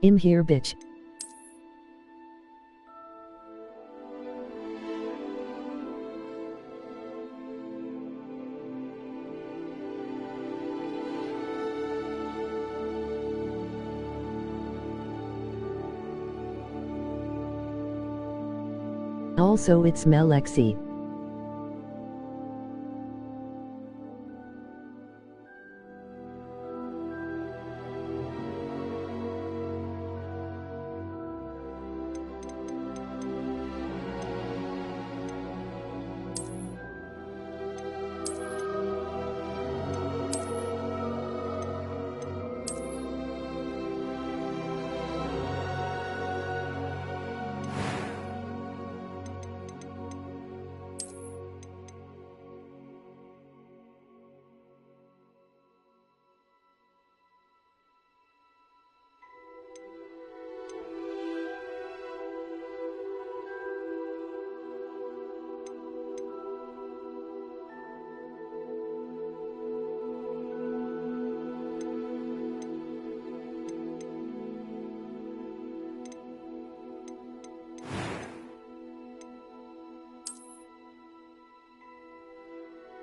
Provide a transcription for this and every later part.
I'm here, bitch. Also, it's Melexi.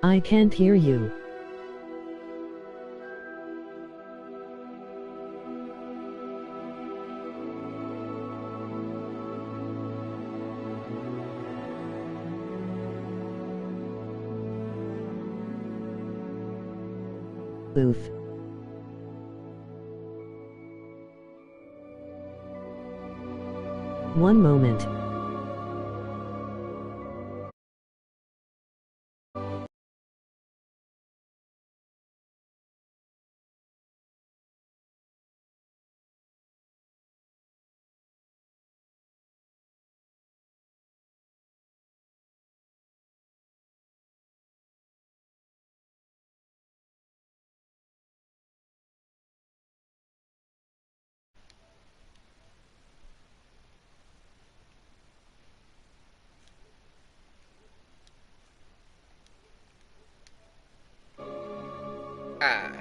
I can't hear you. Oof. One moment. Ah.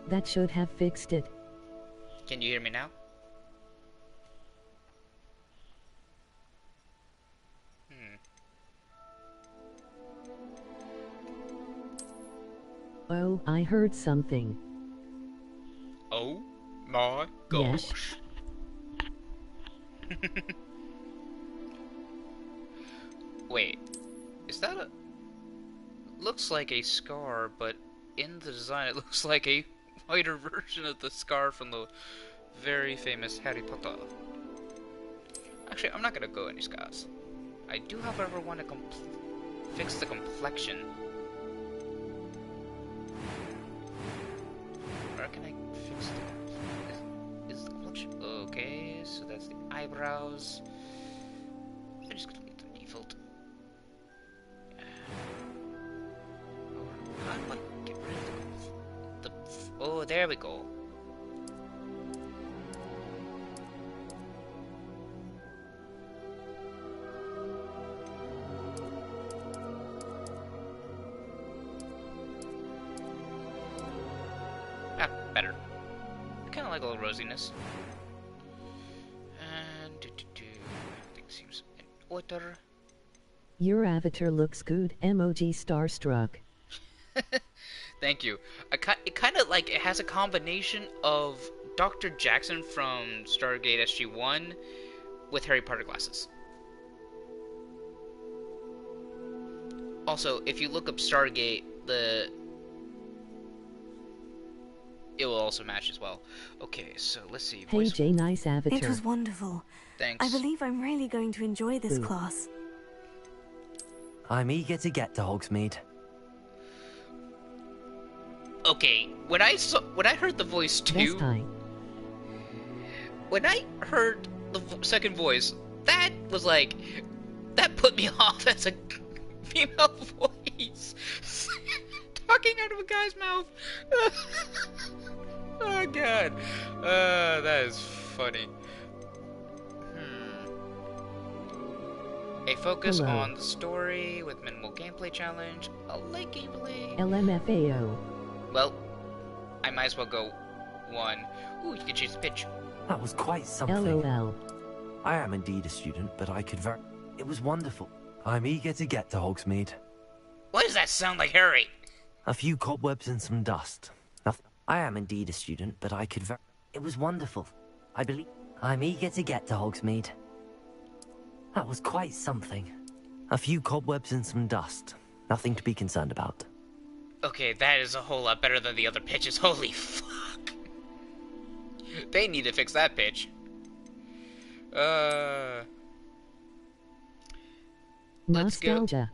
That should have fixed it. Can you hear me now? Oh, I heard something. Oh my gosh. Yes. Wait, is that a... Looks like a scar, but in the design it looks like a whiter version of the scar from the very famous Harry Potter. Actually, I'm not gonna go any scars. I do, however, want to fix the complexion. Where can I fix the... Is the complexion... Okay, so that's the eyebrows. I'm just gonna leave the default. How do I get rid of the... Oh, there we go. Ah, better. I kind of like a little rosiness. And everything seems in order. Your avatar looks good. Emoji starstruck. Thank you. It kind of like, it has a combination of Dr. Jackson from Stargate SG-1 with Harry Potter glasses. Also, if you look up Stargate, it will also match as well. Okay, so let's see. Hey Jay, nice avatar. It was wonderful. Thanks. I believe I'm really going to enjoy this Ooh. class. I'm eager to get to Hogsmeade. Okay, when I heard the voice too, Best time. when I heard the second voice, that was like, that put me off as a female voice talking out of a guy's mouth. Oh god, that is funny. A focus Hello. on the story with minimal gameplay challenge. A light gameplay. LMFAO. Well, I might as well go 1. Ooh, you can choose the pitch. That was quite something. LOL. I am indeed a student, but I could It was wonderful. I'm eager to get to Hogsmeade. Why does that sound like Harry? A few cobwebs and some dust. Nothing. I am indeed a student, but I could It was wonderful. I believe. I'm eager to get to Hogsmeade. That was quite something. A few cobwebs and some dust. Nothing to be concerned about. Okay, that is a whole lot better than the other pitches. Holy fuck. They need to fix that pitch. Let's go. Nostalgia.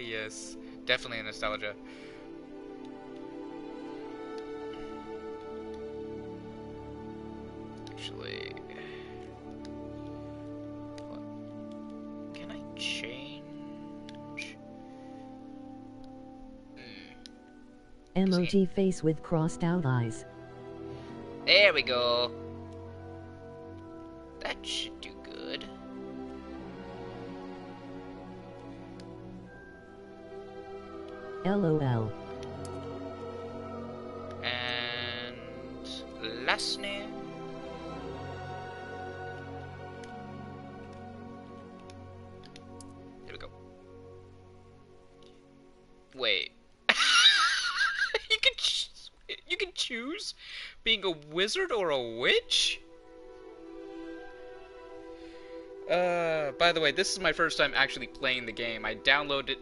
Yes. Definitely a nostalgia. Actually... Can I change? Emoji face with crossed out eyes. There we go. That should do good. LOL. And last name. There we go. Wait. You can choose being a wizard or a witch? By the way, this is my first time actually playing the game. I downloaded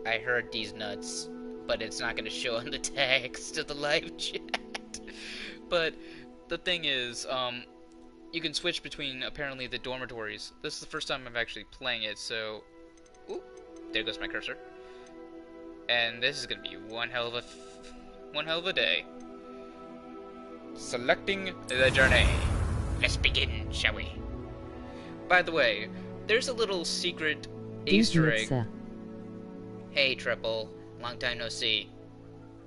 I heard these nuts, but it's not gonna show in the text of the live chat. But the thing is, you can switch between apparently the dormitories. This is the first time I'm actually playing it, so ooh, there goes my cursor. And this is gonna be one hell of a day. Selecting the journey. Let's begin, shall we? By the way, there's a little secret Easter egg. Hey, Triple. Long time no see.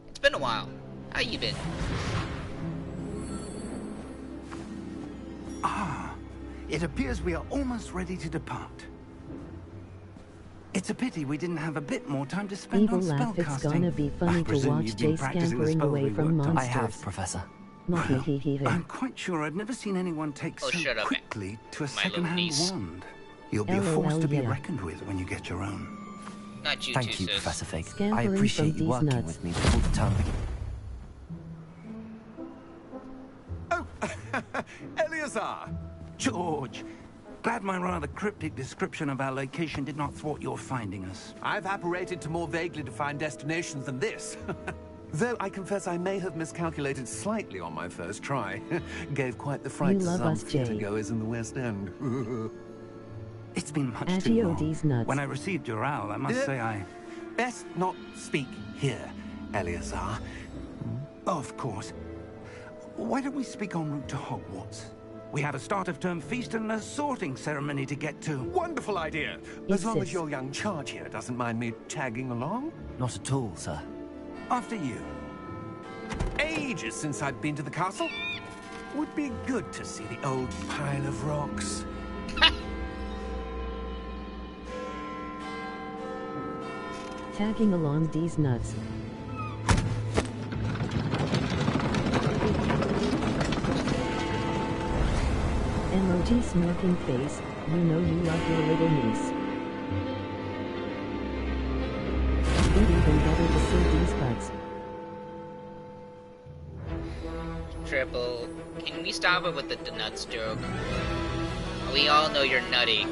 It's been a while. How you been? Ah, it appears we are almost ready to depart. It's a pity we didn't have a bit more time to spend Evil on laugh. It's spellcasting. gonna be funny I to presume watch you've been Jay practicing the scampering spell away we from worked on. monsters. I have, Professor. I'm quite sure I've never seen anyone take Oh, so shut up, quickly to a my little second-hand niece. wand. You'll be a force to be LOL, yeah. reckoned with when you get your own. Not you Thank two, you, sis. Professor Fig. I Scampering appreciate from you these working nuts. with me before the term begins. Oh, Eleazar! George, glad my rather cryptic description of our location did not thwart your finding us. I've apparated to more vaguely defined destinations than this. Though I confess I may have miscalculated slightly on my first try. Gave quite the fright You to love some us, Jay. theatergoers in the West End. It's been much too Agio long. these nuts. When I received your owl, I must say I... Best not speak here, Eleazar. Of course. Why don't we speak en route to Hogwarts? We have a start-of-term feast and a sorting ceremony to get to. Wonderful idea. Yes, As long as sis. your young charge here doesn't mind me tagging along. Not at all, sir. After you. Ages since I've been to the castle. Would be good to see the old pile of rocks. Tagging along these nuts. Emoji smirking face. You know you love your little niece. It'd even better to see these butts. Triple, can we stop it with the nuts joke? We all know you're nutty.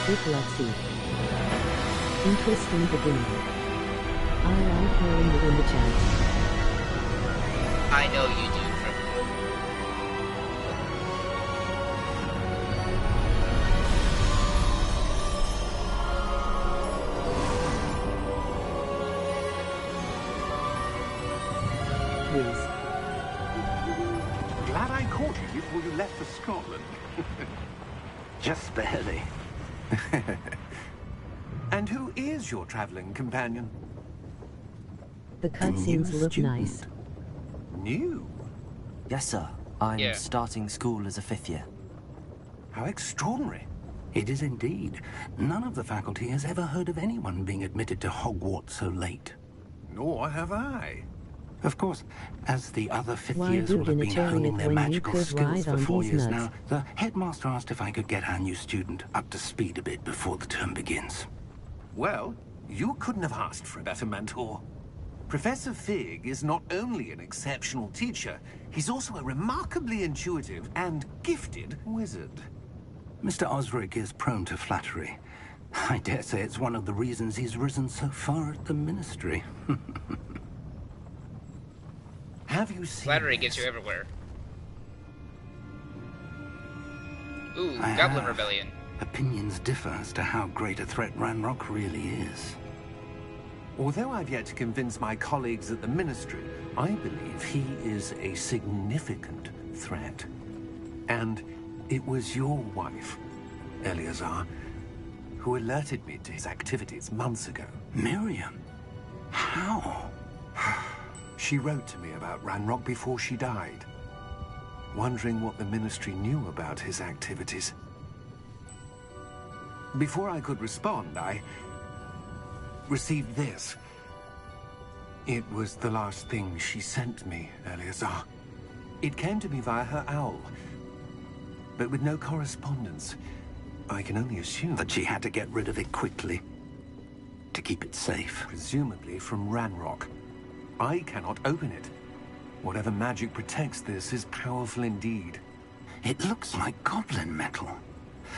Dyslexy. Interesting beginning. I like hearing it in the chat. I know you do, Triple. Please. Glad I caught you before you left for Scotland. Just barely. And who is your traveling companion? The cutscenes look nice. New? Yes, sir. I'm Yeah. starting school as a 5th year. How extraordinary. It is indeed. None of the faculty has ever heard of anyone being admitted to Hogwarts so late. Nor have I. Of course, as the other fifth Why years boot will have in a been chariot honing their when you magical could skills ride for on 4 these years nuts? now, the headmaster asked if I could get our new student up to speed a bit before the term begins. Well, you couldn't have asked for a better mentor. Professor Fig is not only an exceptional teacher, he's also a remarkably intuitive and gifted wizard. Mr. Osric is prone to flattery. I dare say it's one of the reasons he's risen so far at the Ministry. Have you seen Flattery this? gets you everywhere. Ooh, I Goblin have. Rebellion. Opinions differ as to how great a threat Ranrock really is. Although I've yet to convince my colleagues at the Ministry, I believe he is a significant threat. And it was your wife, Eleazar, who alerted me to his activities months ago. Miriam? How? She wrote to me about Ranrock before she died, wondering what the Ministry knew about his activities. Before I could respond, I received this. It was the last thing she sent me, Eleazar. It came to me via her owl, but with no correspondence. I can only assume That she had to get rid of it quickly. To keep it safe. presumably from Ranrock. I cannot open it. Whatever magic protects this is powerful indeed. It looks like goblin metal.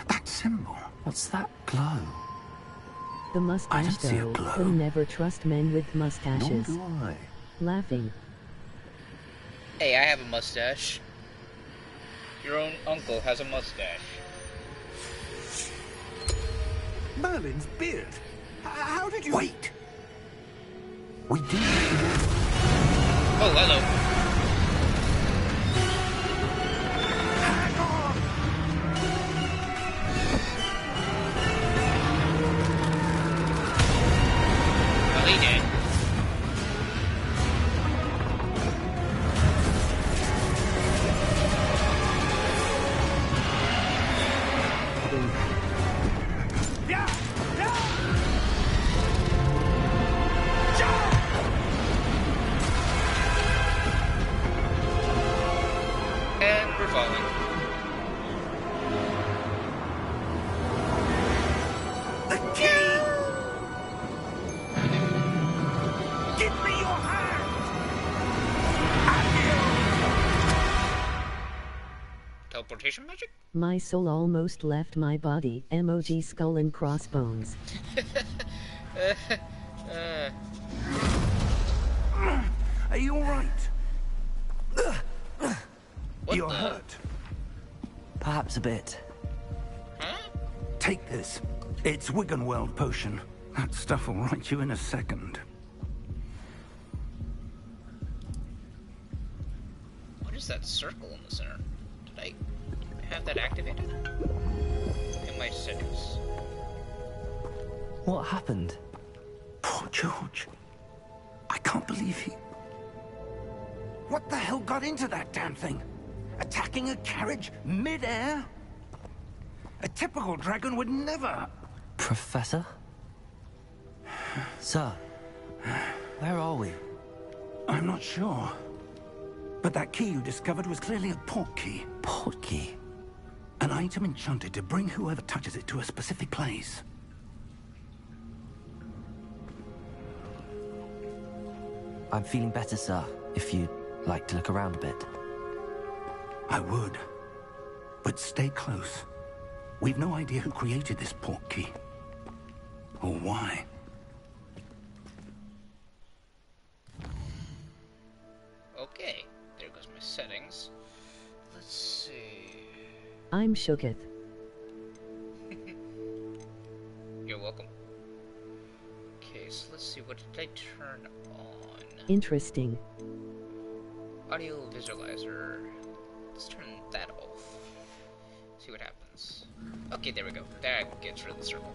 That symbol. What's that glow? The I mustache don't see a though. glow. He'll never trust men with Nor mustaches. do I. Laughing. Hey, I have a mustache. Your own uncle has a mustache. Merlin's beard. How did you... Wait! We do. Oh, hello. Well, he did. And we're falling. The key! Give me your hand! Teleportation magic? My soul almost left my body. Emoji skull and crossbones. Are you alright? What You're the? hurt. Perhaps a bit. Huh? Take this. It's Wiggenweld potion. That stuff will right you in a second. What is that circle in the center? Did I have that activated? In my settings. What happened? Poor George. I can't believe he... What the hell got into that damn thing? Attacking a carriage mid-air? A typical dragon would never... Professor? Sir, where are we? I'm not sure. But that key you discovered was clearly a port key. Port key. An item enchanted to bring whoever touches it to a specific place. I'm feeling better, sir, if you'd like to look around a bit. I would. But stay close. We've no idea who created this port key. Or why. Okay, there goes my settings. Let's see. I'm shooketh. You're welcome. Okay, so let's see, what did I turn on? Interesting. Audio visualizer. Let's turn that off. See what happens. Okay, there we go. That gets rid of the circle.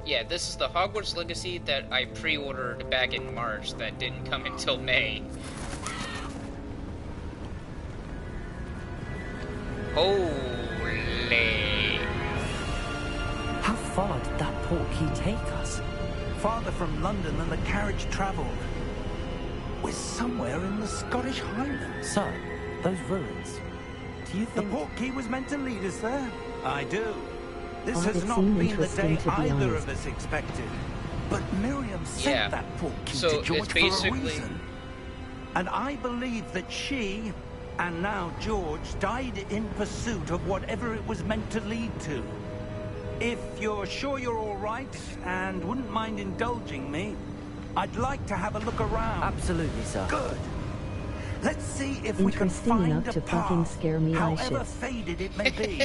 Yeah, this is the Hogwarts Legacy that I pre-ordered back in March that didn't come until May. Holy! How far did that portkey take us? Farther from London than the carriage travelled. We're somewhere in the Scottish Highlands. So, those ruins. Do you The think... portkey was meant to lead us there? I do. This It has not seemed been the interesting, day to be either honest. of us expected. But Miriam sent Yeah. that portkey So to it's George for a basically- reason. And I believe that she, and now George, died in pursuit of whatever it was meant to lead to. If you're sure you're all right and wouldn't mind indulging me, I'd like to have a look around. Absolutely, sir. Good. Let's see if we can Interesting find enough a to fucking path, scare me, I however should. faded it may be.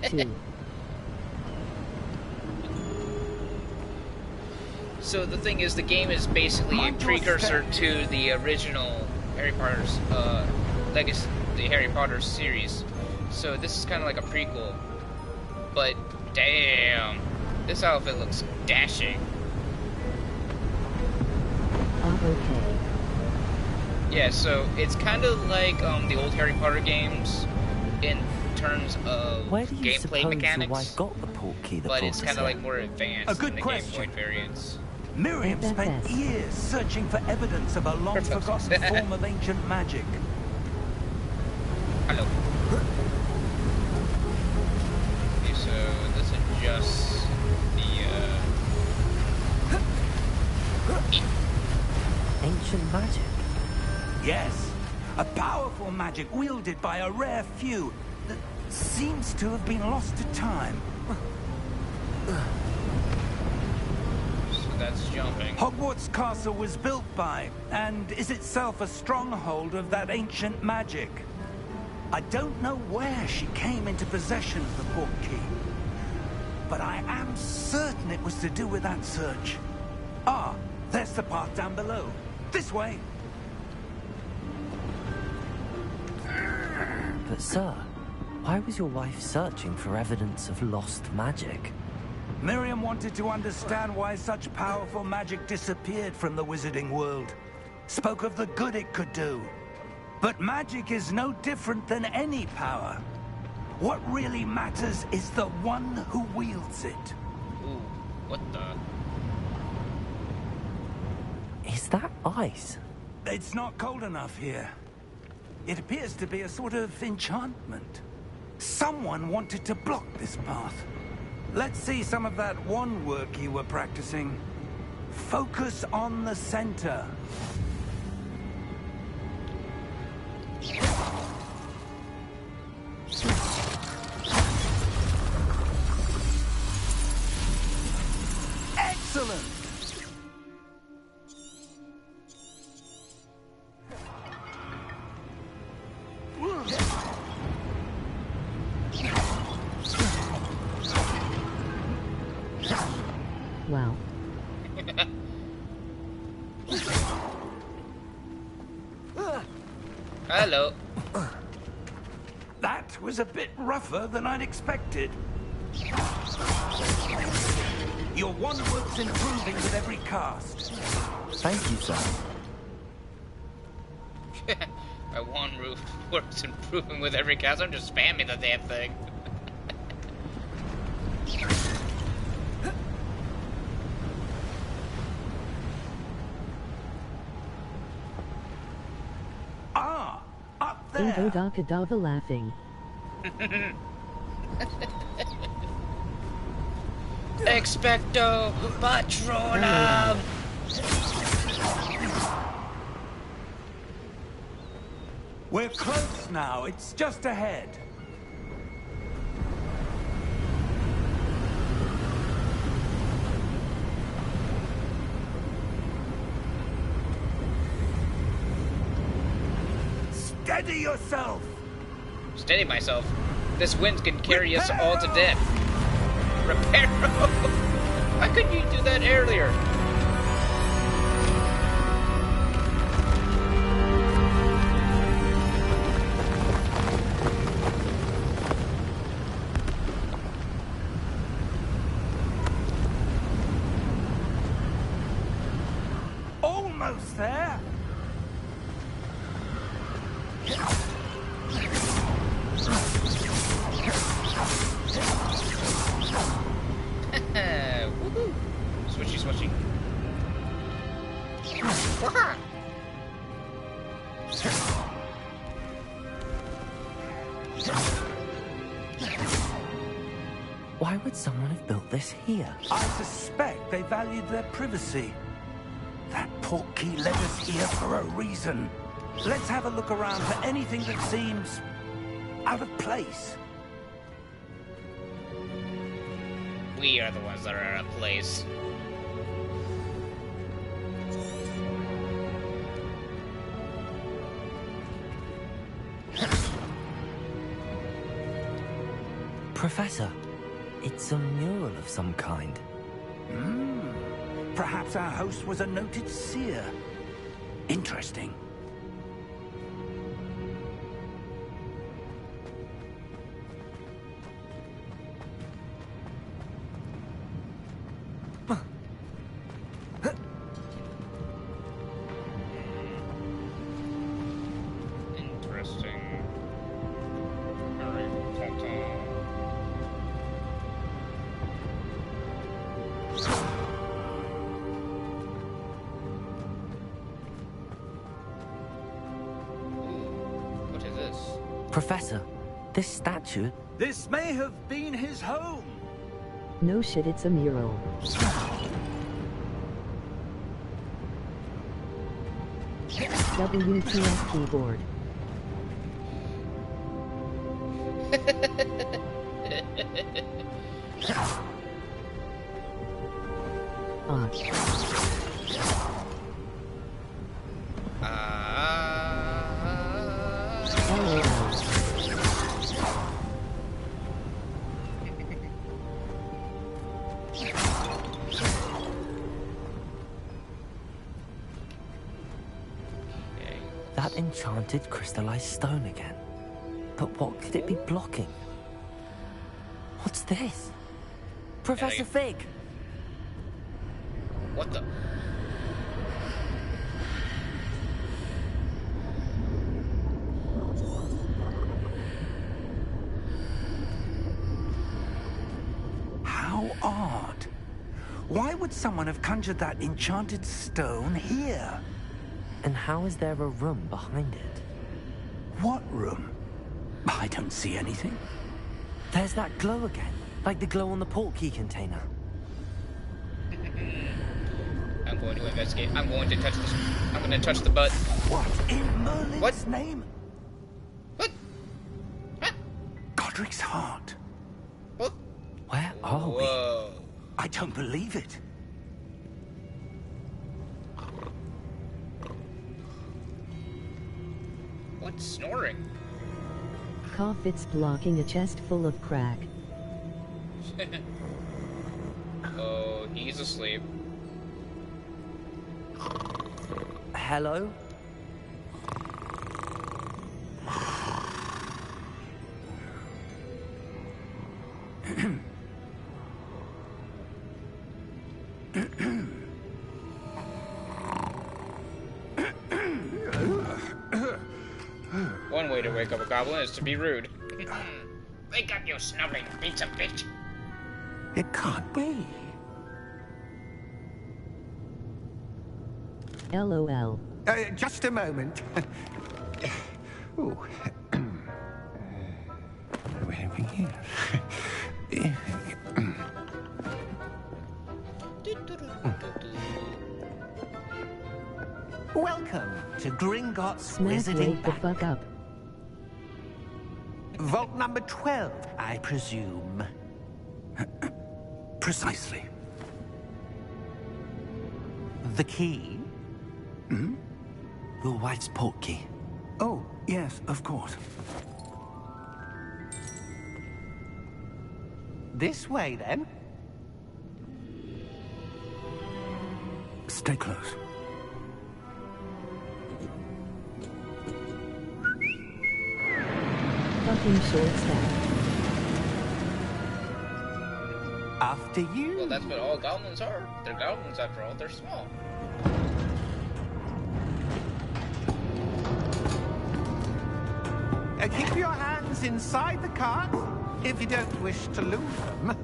2. So the thing is, the game is basically a Mind your precursor step. to the original Harry Potter's Legacy, the Harry Potter series. So this is kind of like a prequel. But damn, this outfit looks dashing. Okay. Yeah, so it's kind of like the old Harry Potter games in terms of Where do you gameplay suppose your mechanics, wife got the portkey that but brought it's us kind of here? like more advanced A good than the question. Game Boy variants. Miriam spent FFS. years searching for evidence of a long-forgotten form of ancient magic. Hello. Okay, so this adjusts the Ancient magic. Yes, a powerful magic wielded by a rare few that seems to have been lost to time. so that's jumping. Hogwarts Castle was built by, and is itself a stronghold of that ancient magic. I don't know where she came into possession of the portkey, but I am certain it was to do with that search. Ah, there's the path down below. This way. But sir, why was your wife searching for evidence of lost magic? Miriam wanted to understand why such powerful magic disappeared from the wizarding world. Spoke of the good it could do. But magic is no different than any power. What really matters is the one who wields it. Ooh, what the? Is that ice? It's not cold enough here. It appears to be a sort of enchantment. Someone wanted to block this path. Let's see some of that wand work you were practicing. Focus on the center. Excellent! Wow. Hello. That was a bit rougher than I'd expected. Your wand work's improving with every cast. Thank you, sir. My one roof works improving with every cast. I'm just spamming the damn thing. Ah, up Evo there. Dakadava laughing. Expecto Patronum! We're close now. It's just ahead. Steady yourself. Steady myself. This wind can carry us all to death. Reparo! Why couldn't you do that earlier? Almost there. Woohoo! Switchy, switchy. Why would someone have built this here? I suspect they valued their privacy. That portkey led us here for a reason. Let's have a look around for anything that seems out of place. We are the ones that are out of place. Professor, it's a mural of some kind. Perhaps our host was a noted seer. Interesting. Interesting. Very tactile. What is this? Professor, this statue... This may have been his home. No shit, it's a mural. WTF keyboard. That enchanted crystallized stone again. But what could it be blocking? What's this? Professor Fig! What the? How odd. Why would someone have conjured that enchanted stone here? And how is there a room behind it? What room? I don't see anything. There's that glow again, like the glow on the portkey container. I'm going to investigate. I'm going to touch this. I'm going to touch the butt. What in Merlin's What? name? What? Huh? Godric's heart. What? Where are we? Whoa. I don't believe it. What's snoring? Cough, it's blocking a chest full of crack. Oh, he's asleep. Hello? One way to wake up a goblin is to be rude. Wake up, you snubbing pizza bitch. It can't be. LOL. Just a moment. Ooh. Where are we here? Welcome to Gringotts Smack, Visiting wake the Bank. fuck up. Vault number 12, I presume. Precisely. The key? Your wife's portkey. Oh, yes, of course. This way, then. Stay close. Fucking short stack. After you. Well, that's what all goblins are. They're goblins after all. They're small. Keep your hands inside the cart if you don't wish to lose them.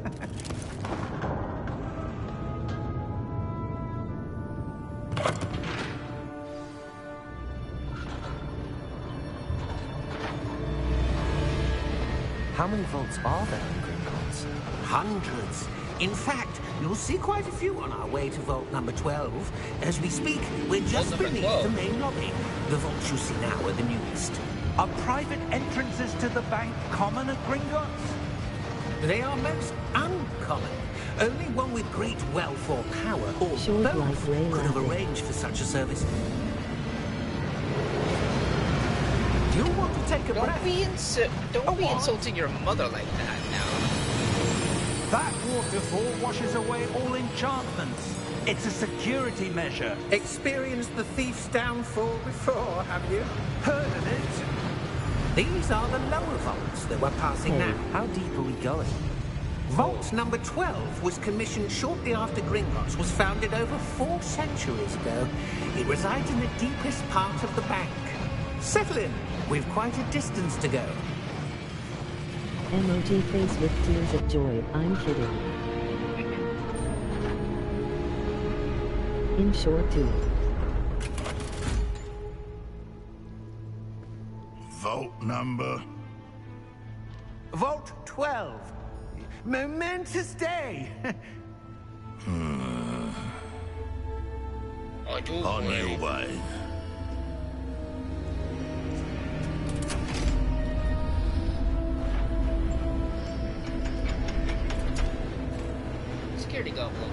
How many vaults are there in Gringotts? Hundreds. In fact, you'll see quite a few on our way to vault number 12. As we speak, we're just Vault number beneath 12. the main lobby. The vaults you see now are the newest. Are private entrances to the bank common at Gringotts? They are most uncommon. Only one with great wealth or power, or Short both, like Ray could have Latte. arranged for such a service. Do you want to take a Don't breath? be what? insulting your mother like that now. That waterfall washes away all enchantments. It's a security measure. Experienced the thief's downfall before, have you? Heard of it? These are the lower vaults that we're passing Hey, now. how deep are we going? Vault number 12 was commissioned shortly after Gringotts was founded over 4 centuries ago. It resides in the deepest part of the bank. Settle in. We've quite a distance to go. Emoji face with tears of joy. I'm kidding. In short too. Vault number. Vault 12. Momentous day. I do. On your way. Security goblin.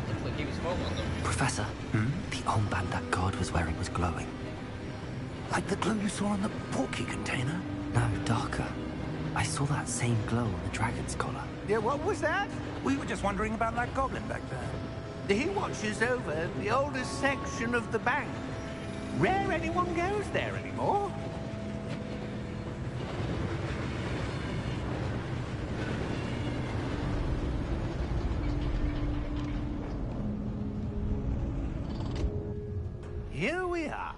Looks like he was following them. Professor, the armband that guard was wearing was glowing. Like the glow you saw on the porky container? No, darker. I saw that same glow on the dragon's collar. Yeah, what was that? We were just wondering about that goblin back there. He watches over the oldest section of the bank. Rare anyone goes there anymore. Here we are.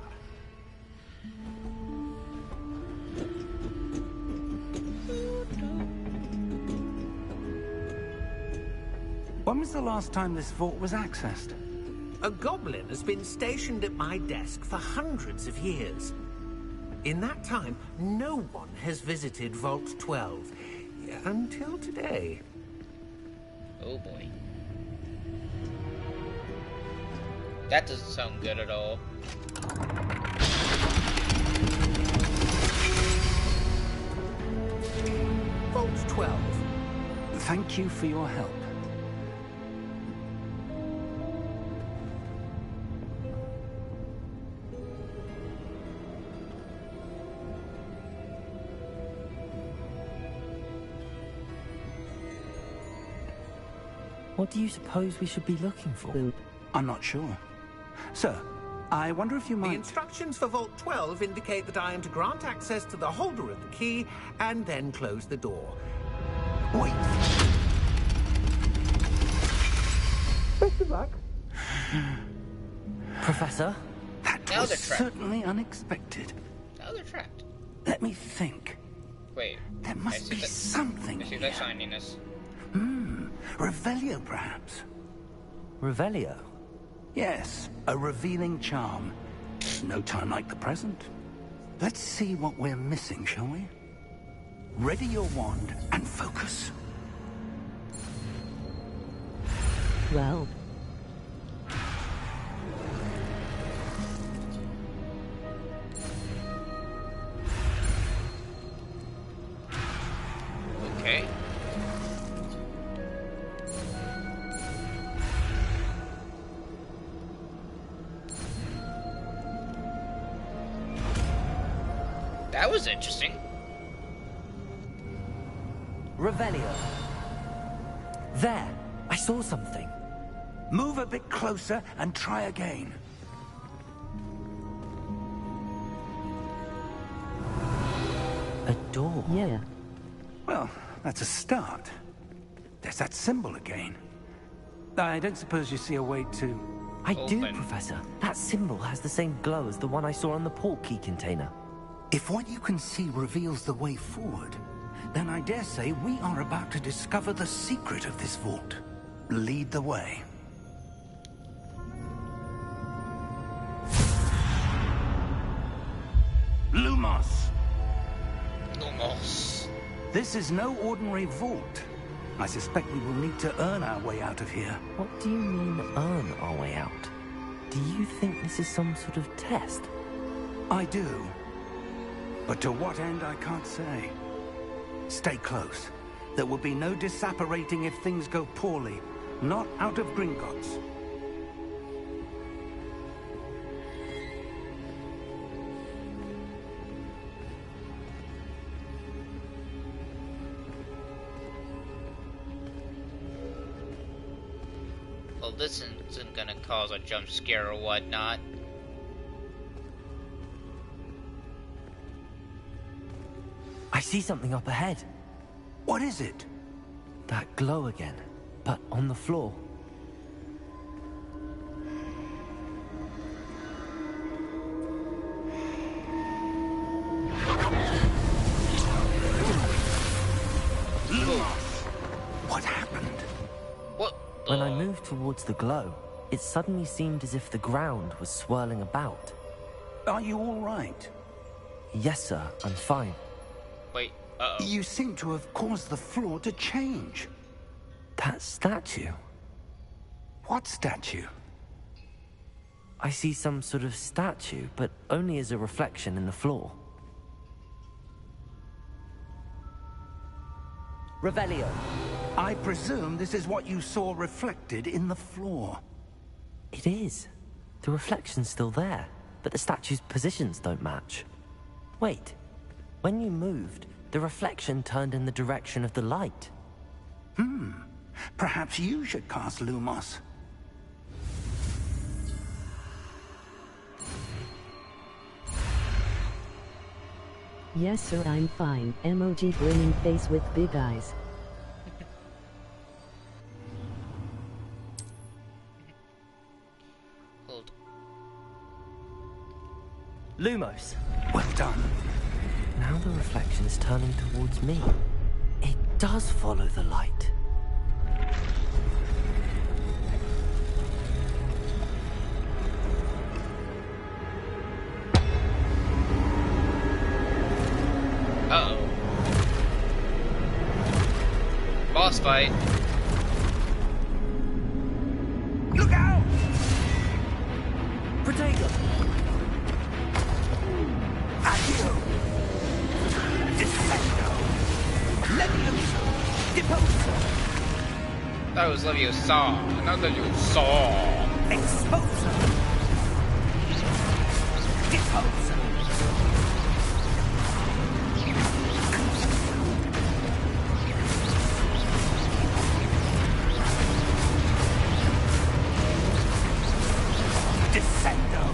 When was the last time this vault was accessed? A goblin has been stationed at my desk for hundreds of years. In that time, no one has visited Vault 12. Until today. Oh boy. That doesn't sound good at all. Vault 12. Thank you for your help. What do you suppose we should be looking for? Boop. I'm not sure. Sir, I wonder if you The might... instructions for Vault 12 indicate that I am to grant access to the holder of the key and then close the door. Wait! Best of luck. Professor? That Now was they're trapped. certainly unexpected. Now they're trapped. Let me think. Wait. There I must see be that- something I see here. that shininess. Revelio, perhaps? Revelio? Yes, a revealing charm. No time like the present. Let's see what we're missing, shall we? Ready your wand and focus. Well, Okay. That was interesting. Revelio. There! I saw something. Move a bit closer and try again. A door. Well, that's a start. There's that symbol again. I don't suppose you see a way to... I do, Open. Professor. That symbol has the same glow as the one I saw on the port key container. If what you can see reveals the way forward, then I dare say we are about to discover the secret of this vault. Lead the way. Lumos! Lumos. This is no ordinary vault. I suspect we will need to earn our way out of here. What do you mean, earn our way out? Do you think this is some sort of test? I do. But to what end, I can't say. Stay close. There will be no disapparating if things go poorly. Not out of Gringotts. Well, this isn't gonna cause a jump scare or whatnot. I see something up ahead. What is it? That glow again, but on the floor. What happened? What? When I moved towards the glow, it suddenly seemed as if the ground was swirling about. Are you all right? Yes, sir, I'm fine. Wait, uh-oh. You seem to have caused the floor to change. That statue? What statue? I see some sort of statue, but only as a reflection in the floor. Revelio. I presume this is what you saw reflected in the floor. It is. The reflection's still there, but the statue's positions don't match. Wait. When you moved, the reflection turned in the direction of the light. Perhaps you should cast Lumos. Yes, sir, I'm fine. Emoji grinning face with big eyes. Hold. Lumos. Well done. Now the reflection is turning towards me. It does follow the light. Uh-oh. Boss fight. Look out! Protego! Accio! Defendo! Levioso! Deposo! That was Leviosa. Another Leviosa. Exposo! Deposo! Descendo!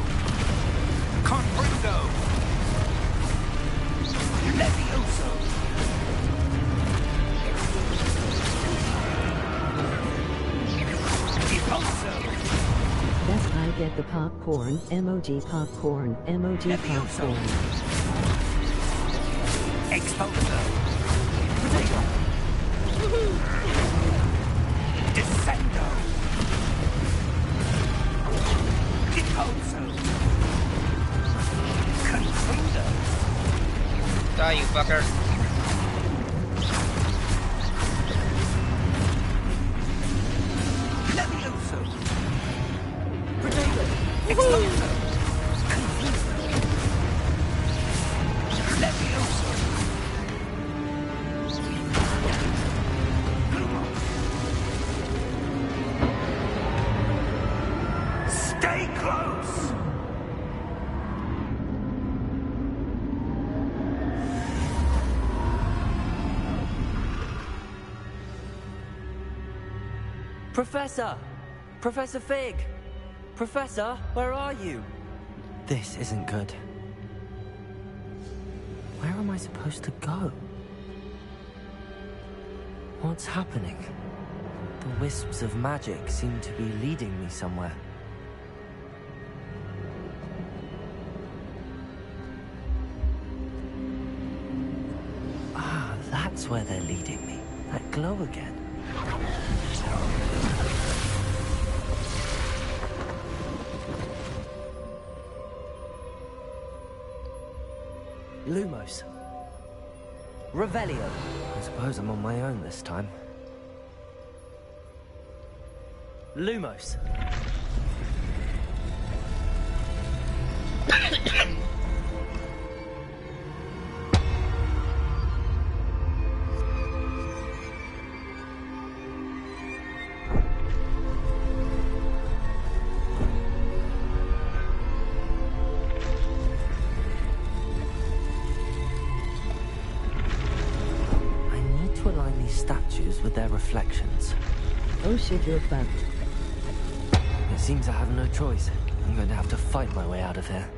Confrindo! Levioso! Deposo! Yes, I get the popcorn. Emoji popcorn. Emoji Levioso! popcorn. Exposo! Protego! Descendo! Deposo! Confrindo! Die, you fucker. Levioso! Protego! Exposo! Confrindo! Levioso! Stay close! Professor! Professor Fig! Professor, where are you? This isn't good. Where am I supposed to go? What's happening? The wisps of magic seem to be leading me somewhere. Ah, that's where they're leading me. That glow again. Lumos. Revelio. I suppose I'm on my own this time. Lumos. Statues with their reflections. Oh shit, you're fun. It seems I have no choice. I'm going to have to fight my way out of here.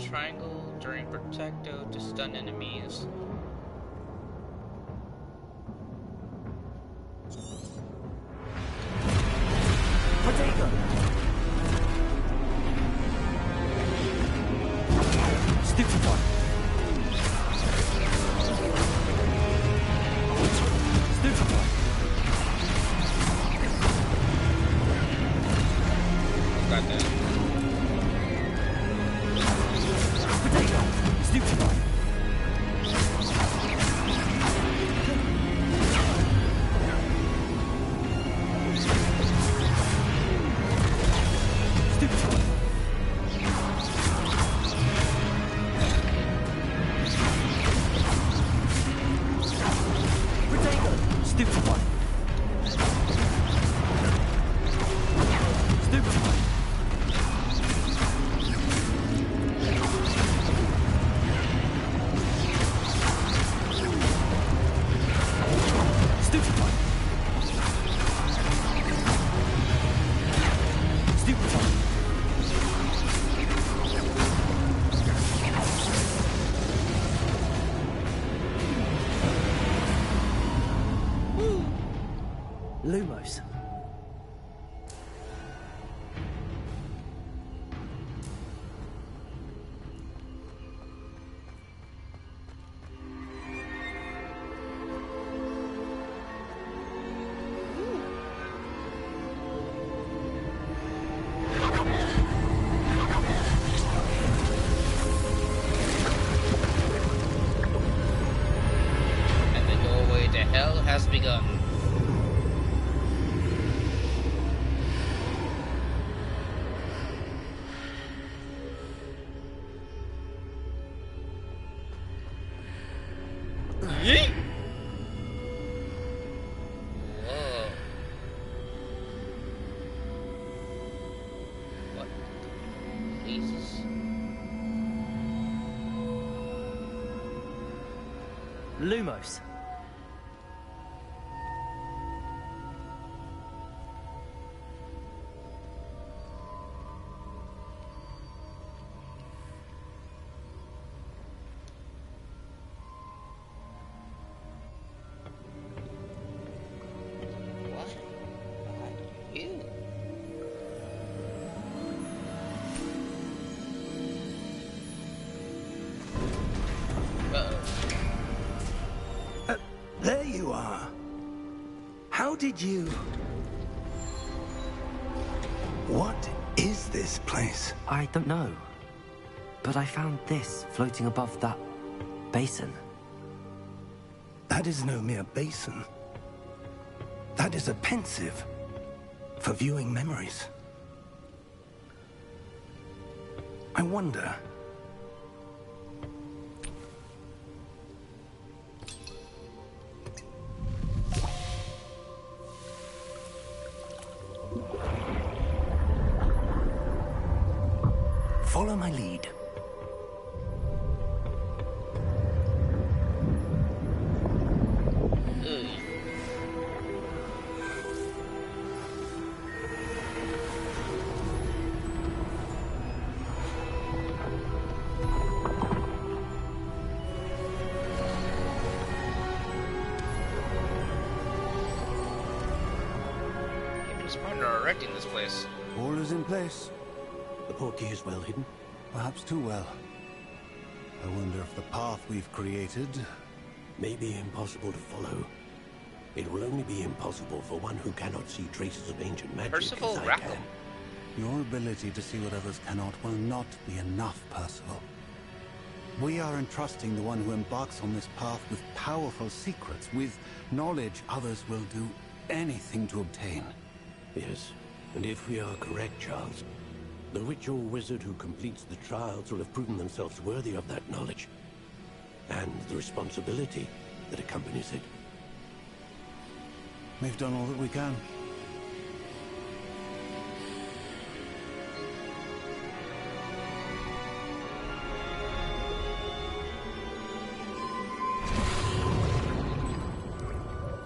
Triangle during Protecto to stun enemies. Protego! Stupefy! Stupefy! Got that. Stupefy! Lumos. And the doorway to hell has begun. Yeet! Whoa. What? Jesus. Lumos. There you are. How did you... What is this place? I don't know. But I found this floating above that basin. That is no mere basin. That is a pensive for viewing memories. I wonder... Follow my lead. Smart are erecting this place. All is in place. The portkey is well hidden. Perhaps too well. I wonder if the path we've created... May be impossible to follow. It will only be impossible for one who cannot see traces of ancient magic Percival as I Rackham. can. Your ability to see what others cannot will not be enough, Percival. We are entrusting the one who embarks on this path with powerful secrets, with knowledge others will do anything to obtain. Yes, and if we are correct, Charles, the witch or wizard who completes the trials will have proven themselves worthy of that knowledge, and the responsibility that accompanies it. We've done all that we can.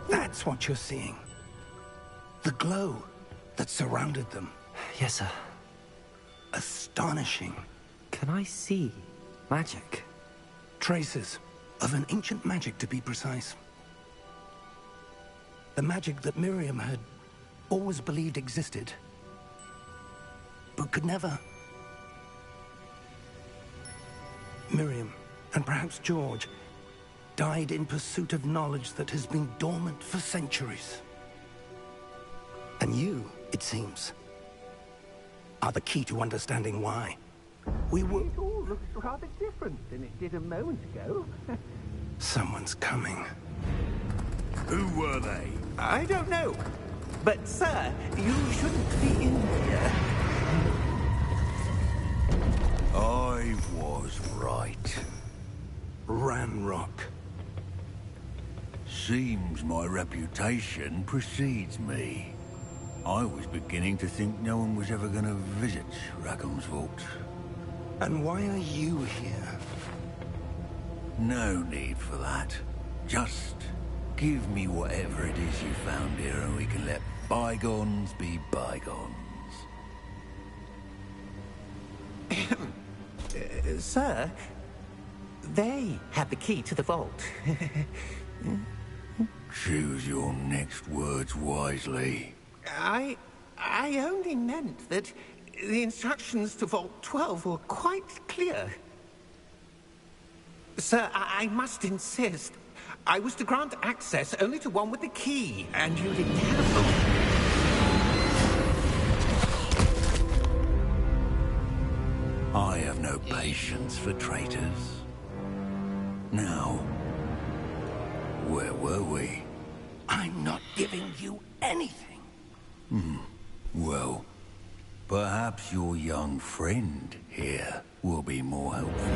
That's what you're seeing. The glow that surrounded them. Yes, sir. Astonishing. Can I see magic? Traces of an ancient magic, to be precise. The magic that Miriam had always believed existed, but could never. Miriam, and perhaps George, died in pursuit of knowledge that has been dormant for centuries. And you, it seems, are the key to understanding why. We were... It all looks rather different than it did a moment ago. Someone's coming. Who were they? I don't know. But, sir, you shouldn't be in here. I was right. Ranrock. Seems my reputation precedes me. I was beginning to think no one was ever going to visit Rackham's vault. And why are you here? No need for that. Just give me whatever it is you found here and we can let bygones be bygones. Sir, they had the key to the vault. Choose your next words wisely. I only meant that the instructions to Vault 12 were quite clear. Sir, I must insist. I was to grant access only to one with the key, and you didn't have them. I have no patience for traitors. Now, where were we? I'm not giving you anything. Well, perhaps your young friend here will be more helpful.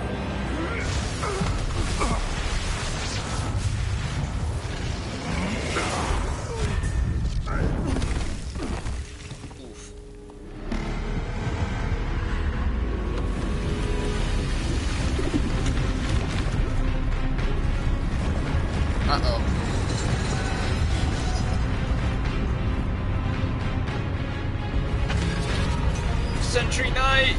Oof. Uh-oh. Sentry Knight!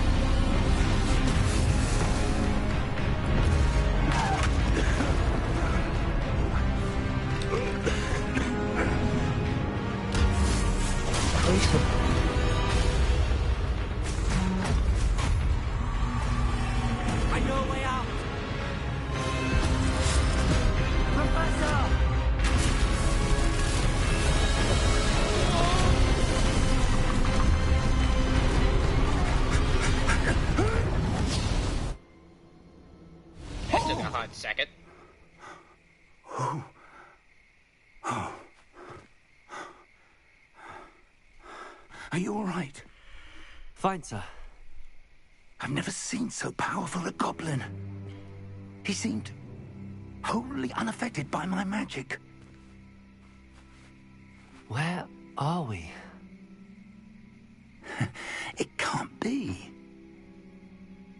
I know a way out! Professor! That took a hot second. Are you all right? Fine, sir. I've never seen so powerful a goblin. He seemed wholly unaffected by my magic. Where are we? It can't be.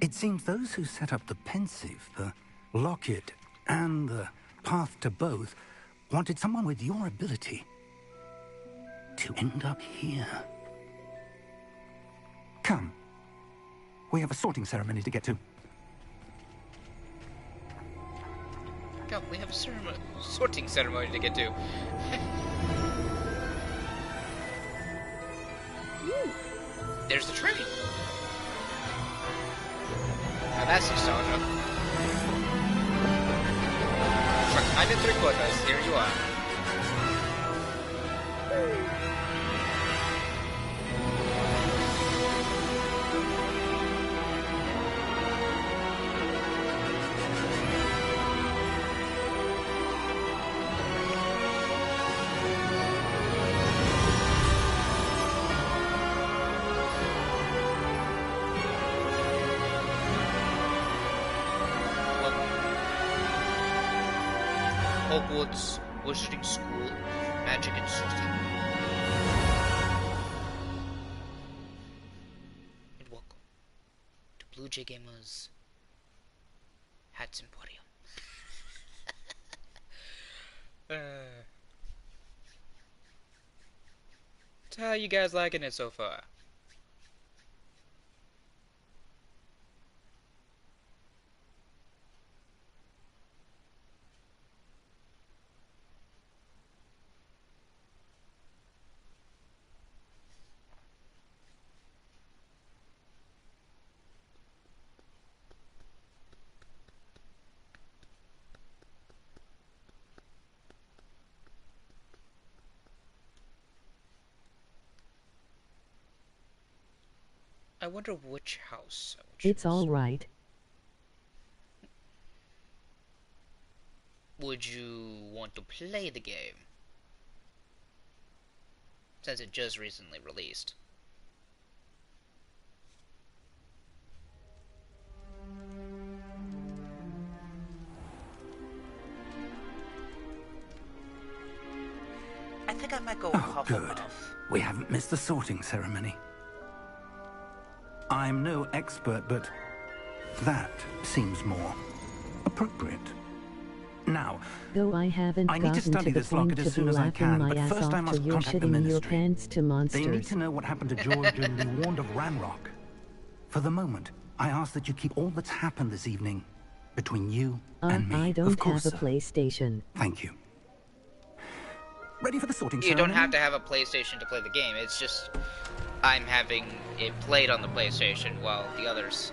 It seems those who set up the pensive, the locket, and the path to both wanted someone with your ability to end up here. Come. We have a sorting ceremony to get to. Come, we have a sorting ceremony to get to. There's the train. Now that's nostalgia. Truck 9 3/4, here you are. Hogwarts Wizarding School, Magic and Sorting. And welcome to Blue Jay Gamer's Hats Emporium. So how you guys liking it so far? I wonder which house I would choose. It's all right. Would you want to play the game? Since it just recently released. I think I might go Oh, good. We haven't missed the sorting ceremony. I'm no expert, but that seems more appropriate. Now, Though I haven't I need to gotten study to the this locket point as to soon be as I laughing can, my but ass first off I till must you're contact the shitting your Ministry. pants to They need monsters. to know what happened to George and be warned of Ranrock. For the moment, I ask that you keep all that's happened this evening between you and me. I don't of course, have a sir. PlayStation. Thank you. Ready for the sorting You ceremony? don't have to have a PlayStation to play the game. It's just I'm having it played on the PlayStation while the others.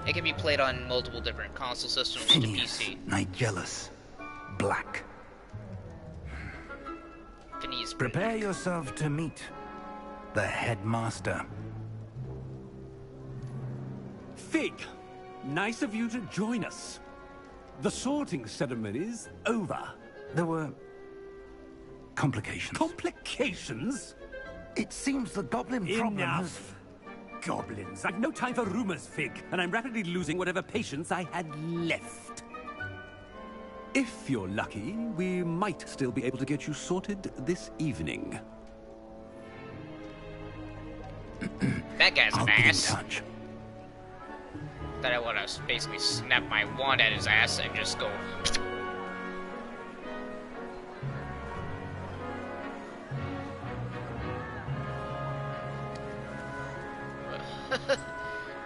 It can be played on multiple different console systems to PC. Nigellus. Black. Phineas Prepare yourself to meet the headmaster. Fig, nice of you to join us. The sorting ceremony's over. There were complications. Complications? It seems the goblin problem has... Enough. Goblins. I've no time for rumors, Fig, and I'm rapidly losing whatever patience I had left. If you're lucky, we might still be able to get you sorted this evening. That guy's an I'll be in ass. touch. That I want to basically snap my wand at his ass and just go.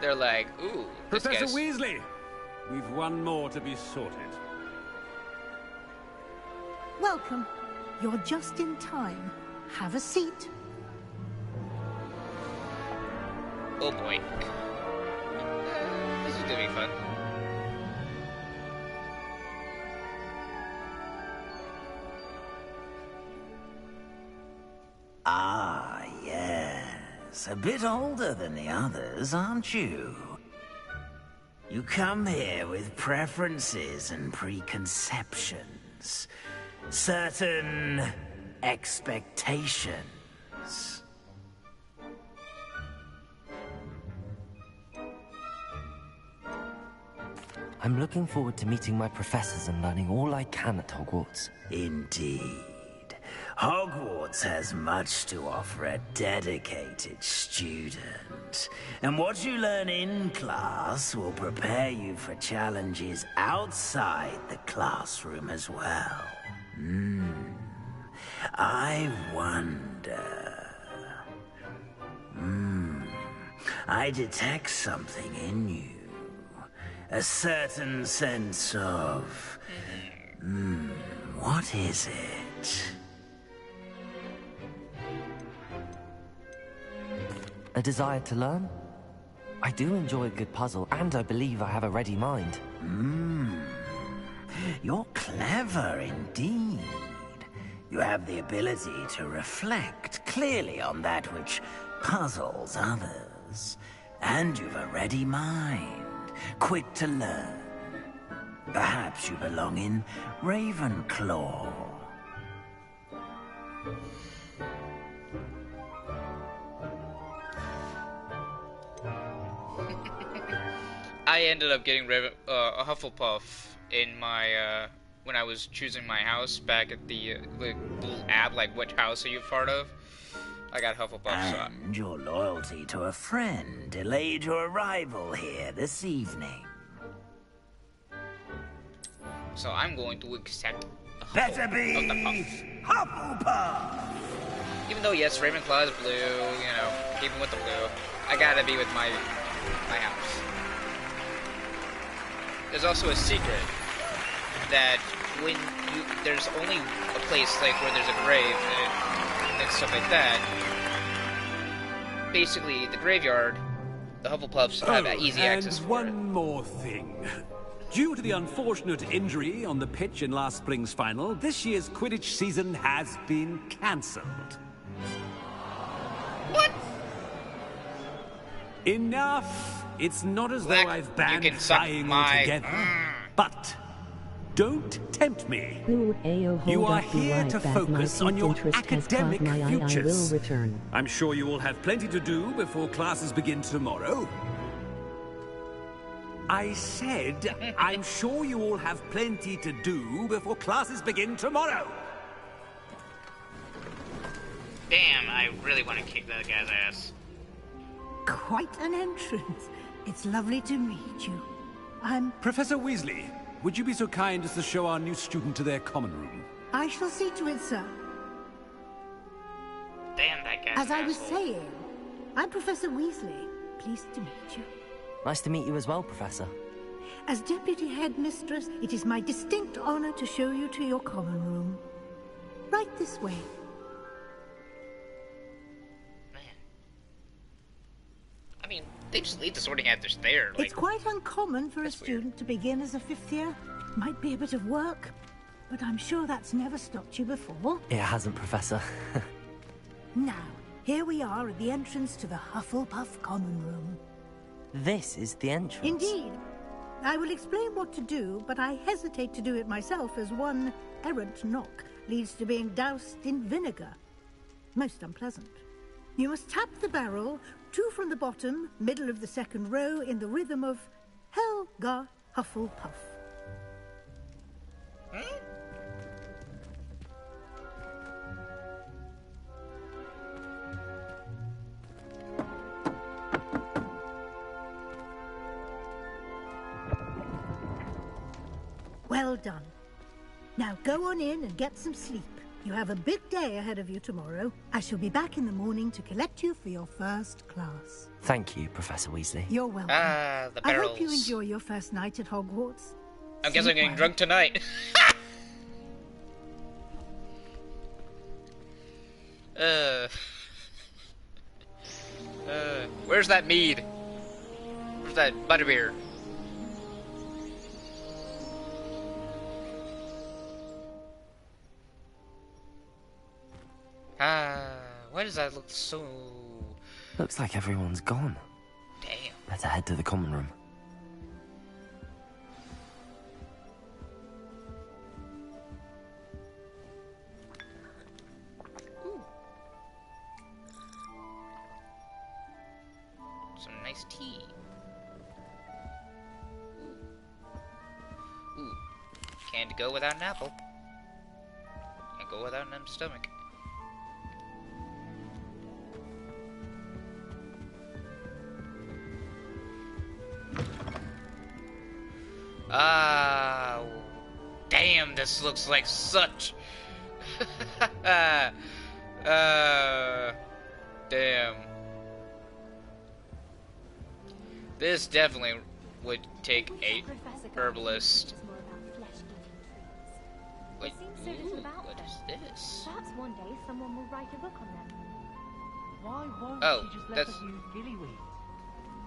They're like, ooh, this Professor guy's... Weasley, we've one more to be sorted. Welcome. You're just in time. Have a seat. Oh boy. This is gonna be fun. Ah, yes. A bit older than the others, aren't you? You come here with preferences and preconceptions. Certain expectations. I'm looking forward to meeting my professors and learning all I can at Hogwarts. Indeed. Hogwarts has much to offer a dedicated student. And what you learn in class will prepare you for challenges outside the classroom as well. I wonder... I detect something in you. A certain sense of... what is it? A desire to learn? I do enjoy a good puzzle, and I believe I have a ready mind. You're clever indeed. You have the ability to reflect clearly on that which puzzles others. And you've a ready mind, quick to learn. Perhaps you belong in Ravenclaw. I ended up getting a Hufflepuff in my when I was choosing my house back at the little app, like which house are you part of? I got Hufflepuff. And your loyalty to a friend delayed your arrival here this evening. So I'm going to accept the Better be Hufflepuff! Even though, yes, Ravenclaw is blue, you know, even with the blue, I gotta be with my house. There's also a secret that when there's only a place like where there's a grave and stuff like that. Basically, the graveyard, the Hufflepuffs have easy access for it. And one more thing. Due to the unfortunate injury on the pitch in last spring's final, this year's Quidditch season has been cancelled. What? Enough! It's not as Black, though I've banned you can suck flying my... altogether. But don't tempt me. Ooh, ayo, hold You are up, be here right to back. focus My on your interest has academic caught my eye. futures. I will return. I'm sure you will have plenty to do before classes begin tomorrow. I said, I'm sure you all have plenty to do before classes begin tomorrow. Damn, I really want to kick that guy's ass. Quite an entrance. It's lovely to meet you. Professor Weasley, would you be so kind as to show our new student to their common room? I shall see to it, sir. Damn, that guy's As I was asshole. saying, I'm Professor Weasley. Pleased to meet you. Nice to meet you as well, Professor. As Deputy Headmistress, it is my distinct honor to show you to your common room. Right this way. I mean, they just leave the sorting hat just there. Like, It's quite uncommon for a student to begin as a fifth year. Might be a bit of work, but I'm sure that's never stopped you before. It hasn't, Professor. Now, here we are at the entrance to the Hufflepuff Common Room. This is the entrance. Indeed. I will explain what to do, but I hesitate to do it myself as one errant knock leads to being doused in vinegar. Most unpleasant. You must tap the barrel, 2 from the bottom, middle of the second row, in the rhythm of Helga Hufflepuff. Well done. Now go on in and get some sleep. You have a big day ahead of you tomorrow. I shall be back in the morning to collect you for your first class. Thank you, Professor Weasley. You're welcome. the I barrels. hope you enjoy your first night at Hogwarts. I guess I'm getting drunk tonight. Where's that mead? Where's that butterbeer? Why does that look so... Looks like everyone's gone. Damn. Better head to the common room. Some nice tea. go without an apple. Can't go without an empty stomach. Ah, damn, this looks like such... damn. This definitely would take a herbalist. Wait, ooh, what is this? Perhaps one day someone will write a book on them. Why won't Oh, she just let that's... us use gillyweed?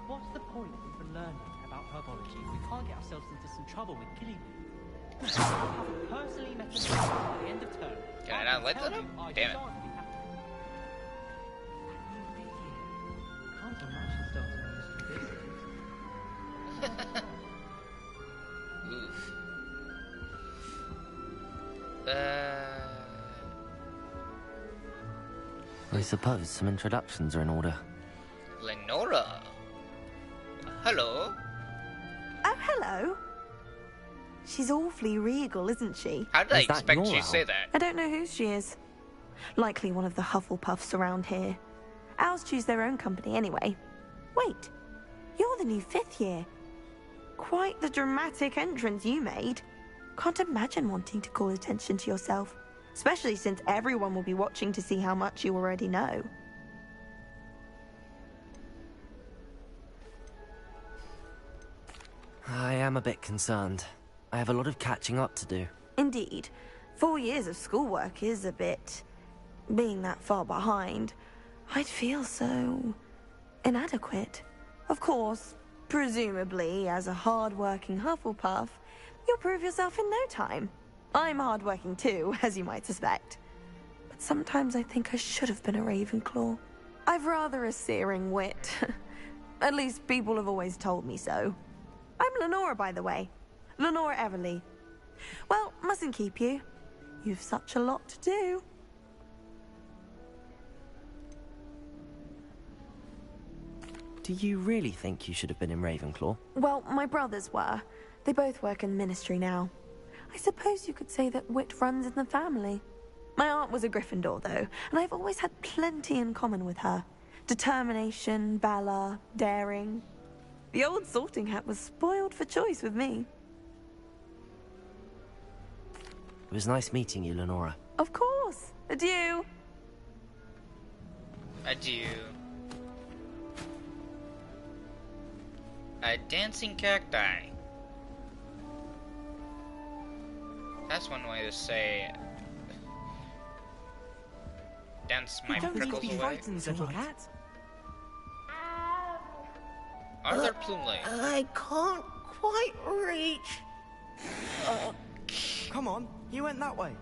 What's the point in learning about herbology if we can't get ourselves into some trouble with gillyweed? I've personally met a doctor at the end of term. Can I not let that up? Damn it. Can't imagine starting a history business. Oof. I suppose some introductions are in order. Lenora. Hello. Oh, hello. She's awfully regal, isn't she? How did I expect you to say that? I don't know who she is. Likely one of the Hufflepuffs around here. Owls choose their own company anyway. Wait, you're the new 5th year. Quite the dramatic entrance you made. Can't imagine wanting to call attention to yourself, especially since everyone will be watching to see how much you already know. I am a bit concerned. I have a lot of catching up to do. Indeed. 4 years of schoolwork is a bit... being that far behind, I'd feel so... inadequate. Of course, presumably, as a hard-working Hufflepuff, you'll prove yourself in no time. I'm hard-working too, as you might suspect. But sometimes I think I should have been a Ravenclaw. I've rather a searing wit. At least people have always told me so. I'm Lenora, by the way. Lenora Everly. Well, mustn't keep you. You've such a lot to do. Do you really think you should have been in Ravenclaw? Well, my brothers were. They both work in ministry now. I suppose you could say that wit runs in the family. My aunt was a Gryffindor, though, and I've always had plenty in common with her. Determination, valor, daring. The old sorting hat was spoiled for choice with me. It was nice meeting you, Lenora. Of course. Adieu. Adieu. A dancing cacti. That's one way to say dance my prickles away. Little cat. Are there Plumley? I can't quite reach. Come on, you went that way.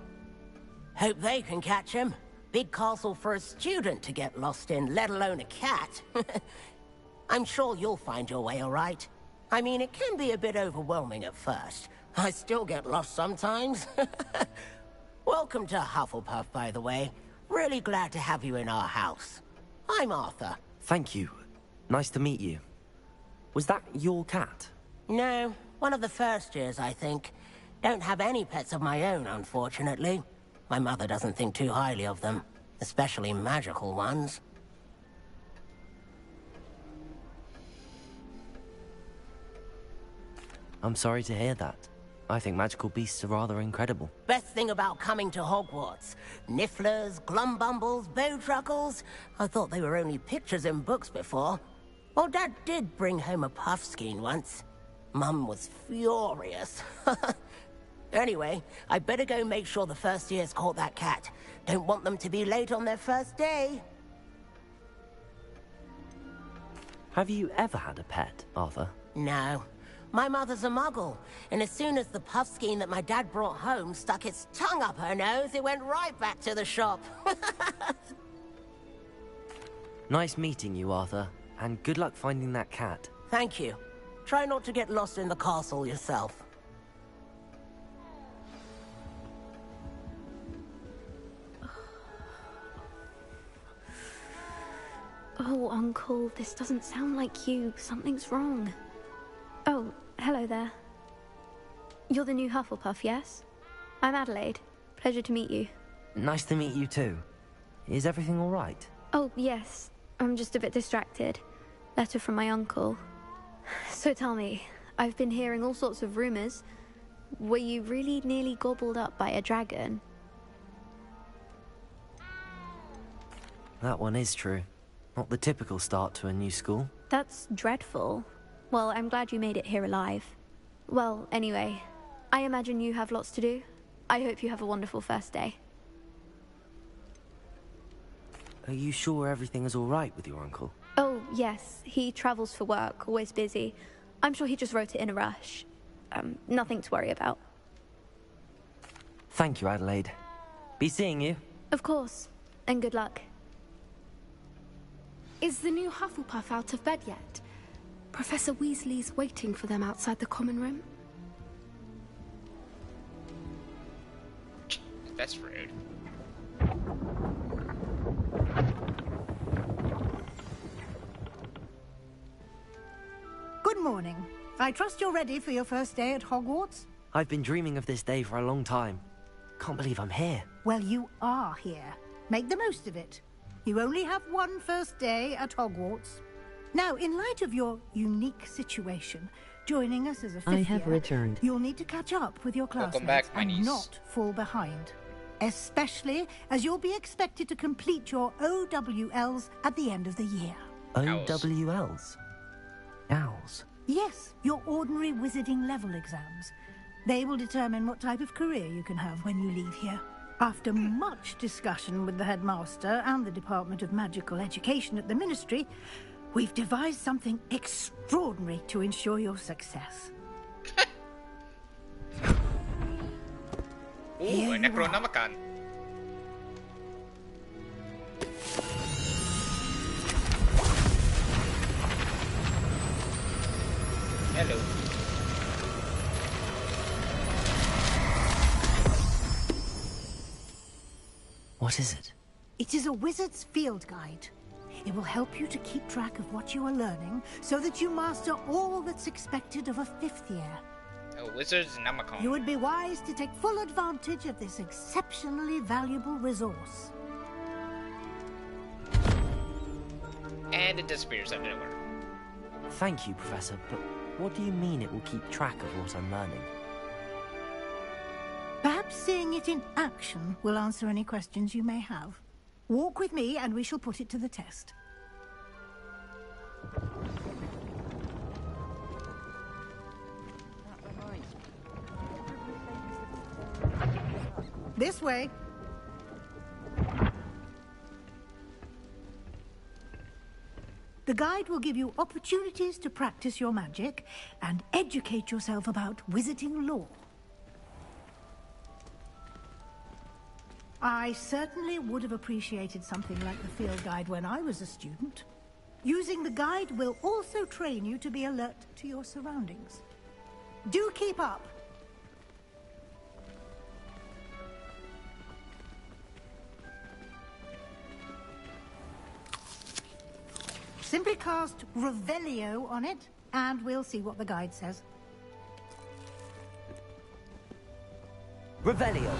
Hope they can catch him. Big castle for a student to get lost in, let alone a cat. I'm sure you'll find your way all right. I mean, it can be a bit overwhelming at first. I still get lost sometimes. Welcome to Hufflepuff, by the way. Really glad to have you in our house. I'm Arthur. Thank you. Nice to meet you. Was that your cat? No, one of the first years, I think. Don't have any pets of my own, unfortunately. My mother doesn't think too highly of them, especially magical ones. I'm sorry to hear that. I think magical beasts are rather incredible. Best thing about coming to Hogwarts. Nifflers, glumbumbles, bowtruckles. I thought they were only pictures in books before. Well, Dad did bring home a puffskein once. Mum was furious. Anyway, I better go make sure the first years caught that cat. Don't want them to be late on their first day. Have you ever had a pet, Arthur? No. My mother's a muggle, and as soon as the puffskein that my dad brought home stuck its tongue up her nose, it went right back to the shop. Nice meeting you, Arthur, and good luck finding that cat. Thank you. Try not to get lost in the castle yourself. Oh, Uncle, this doesn't sound like you. Something's wrong. Oh, hello there. You're the new Hufflepuff, yes? I'm Adelaide. Pleasure to meet you. Nice to meet you too. Is everything all right? Oh, yes. I'm just a bit distracted. Letter from my uncle. So tell me, I've been hearing all sorts of rumors. Were you really nearly gobbled up by a dragon? That one is true. Not the typical start to a new school. That's dreadful. Well, I'm glad you made it here alive. Well, anyway, I imagine you have lots to do. I hope you have a wonderful first day. Are you sure everything is all right with your uncle? Oh, yes. He travels for work, always busy. I'm sure he just wrote it in a rush. Nothing to worry about. Thank you, Adelaide. Be seeing you. Of course. And good luck. Is the new Hufflepuff out of bed yet? Professor Weasley's waiting for them outside the common room. That's rude. Good morning. I trust you're ready for your first day at Hogwarts? I've been dreaming of this day for a long time. Can't believe I'm here. Well, you are here. Make the most of it. You only have one first day at Hogwarts. Now, in light of your unique situation, joining us as a fifth I have year, returned. you'll need to catch up with your classmates and not fall behind. Especially as you'll be expected to complete your OWLs at the end of the year. OWLs? Owls? Yes, your ordinary wizarding level exams. They will determine what type of career you can have when you leave here. After much discussion with the headmaster and the Department of Magical Education at the Ministry, we've devised something extraordinary to ensure your success. Ooh, Necronomicon. Hello. What is it? It is a wizard's field guide. It will help you to keep track of what you are learning so that you master all that's expected of a fifth year. A wizard's Namicon. You would be wise to take full advantage of this exceptionally valuable resource. And it disappears out of nowhere. Thank you, Professor, but what do you mean it will keep track of what I'm learning? Perhaps seeing it in action will answer any questions you may have. Walk with me and we shall put it to the test. This way. The guide will give you opportunities to practice your magic and educate yourself about wizarding lore. I certainly would have appreciated something like the field guide when I was a student. Using the guide will also train you to be alert to your surroundings. Do keep up. Simply cast Revelio on it, and we'll see what the guide says. Revelio.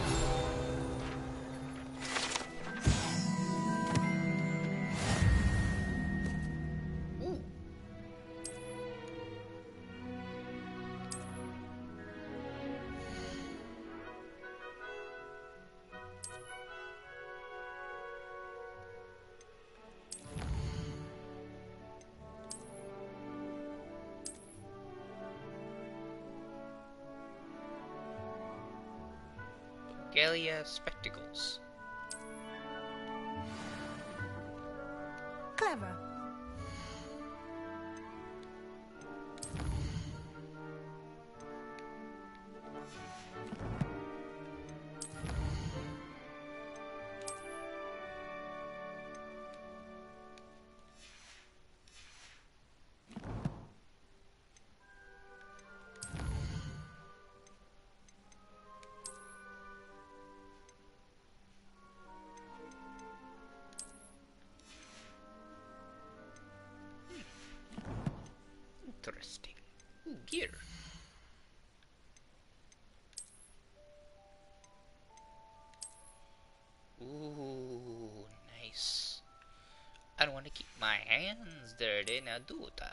Galia spectacles. Clever. Interesting. Ooh, gear. I don't want to keep my hands dirty, now do I?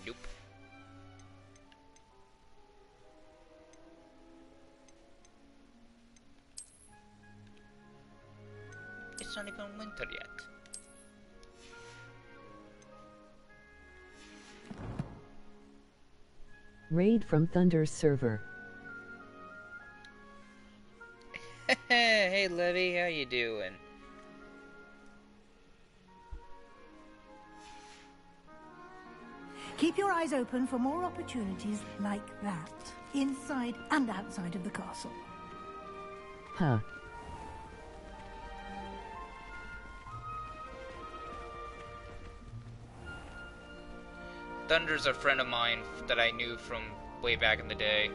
Nope. It's not even winter yet. Raid from Thunder's server. Hey Levy, how you doing? Keep your eyes open for more opportunities like that, inside and outside of the castle. Huh. Thunder's a friend of mine that I knew from way back in the day.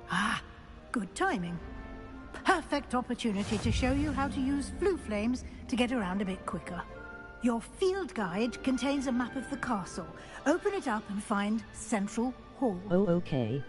Ah, good timing. Perfect opportunity to show you how to use flue flames to get around a bit quicker. Your field guide contains a map of the castle. Open it up and find Central Hall. Oh, okay.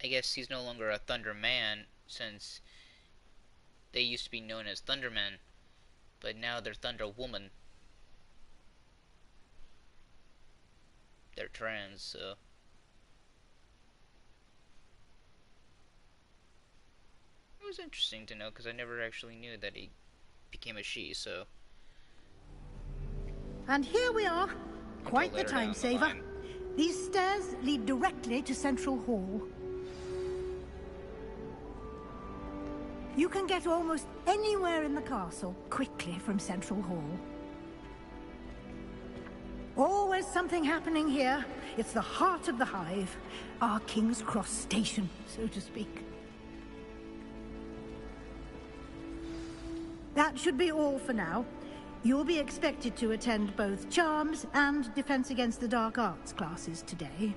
I guess he's no longer a Thunder Man, since they used to be known as Thundermen, but now they're Thunder Woman. They're trans, so... It was interesting to know, because I never actually knew that he became a she, so... And here we are. Quite the time saver. These stairs lead directly to Central Hall. You can get almost anywhere in the castle quickly from Central Hall. Always something happening here. It's the heart of the hive. Our King's Cross station, so to speak. That should be all for now. You'll be expected to attend both Charms and Defense Against the Dark Arts classes today.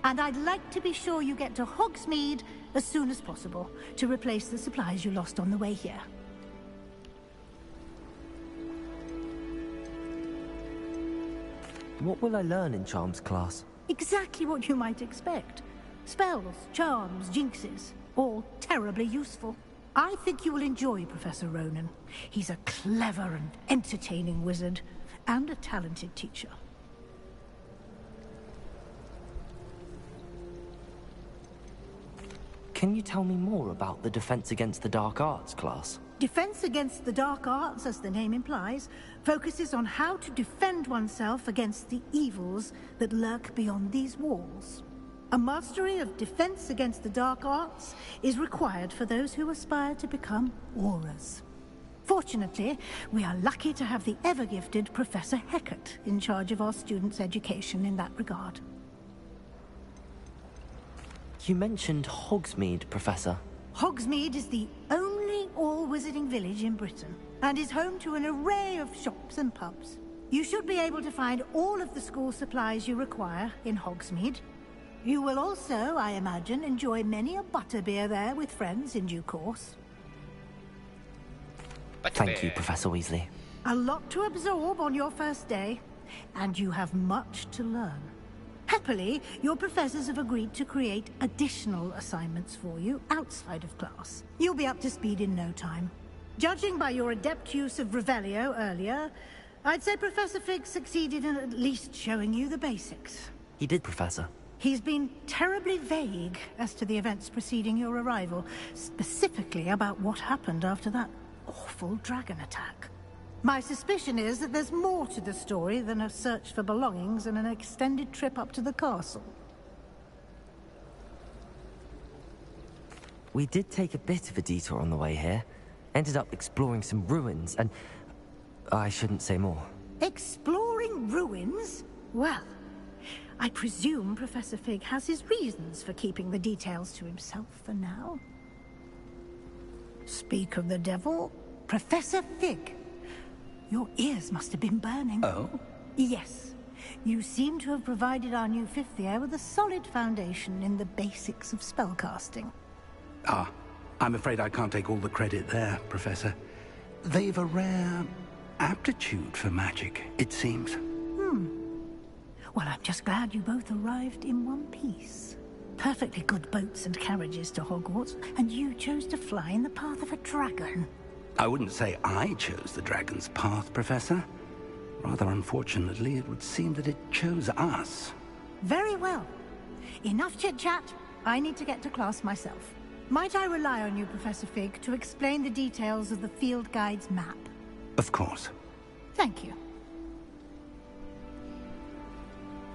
And I'd like to be sure you get to Hogsmeade as soon as possible to replace the supplies you lost on the way here. What will I learn in Charms class? Exactly what you might expect. Spells, charms, jinxes, all terribly useful. I think you will enjoy Professor Ronan. He's a clever and entertaining wizard, and a talented teacher. Can you tell me more about the Defense Against the Dark Arts class? Defense Against the Dark Arts, as the name implies, focuses on how to defend oneself against the evils that lurk beyond these walls. A mastery of Defense Against the Dark Arts is required for those who aspire to become Aurors. Fortunately, we are lucky to have the ever-gifted Professor Hecat in charge of our students' education in that regard. You mentioned Hogsmeade, Professor. Hogsmeade is the only all-wizarding village in Britain, and is home to an array of shops and pubs. You should be able to find all of the school supplies you require in Hogsmeade. You will also, I imagine, enjoy many a butterbeer there with friends in due course. Thank you, Professor Weasley. A lot to absorb on your first day, and you have much to learn. Happily, your professors have agreed to create additional assignments for you outside of class. You'll be up to speed in no time. Judging by your adept use of Revelio earlier, I'd say Professor Fig succeeded in at least showing you the basics. He did, Professor. He's been terribly vague as to the events preceding your arrival, specifically about what happened after that awful dragon attack. My suspicion is that there's more to the story than a search for belongings and an extended trip up to the castle. We did take a bit of a detour on the way here. Ended up exploring some ruins and... I shouldn't say more. Exploring ruins? Well, I presume Professor Fig has his reasons for keeping the details to himself for now. Speak of the devil, Professor Fig. Your ears must have been burning. Oh? Yes. You seem to have provided our new fifth year with a solid foundation in the basics of spellcasting. Ah, I'm afraid I can't take all the credit there, Professor. They've a rare aptitude for magic, it seems. Well, I'm just glad you both arrived in one piece. Perfectly good boats and carriages to Hogwarts, and you chose to fly in the path of a dragon. I wouldn't say I chose the dragon's path, Professor. Rather unfortunately, it would seem that it chose us. Very well. Enough chit-chat. I need to get to class myself. Might I rely on you, Professor Fig, to explain the details of the field guide's map? Of course. Thank you.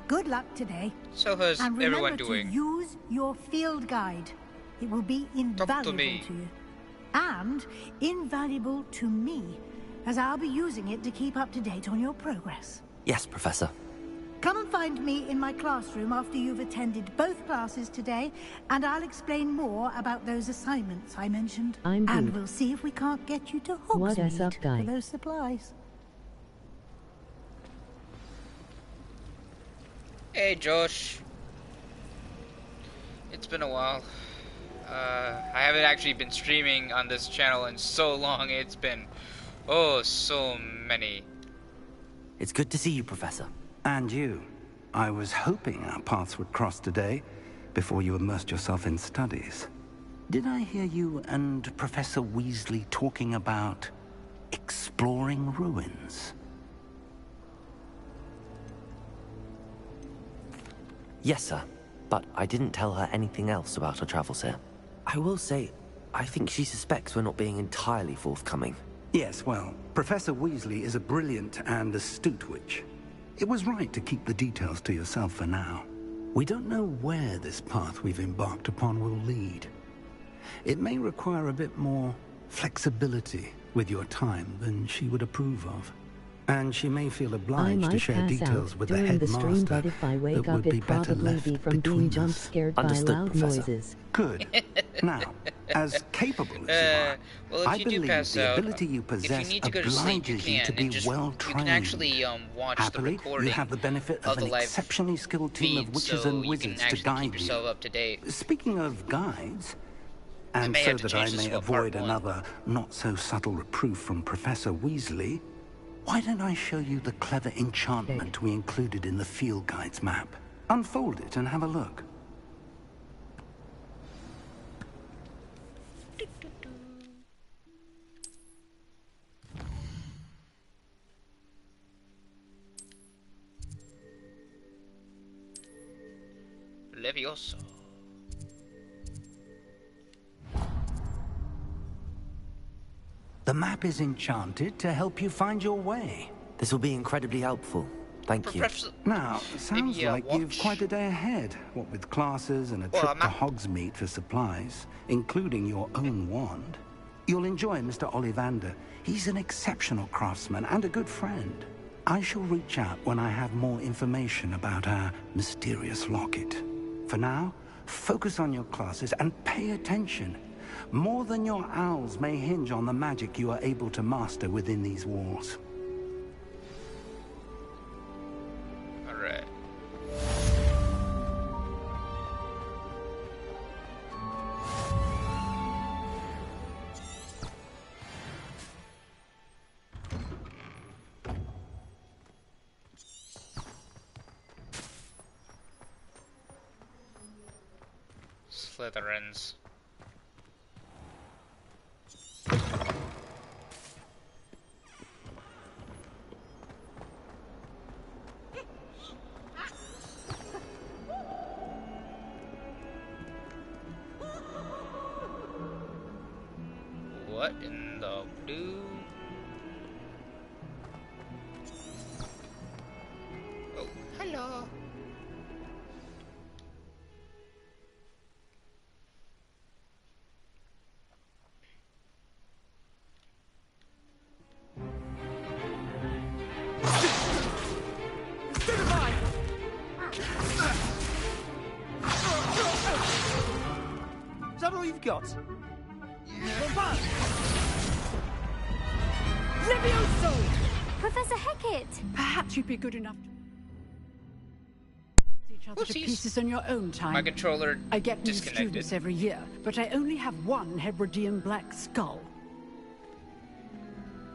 Good luck today. So how's and everyone remember doing? To use your field guide. It will be invaluable to you. And invaluable to me, as I'll be using it to keep up to date on your progress. Yes, Professor. Come and find me in my classroom after you've attended both classes today, and I'll explain more about those assignments I mentioned. I'm and good. we'll see if we can't get you to What is up, Hogsmeade guy? for those supplies. Hey, Josh. It's been a while. I haven't actually been streaming on this channel in so long. It's been, oh, so many. It's good to see you, Professor. And you. I was hoping our paths would cross today, before you immersed yourself in studies. Did I hear you and Professor Weasley talking about exploring ruins? Yes, sir. But I didn't tell her anything else about her travels here. I will say, I think she suspects we're not being entirely forthcoming. Yes, well, Professor Weasley is a brilliant and astute witch. It was right to keep the details to yourself for now. We don't know where this path we've embarked upon will lead. It may require a bit more flexibility with your time than she would approve of. And she may feel I obliged to might share pass details out with the during the stream, headmaster but if I wake that up, would be it'd better probably left be from being between jump us. scared by Understood, loud Professor. noises. Good. Now, as capable as Well, you are, if I you do believe pass the out, ability you if possess you need to go to sleep, you obliges you can, to be and just, well you trained. can actually watch Happily, the recording you have the benefit of the an live exceptionally skilled team feed, of witches so and you can wizards to actually guide keep yourself up to date. you. Speaking of guides, and may so have to that I change this may for part avoid one. another not-so-subtle reproof from Professor Weasley, why don't I show you the clever enchantment we included in the field guide's map? Unfold it and have a look. Levioso. The map is enchanted to help you find your way. This will be incredibly helpful. Thank you. Now, it sounds maybe, like you've watch. quite a day ahead, what with classes and a Well, trip to Hogsmeade for supplies, including your own wand. You'll enjoy Mr. Ollivander. He's an exceptional craftsman and a good friend. I shall reach out when I have more information about our mysterious locket. For now, focus on your classes and pay attention. More than your owls may hinge on the magic you are able to master within these walls. Slytherins. What in the blue? Oh, hello. Is that all you've got? Levioso! Professor Hecat! Perhaps you'd be good enough to each other to pieces on your own time. My controller I get new disconnected. students every year, but I only have one Hebridean black skull.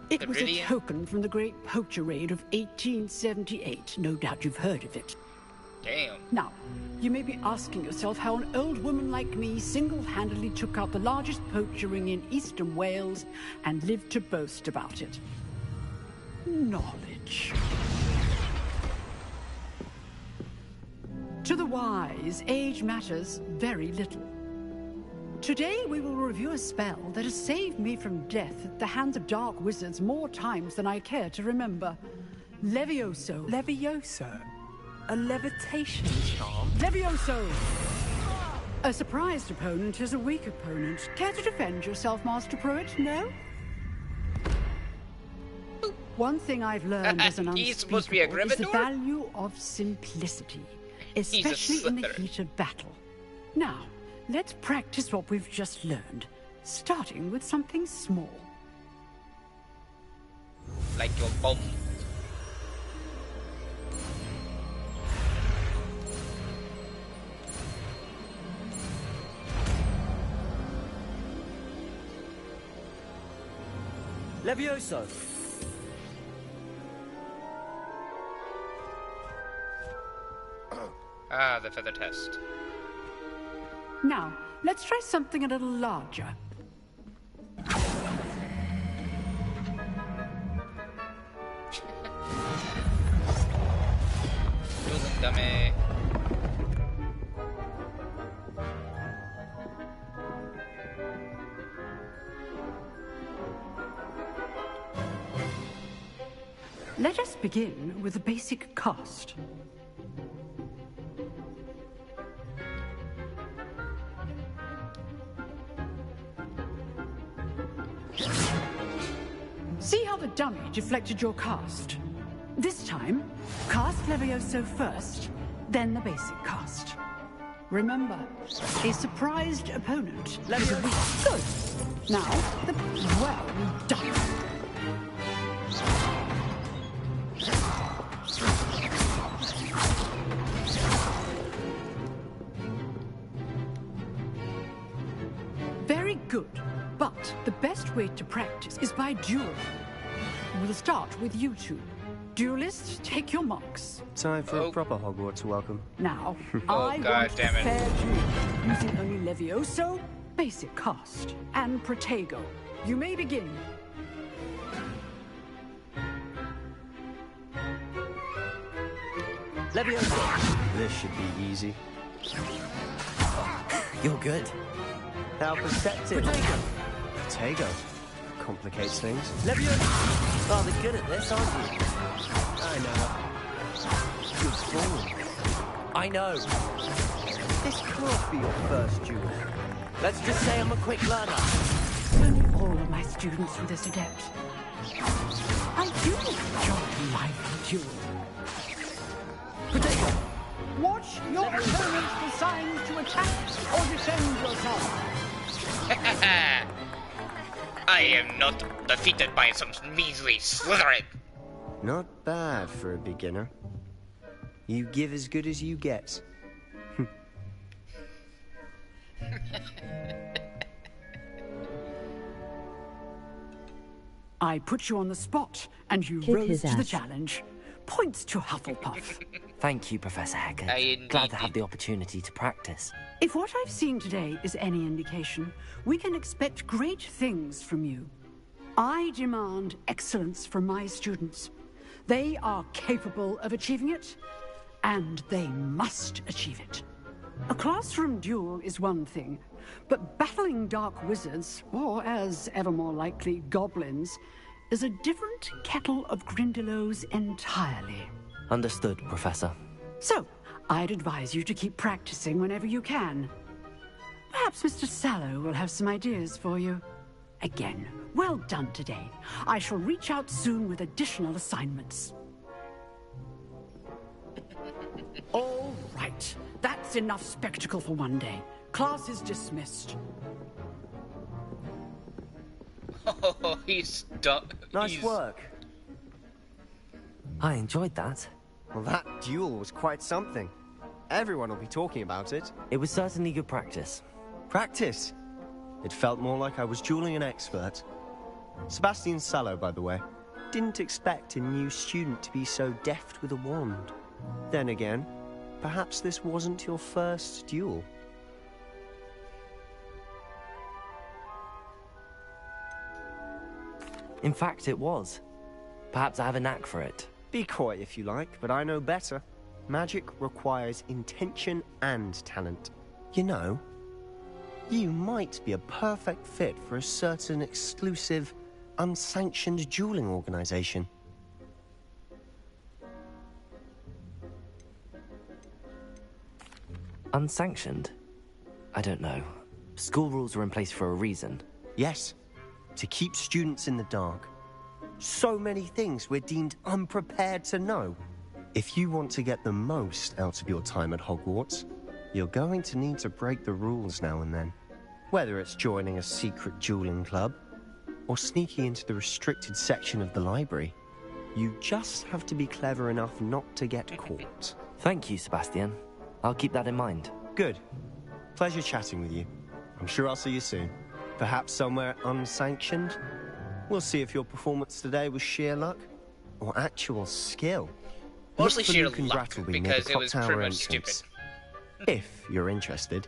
It was a Hebridean? token from the Great Poacher Raid of 1878. No doubt you've heard of it. Damn. Now, you may be asking yourself how an old woman like me single-handedly took out the largest poacher ring in eastern Wales and lived to boast about it. Knowledge. To the wise, age matters very little. Today we will review a spell that has saved me from death at the hands of dark wizards more times than I care to remember. Levioso. Levioso? A levitation charm? Levioso! A surprised opponent is a weak opponent. Care to defend yourself, Master Pruitt? No? One thing I've learned as an He's supposed to be a unspeakable is the Gryffindor? value of simplicity, especially in the Slytherin. heat of battle. Now, let's practice what we've just learned, starting with something small. Like your bum. Levioso! Ah, the feather test. Now, let's try something a little larger. Dueling dummy. Let us begin with the basic cast. See how the dummy deflected your cast? This time, cast Levioso first, then the basic cast. Remember, a surprised opponent is a weak. Good. Now, the... well done. Very good, but the best way to practice is by dueling. We'll start with you two. Duelists, take your marks. Time for a proper Hogwarts welcome. Now, Oh, I God want damn it. fair duel, using only Levioso, basic cast, and Protego. You may begin. Levioso! This should be easy. You're good. How perceptive. Protego. Complicates things. Levioso! Rather good at this, aren't you? I know. Good form. I know. This can't be your first duel. Let's just say I'm a quick learner. Only all of my students were this adept. I do enjoy lively duel. Protego, watch your opponents for signs to attack or defend yourself. I am not defeated by some measly Slytherin. Not bad for a beginner. You give as good as you get. I put you on the spot, and you Kick rose his to the ass. challenge. Points to Hufflepuff. Thank you, Professor Hackett. Glad to have the opportunity to practice. If what I've seen today is any indication, we can expect great things from you. I demand excellence from my students. They are capable of achieving it, and they must achieve it. A classroom duel is one thing, but battling dark wizards, or as ever more likely, goblins, is a different kettle of Grindylows entirely. Understood, Professor. So, I'd advise you to keep practicing whenever you can. Perhaps Mr. Sallow will have some ideas for you. Again, well done today. I shall reach out soon with additional assignments. All right. That's enough spectacle for one day. Class is dismissed. Oh, he's done. Nice work. I enjoyed that. Well, that duel was quite something. Everyone will be talking about it. It was certainly good practice. Practice? It felt more like I was dueling an expert. Sebastian Sallow, by the way. Didn't expect a new student to be so deft with a wand. Then again, perhaps this wasn't your first duel. In fact, it was. Perhaps I have a knack for it. Be coy if you like, but I know better. Magic requires intention and talent. You know, you might be a perfect fit for a certain exclusive, unsanctioned dueling organization. Unsanctioned? I don't know. School rules are in place for a reason. Yes, to keep students in the dark. So many things we're deemed unprepared to know. If you want to get the most out of your time at Hogwarts, you're going to need to break the rules now and then. Whether it's joining a secret dueling club, or sneaking into the restricted section of the library, you just have to be clever enough not to get caught. Thank you, Sebastian. I'll keep that in mind. Good. Pleasure chatting with you. I'm sure I'll see you soon. Perhaps somewhere unsanctioned? We'll see if your performance today was sheer luck or actual skill. Mostly sheer Luke and luck, Grattleby near because the it was clock pretty tower much entrance. stupid. If you're interested.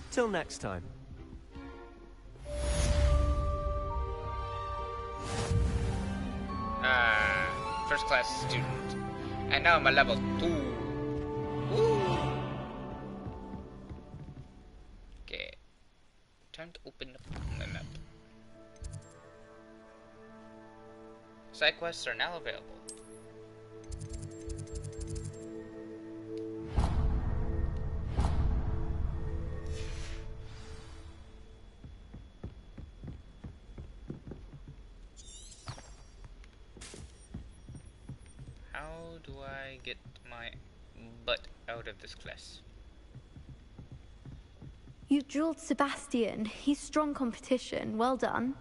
Till next time. First class student. And now I'm a level 2. Woo! Okay. Time to open up the map. Side quests are now available. How do I get my butt out of this class? You drilled Sebastian. He's strong competition. Well done.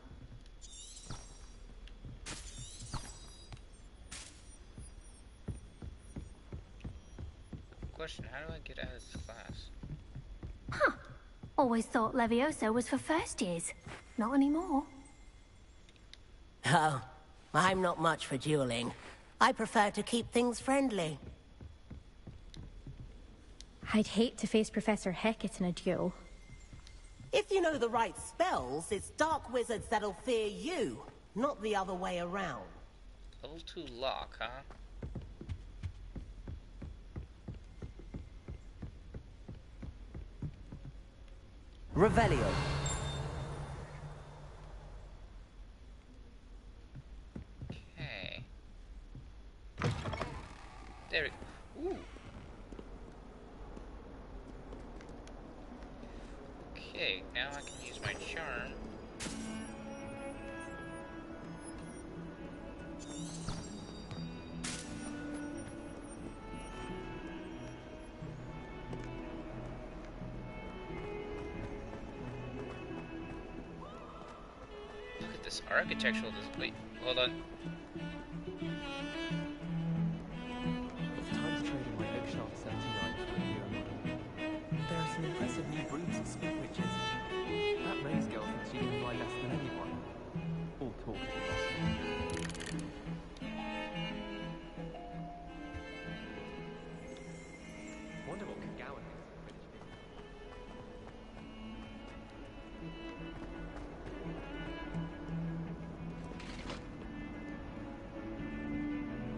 Question, how do I get out of this class? Huh. Always thought Levioso was for first years. Not anymore. Oh, I'm not much for dueling. I prefer to keep things friendly. I'd hate to face Professor Hackett in a duel. If you know the right spells, it's dark wizards that'll fear you, not the other way around. Level 2 lock, huh? Revelio. Okay. There it. Ooh. Okay, now I can use my charm. Look at this architectural display. Hold on. It's time to trade in my Oakshaft 79 for a newer model. There are some impressive new brooms and speed witches. That Maze girl thinks she can fly less than anyone. All talk of it.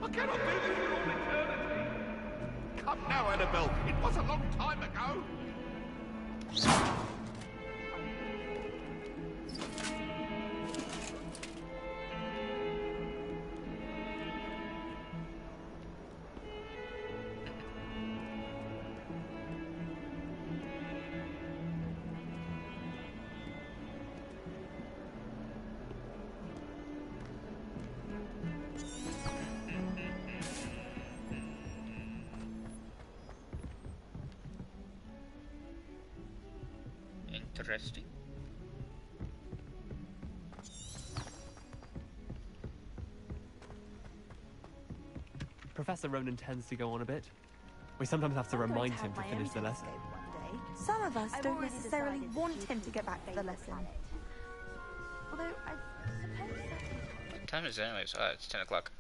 I cannot do this for all eternity. Come now, Annabelle. It was a long time ago. Interesting. Professor Ronan tends to go on a bit. We sometimes have to remind him to finish the lesson. Some of us don't necessarily want him to get back to the lesson. Although, I suppose... What time is it anyways? It's 10 o'clock.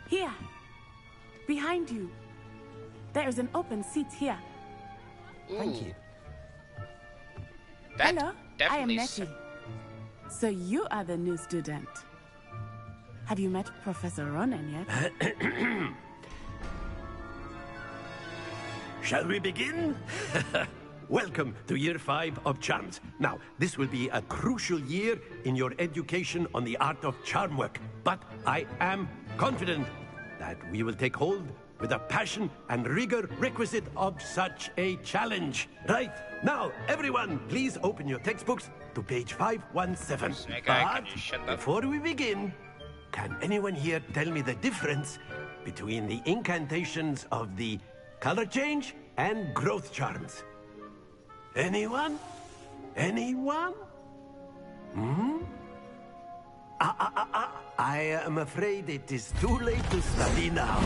Here. Behind you. There is an open seat here. Thank you. Hello, I am Nettie. So you are the new student. Have you met Professor Ronan yet? Shall we begin? Welcome to Year 5 of Charms. Now, this will be a crucial year in your education on the art of charm work. But I am confident that we will take hold with the passion and rigor requisite of such a challenge. Right, now, everyone, please open your textbooks to page 517. Snake Eye, can you shut up? Before we begin, can anyone here tell me the difference between the incantations of the color change and growth charms? Anyone? Anyone? I am afraid it is too late to study now.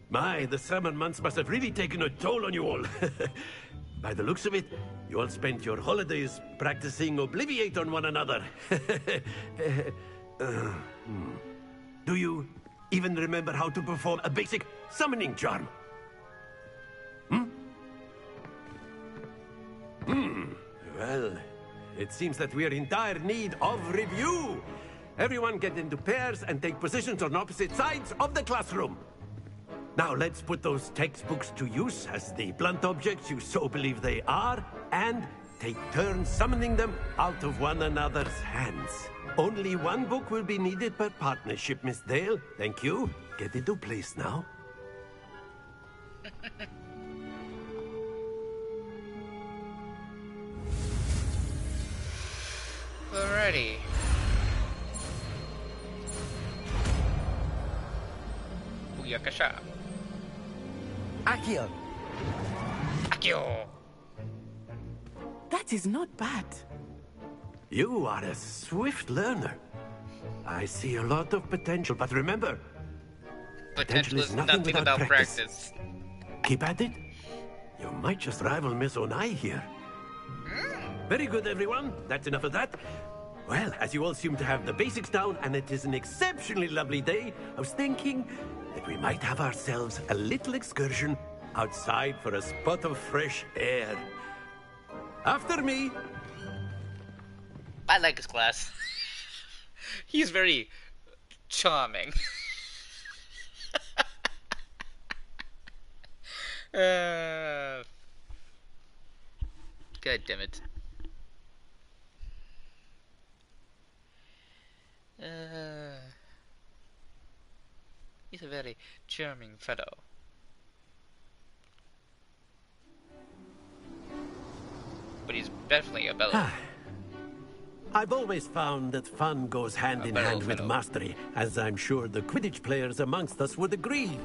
My, the summer months must have really taken a toll on you all. By the looks of it, you all spent your holidays practicing Obliviate on one another. Do you even remember how to perform a basic summoning charm? Well, it seems that we are in dire need of review. Everyone get into pairs and take positions on opposite sides of the classroom. Now let's put those textbooks to use as the blunt objects you so believe they are, and take turns summoning them out of one another's hands. Only one book will be needed per partnership, Miss Dale. Thank you. Get into place now. Alrighty. Booyakasha. Accio. Accio. That is not bad. You are a swift learner. I see a lot of potential, but remember, Potential is nothing without practice. Keep at it. You might just rival Miss Onai here. Very good, everyone. That's enough of that. Well, as you all seem to have the basics down, and it is an exceptionally lovely day, I was thinking that we might have ourselves a little excursion outside for a spot of fresh air. After me. I like his class. He's very charming. God damn it. He's a very charming fellow. But he's definitely a bellow. I've always found that fun goes hand in hand with mastery, as I'm sure the Quidditch players amongst us would agree.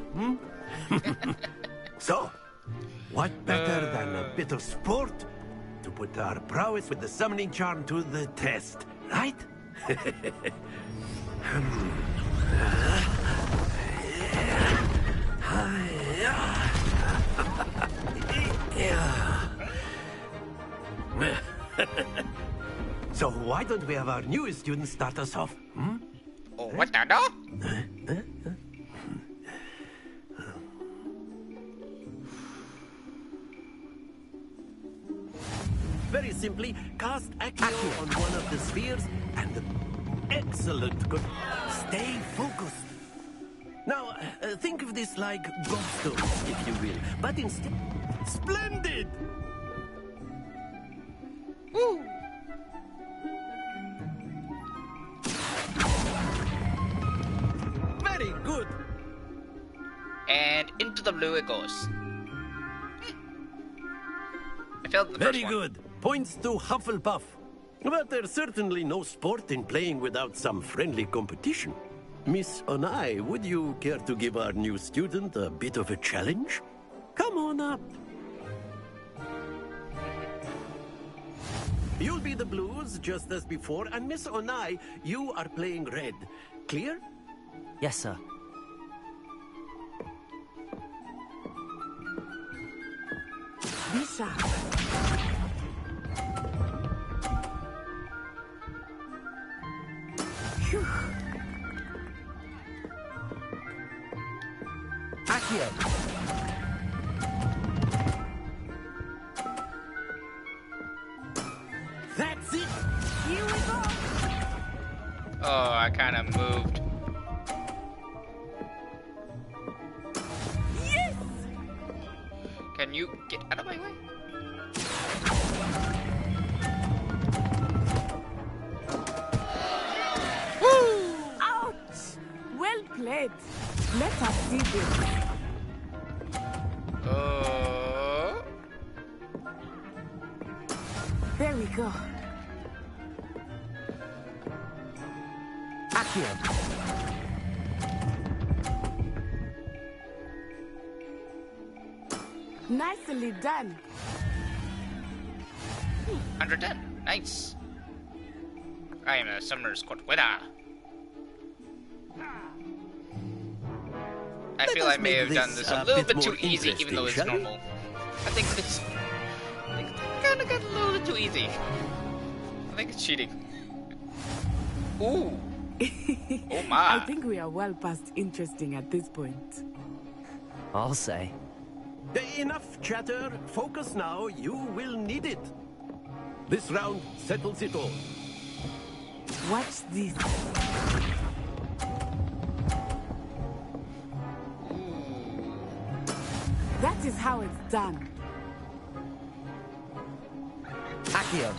So, what better than a bit of sport to put our prowess with the summoning charm to the test, right? So why don't we have our newest student start us off? Oh, what the no? Very simply cast Accio on one of the spheres and... Excellent. Good. Stay focused. Now, think of this like gobstones, if you will. But instead... Splendid! Woo! Very good. And into the blue it goes. I failed the first Very one. good. Points to Hufflepuff. But there's certainly no sport in playing without some friendly competition. Miss Onai, would you care to give our new student a bit of a challenge? Come on up. You'll be the blues, just as before, and Miss Onai, you are playing red. Clear? Yes, sir. Be sharp. Phew. Accio! That's it! Here we go! Oh, I kind of moved. Yes! Can you get out of my way? Ouch! Well played. Let us see this. Oh. There we go. Accio! Nicely done. 110. Nice. I am a summoner's court winner. I feel I may have done this a little bit too easy, even though it's normal. I think this kind of got a little bit too easy. I think it's cheating. Ooh. Oh my. I think we are well past interesting at this point. I'll say. Enough chatter. Focus now. You will need it. This round settles it all. Watch this. That is how it's done. Accio!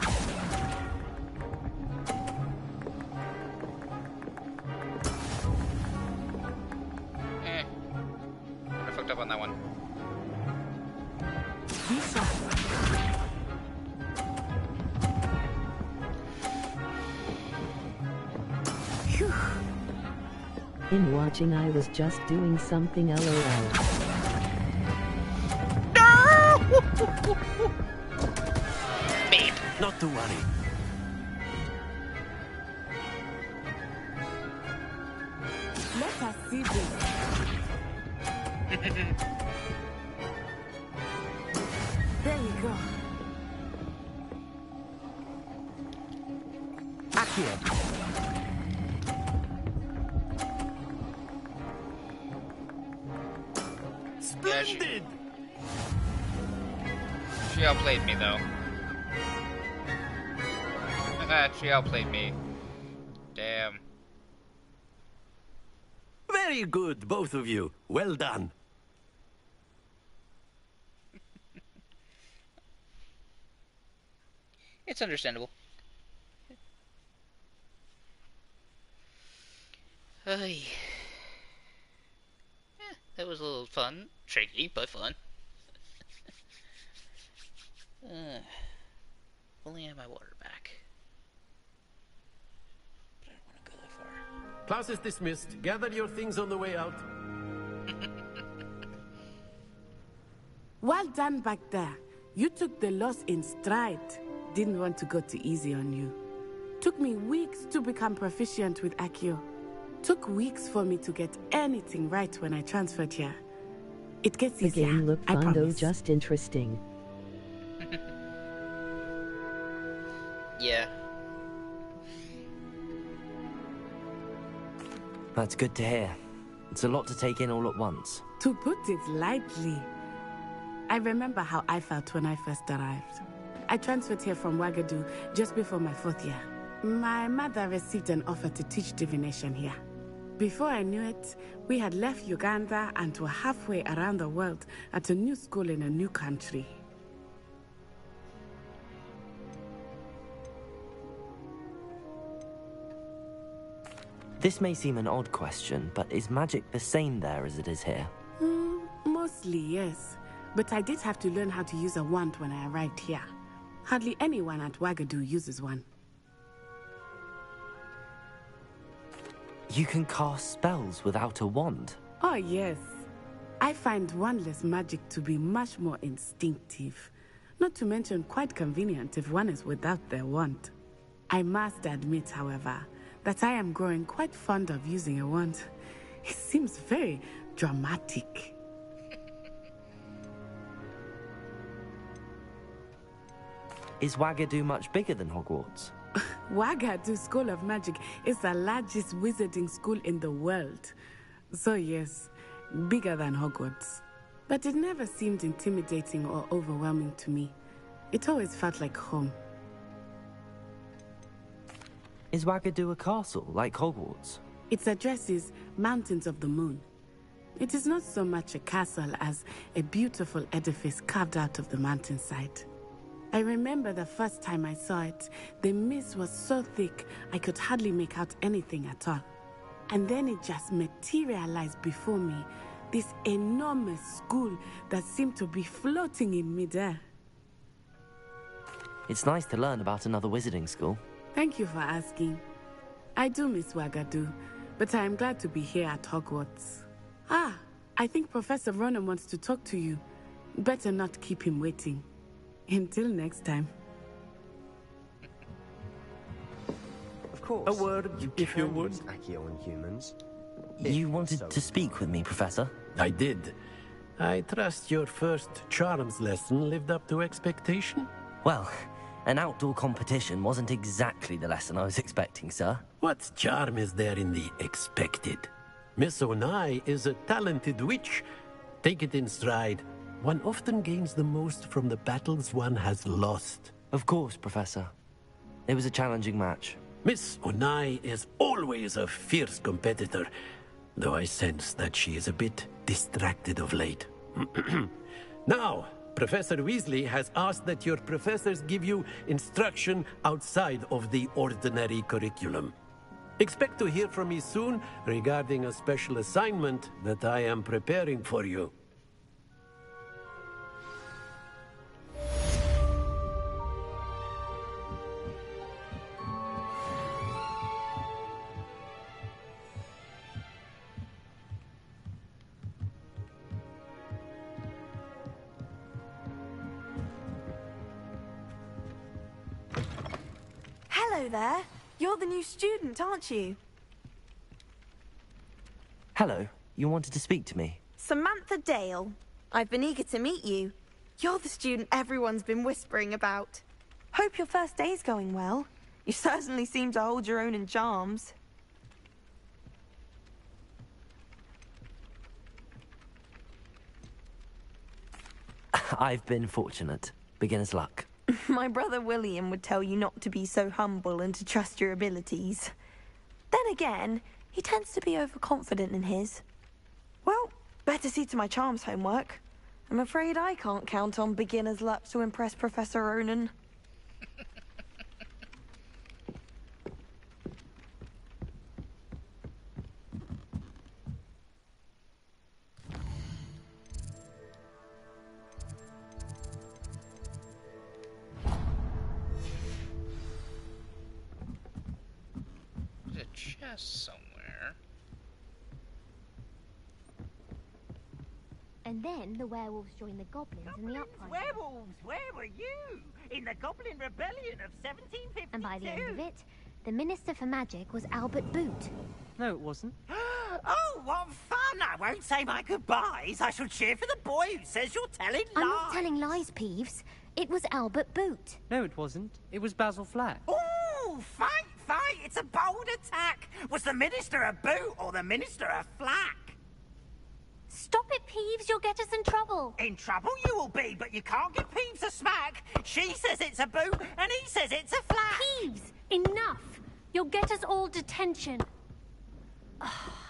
I fucked up on that one. Be sharp. Phew. In watching, I was just doing something LOL. Babe. Not to worry. Let us see this. There we go. Accio! Splendid! She outplayed me, though. She outplayed me. Damn. Very good, both of you. Well done. It's understandable. Ay. Yeah, that was a little fun. Tricky, but fun. Only have my water back. But I don't want to go that far. Class is dismissed. Gather your things on the way out. Well done back there. You took the loss in stride. Didn't want to go too easy on you. Took me weeks to become proficient with Accio. Took weeks for me to get anything right when I transferred here. It gets The easier, game looked I fun, though, promise. just interesting. Yeah. That's good to hear. It's a lot to take in all at once. To put it lightly, I remember how I felt when I first arrived. I transferred here from Wagadu just before my 4th year. My mother received an offer to teach divination here. Before I knew it, we had left Uganda and were halfway around the world at a new school in a new country. This may seem an odd question, but is magic the same there as it is here? Mostly, yes. But I did have to learn how to use a wand when I arrived here. Hardly anyone at Wagadu uses one. You can cast spells without a wand? Oh, yes. I find wandless magic to be much more instinctive. Not to mention quite convenient if one is without their wand. I must admit, however, that I am growing quite fond of using a wand. It seems very dramatic. Is Wagadu much bigger than Hogwarts? Wagadu School of Magic is the largest wizarding school in the world. So yes, bigger than Hogwarts. But it never seemed intimidating or overwhelming to me. It always felt like home. Is Wagadu a castle, like Hogwarts? Its address is Mountains of the Moon. It is not so much a castle as a beautiful edifice carved out of the mountainside. I remember the first time I saw it, the mist was so thick I could hardly make out anything at all. And then it just materialized before me, this enormous school that seemed to be floating in midair. It's nice to learn about another wizarding school. Thank you for asking. I do miss Wagadu, but I am glad to be here at Hogwarts. Ah, I think Professor Ronan wants to talk to you. Better not keep him waiting. Until next time. Of course. A word, if you would. Accio on humans. You wanted to speak with me, Professor? I did. I trust your first charms lesson lived up to expectation? Well, an outdoor competition wasn't exactly the lesson I was expecting, sir. What charm is there in the expected? Miss Onai is a talented witch. Take it in stride. One often gains the most from the battles one has lost. Of course, Professor. It was a challenging match. Miss Onai is always a fierce competitor, though I sense that she is a bit distracted of late. Now, Professor Weasley has asked that your professors give you instruction outside of the ordinary curriculum. Expect to hear from me soon regarding a special assignment that I am preparing for you. Hello there. You're the new student, aren't you? Hello. You wanted to speak to me? Samantha Dale. I've been eager to meet you. You're the student everyone's been whispering about. Hope your first day's going well. You certainly seem to hold your own in charms. I've been fortunate. Beginner's luck. My brother William would tell you not to be so humble and to trust your abilities. Then again, he tends to be overconfident in his. Well, better see to my charms homework. I'm afraid I can't count on beginner's luck to impress Professor Ronan. There's a chest somewhere. And then the werewolves joined the goblins in the uprising. Werewolves, where were you? In the Goblin Rebellion of 1752. And by the end of it, the Minister for Magic was Albert Boot. No, it wasn't. Oh, what fun! I won't say my goodbyes. I shall cheer for the boy who says you're telling lies. I'm not telling lies, Peeves. It was Albert Boot. No, it wasn't. It was Basil Flack. Oh, fight! It's a bold attack. Was the Minister a boot or the Minister a flack? Stop it, Peeves. You'll get us in trouble. In trouble you will be, but you can't give Peeves a smack. She says it's a boot, and he says it's a flat. Peeves, enough. You'll get us all detention.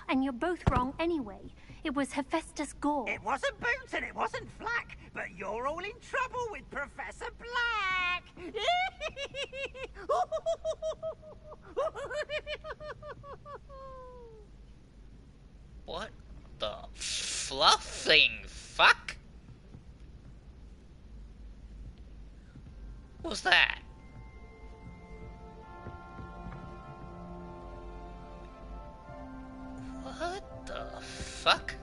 And you're both wrong anyway. It was Hephaestus Gore. It wasn't boot and it wasn't flack, but you're all in trouble with Professor Black. What the fluffing fuck? What was that? What the fuck?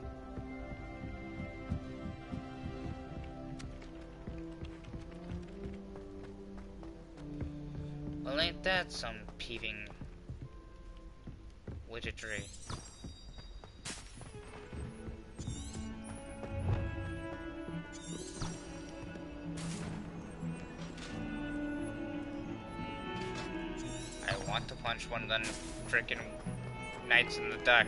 Well, ain't that some peeving widgetry? I want to punch one of them frickin' knights in the duck.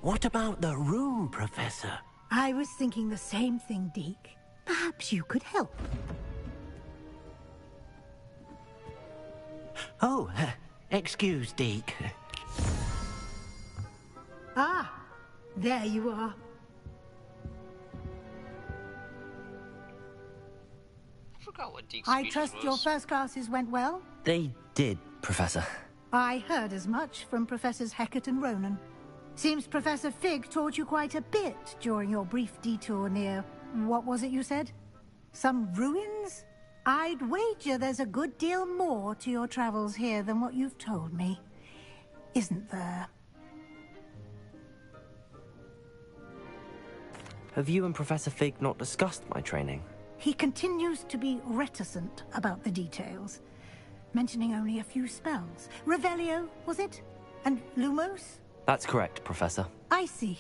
What about the room, Professor? I was thinking the same thing, Deke. Perhaps you could help. Oh, excuse, Deke. Ah, there you are. I forgot what Deke's I speech trust was. your first classes went well? They did, Professor. I heard as much from Professors Hecat and Ronan. Seems Professor Fig taught you quite a bit during your brief detour near... what was it you said? Some ruins? I'd wager there's a good deal more to your travels here than what you've told me. Isn't there? Have you and Professor Fig not discussed my training? He continues to be reticent about the details, mentioning only a few spells. Revelio, was it? And Lumos? That's correct, Professor. I see.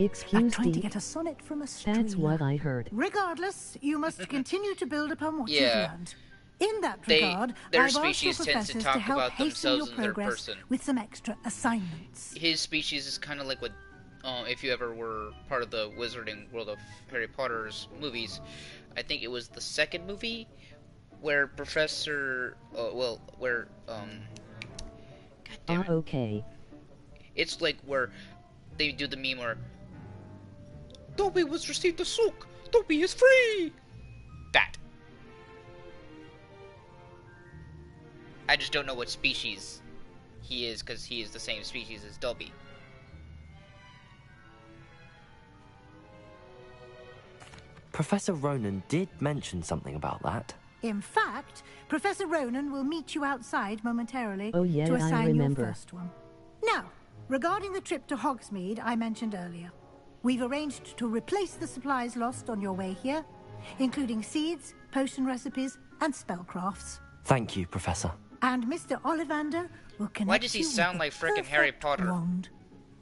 Excuse like trying me. to get a sonnet from a stream. That's what I heard. Regardless, you must continue to build upon what Yeah. you've learned. In that regard, their I've asked your species tends to professors talk to help about hasten your themselves in third progress person. with some extra assignments. His species is kind of like what, if you ever were part of the Wizarding World of Harry Potter's movies, I think it was the second movie where Professor, Okay. it's like where they do the meme where Dobby was received a sook, Dobby is free. That. I just don't know what species he is because he is the same species as Dobby. Professor Ronan did mention something about that. In fact, Professor Ronan will meet you outside momentarily Oh, yeah, to I assign your remember. first one. Now, regarding the trip to Hogsmeade I mentioned earlier, we've arranged to replace the supplies lost on your way here, including seeds, potion recipes, and spellcrafts. Thank you, Professor. And Mr. Ollivander will connect Why does he you sound with like frickin' Harry Potter? wand.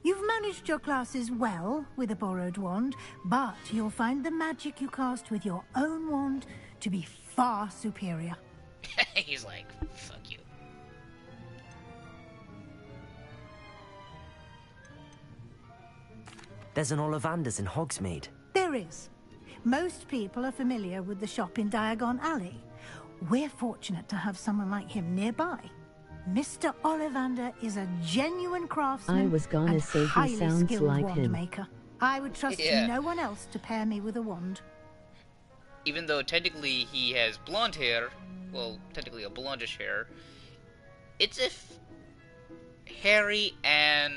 You've managed your classes well with a borrowed wand, but you'll find the magic you cast with your own wand to be far superior. He's like, fuck you. There's an Ollivander's in Hogsmeade. There is. Most people are familiar with the shop in Diagon Alley. We're fortunate to have someone like him nearby. Mr. Ollivander is a genuine craftsman I was gonna and say he highly sounds skilled like wand him. maker. I would trust Yeah. no one else to pair me with a wand. Even though technically he has blonde hair, well, technically a blondish hair, it's if Harry and...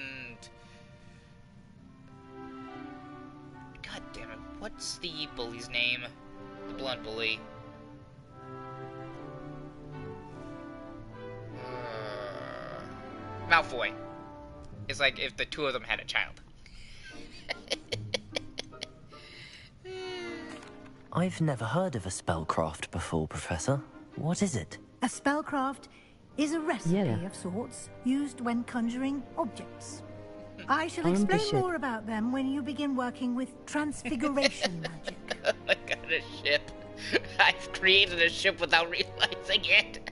God damn it, what's the bully's name? The blonde bully. Malfoy. It's like if the two of them had a child. I've never heard of a spellcraft before, Professor. What is it? A spellcraft is a recipe Yeah. of sorts used when conjuring objects. I shall On the explain ship. more about them when you begin working with transfiguration magic. I got a ship. I've created a ship without realizing it.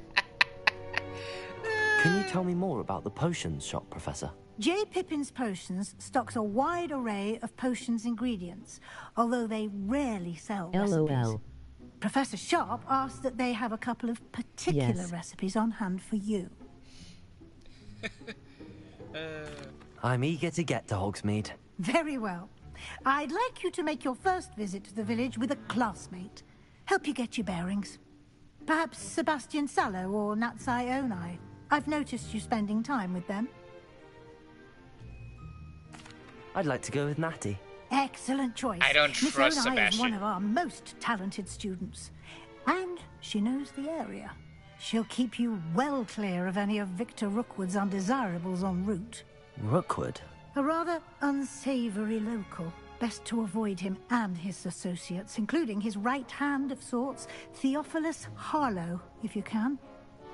Can you tell me more about the potions shop, Professor? J. Pippin's Potions stocks a wide array of potions ingredients, although they rarely sell recipes. LOL. Professor Sharp asked that they have a couple of particular Yes. recipes on hand for you. I'm eager to get to Hogsmeade. Very well. I'd like you to make your first visit to the village with a classmate. Help you get your bearings. Perhaps Sebastian Sallow or Natsai Onai. I've noticed you spending time with them. I'd like to go with Natty. Excellent choice. I don't Miss trust Onai is Sebastian. one of our most talented students. And she knows the area. She'll keep you well clear of any of Victor Rookwood's undesirables en route. Rookwood? A rather unsavory local. Best to avoid him and his associates, including his right hand of sorts, Theophilus Harlow, if you can.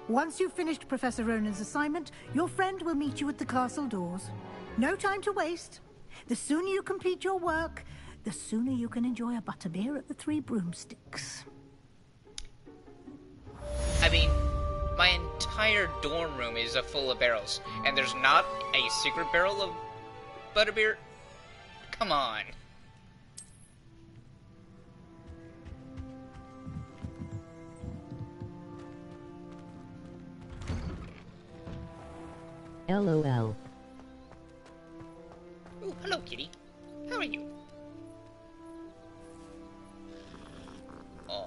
Once you've finished Professor Ronan's assignment, your friend will meet you at the castle doors. No time to waste. The sooner you complete your work, the sooner you can enjoy a butterbeer at the Three Broomsticks. I mean, my entire dorm room is full of barrels, and there's not a secret barrel of butterbeer? Come on. LOL. Ooh, hello, kitty. How are you? Oh,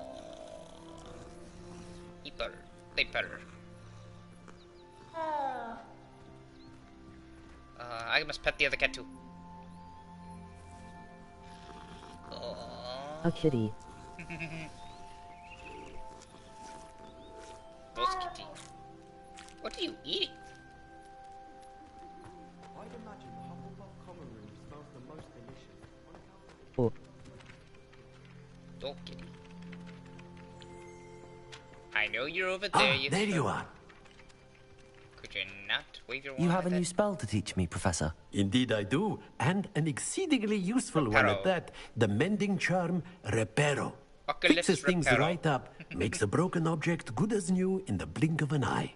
eat butter. They butter. I must pet the other cat too. A kitty. Those kitty. What are you eating? I'd imagine the Hufflepuff common room smells the most delicious. Oh. Dog kitty. I know you're over there. There you are. Could you not wave your You wand have a like new that? spell to teach me, Professor. Indeed I do, and an exceedingly useful one Reparo. at that. The mending charm, Reparo. Buckalip's Fixes things Reparo. right up, makes a broken object good as new in the blink of an eye.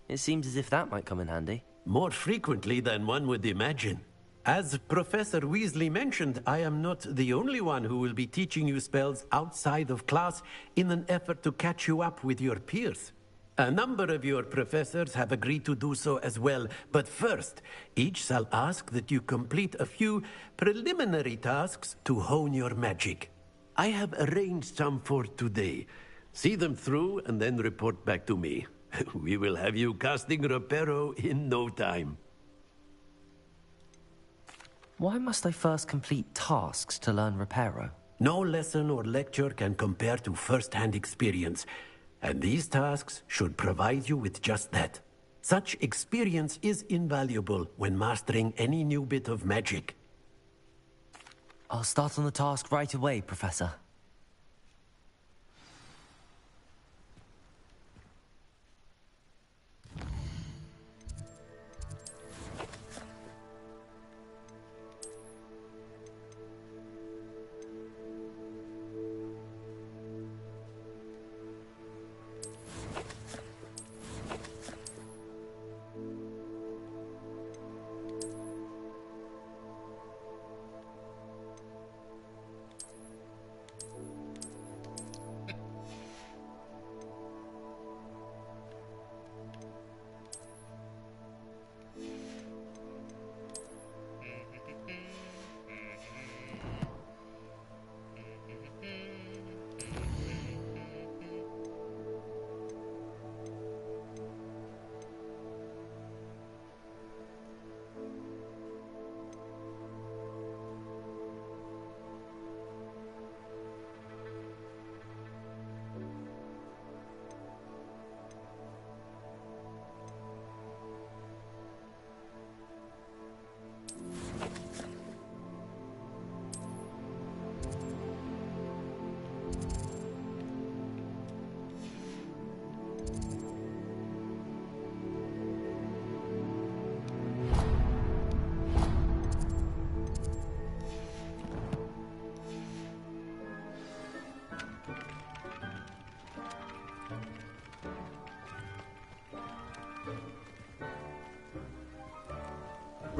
It seems as if that might come in handy. More frequently than one would imagine. As Professor Weasley mentioned, I am not the only one who will be teaching you spells outside of class in an effort to catch you up with your peers. A number of your professors have agreed to do so as well, but first, each shall ask that you complete a few preliminary tasks to hone your magic. I have arranged some for today. See them through and then report back to me. We will have you casting Reparo in no time. Why must I first complete tasks to learn Reparo? No lesson or lecture can compare to first-hand experience, and these tasks should provide you with just that. Such experience is invaluable when mastering any new bit of magic. I'll start on the task right away, Professor.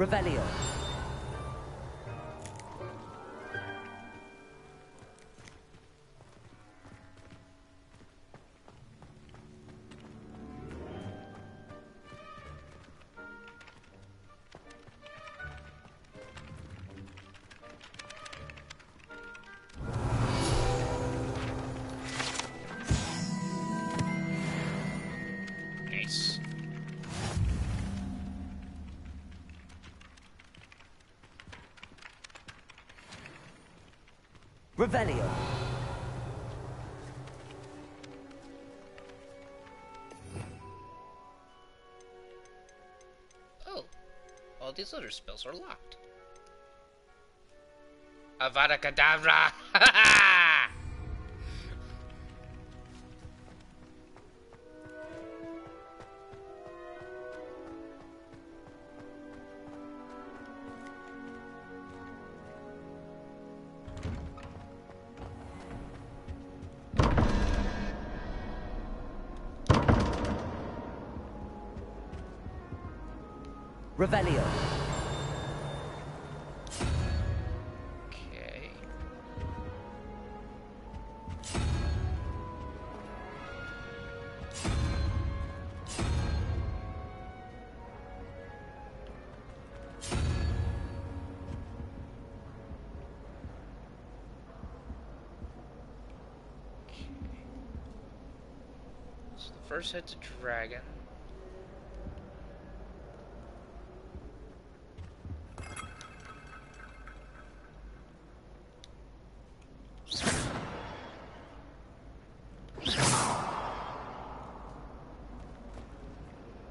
Revelio. Nice. Revelio. Oh, all these other spells are locked. Avada Kedavra! Revelio. Okay. So the first hit's a dragon.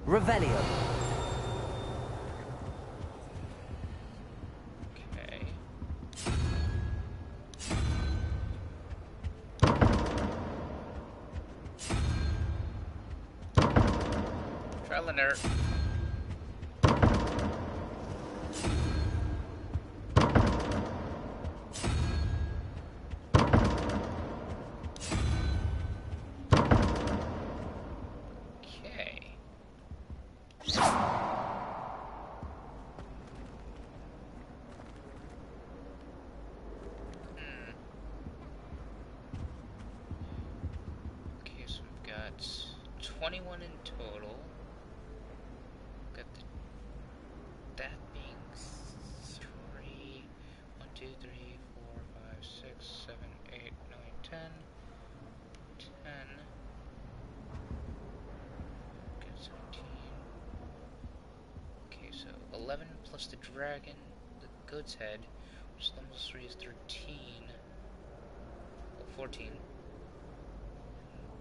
Revelio. Okay. Trial and error. Okay. Okay, so we've got 21 in total. Got that being 3, 1, 2, 3, 4, 5, 6, 7, 8, 9, 10. 10. Got 17. Okay, so 11 plus the dragon, the goat's head, which is almost 3 is 13. Oh, 14.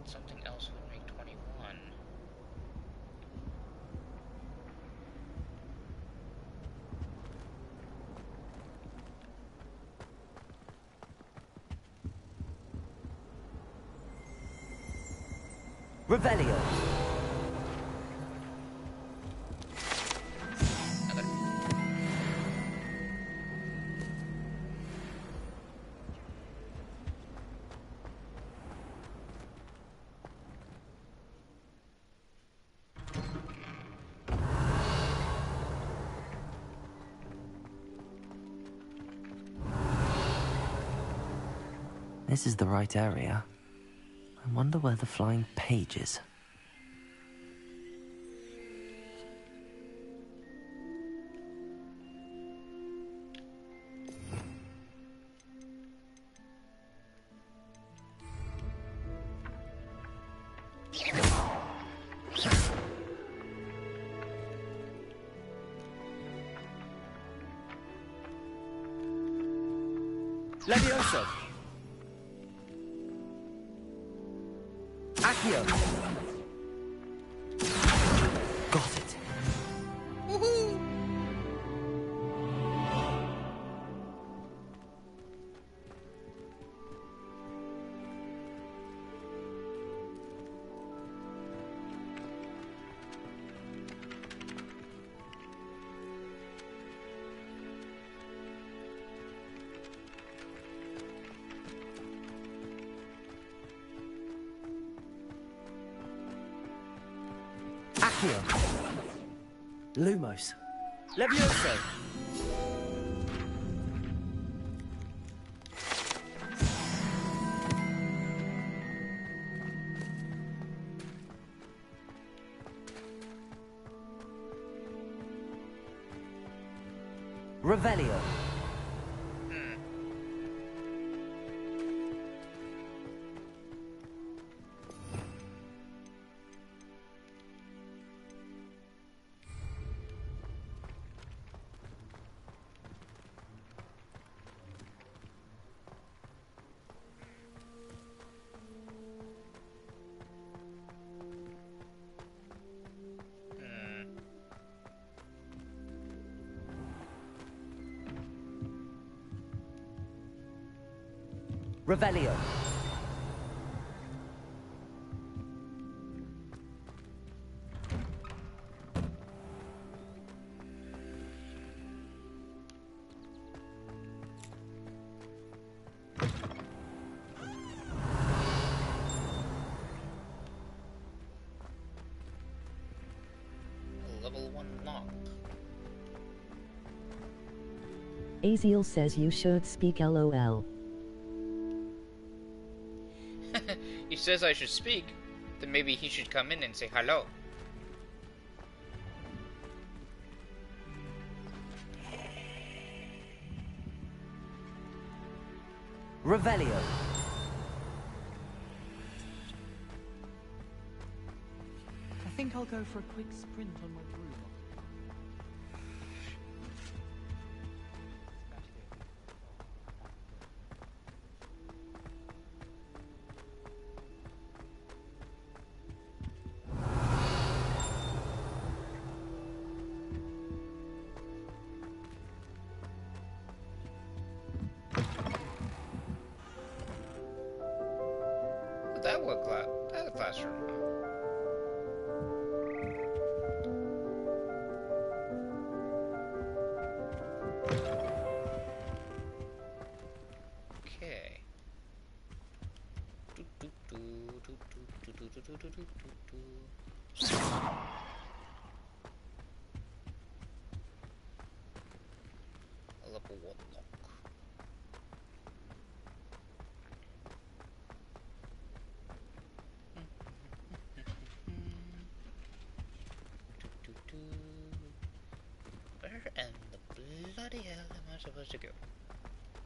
Something else would make 21. Revelio. This is the right area. I wonder where the flying page is. Levioso. Accio. Got it. Woohoo! Accio. Lumos. Levioso! Revelio. Revelio. Level 1 locked. Aziel says you should speak LOL. He says I should speak. Then maybe he should come in and say hello. Revelio. I think I'll go for a quick sprint on my broom. That was that classroom. Okay. Level 1 lock. Where in the bloody hell am I supposed to go?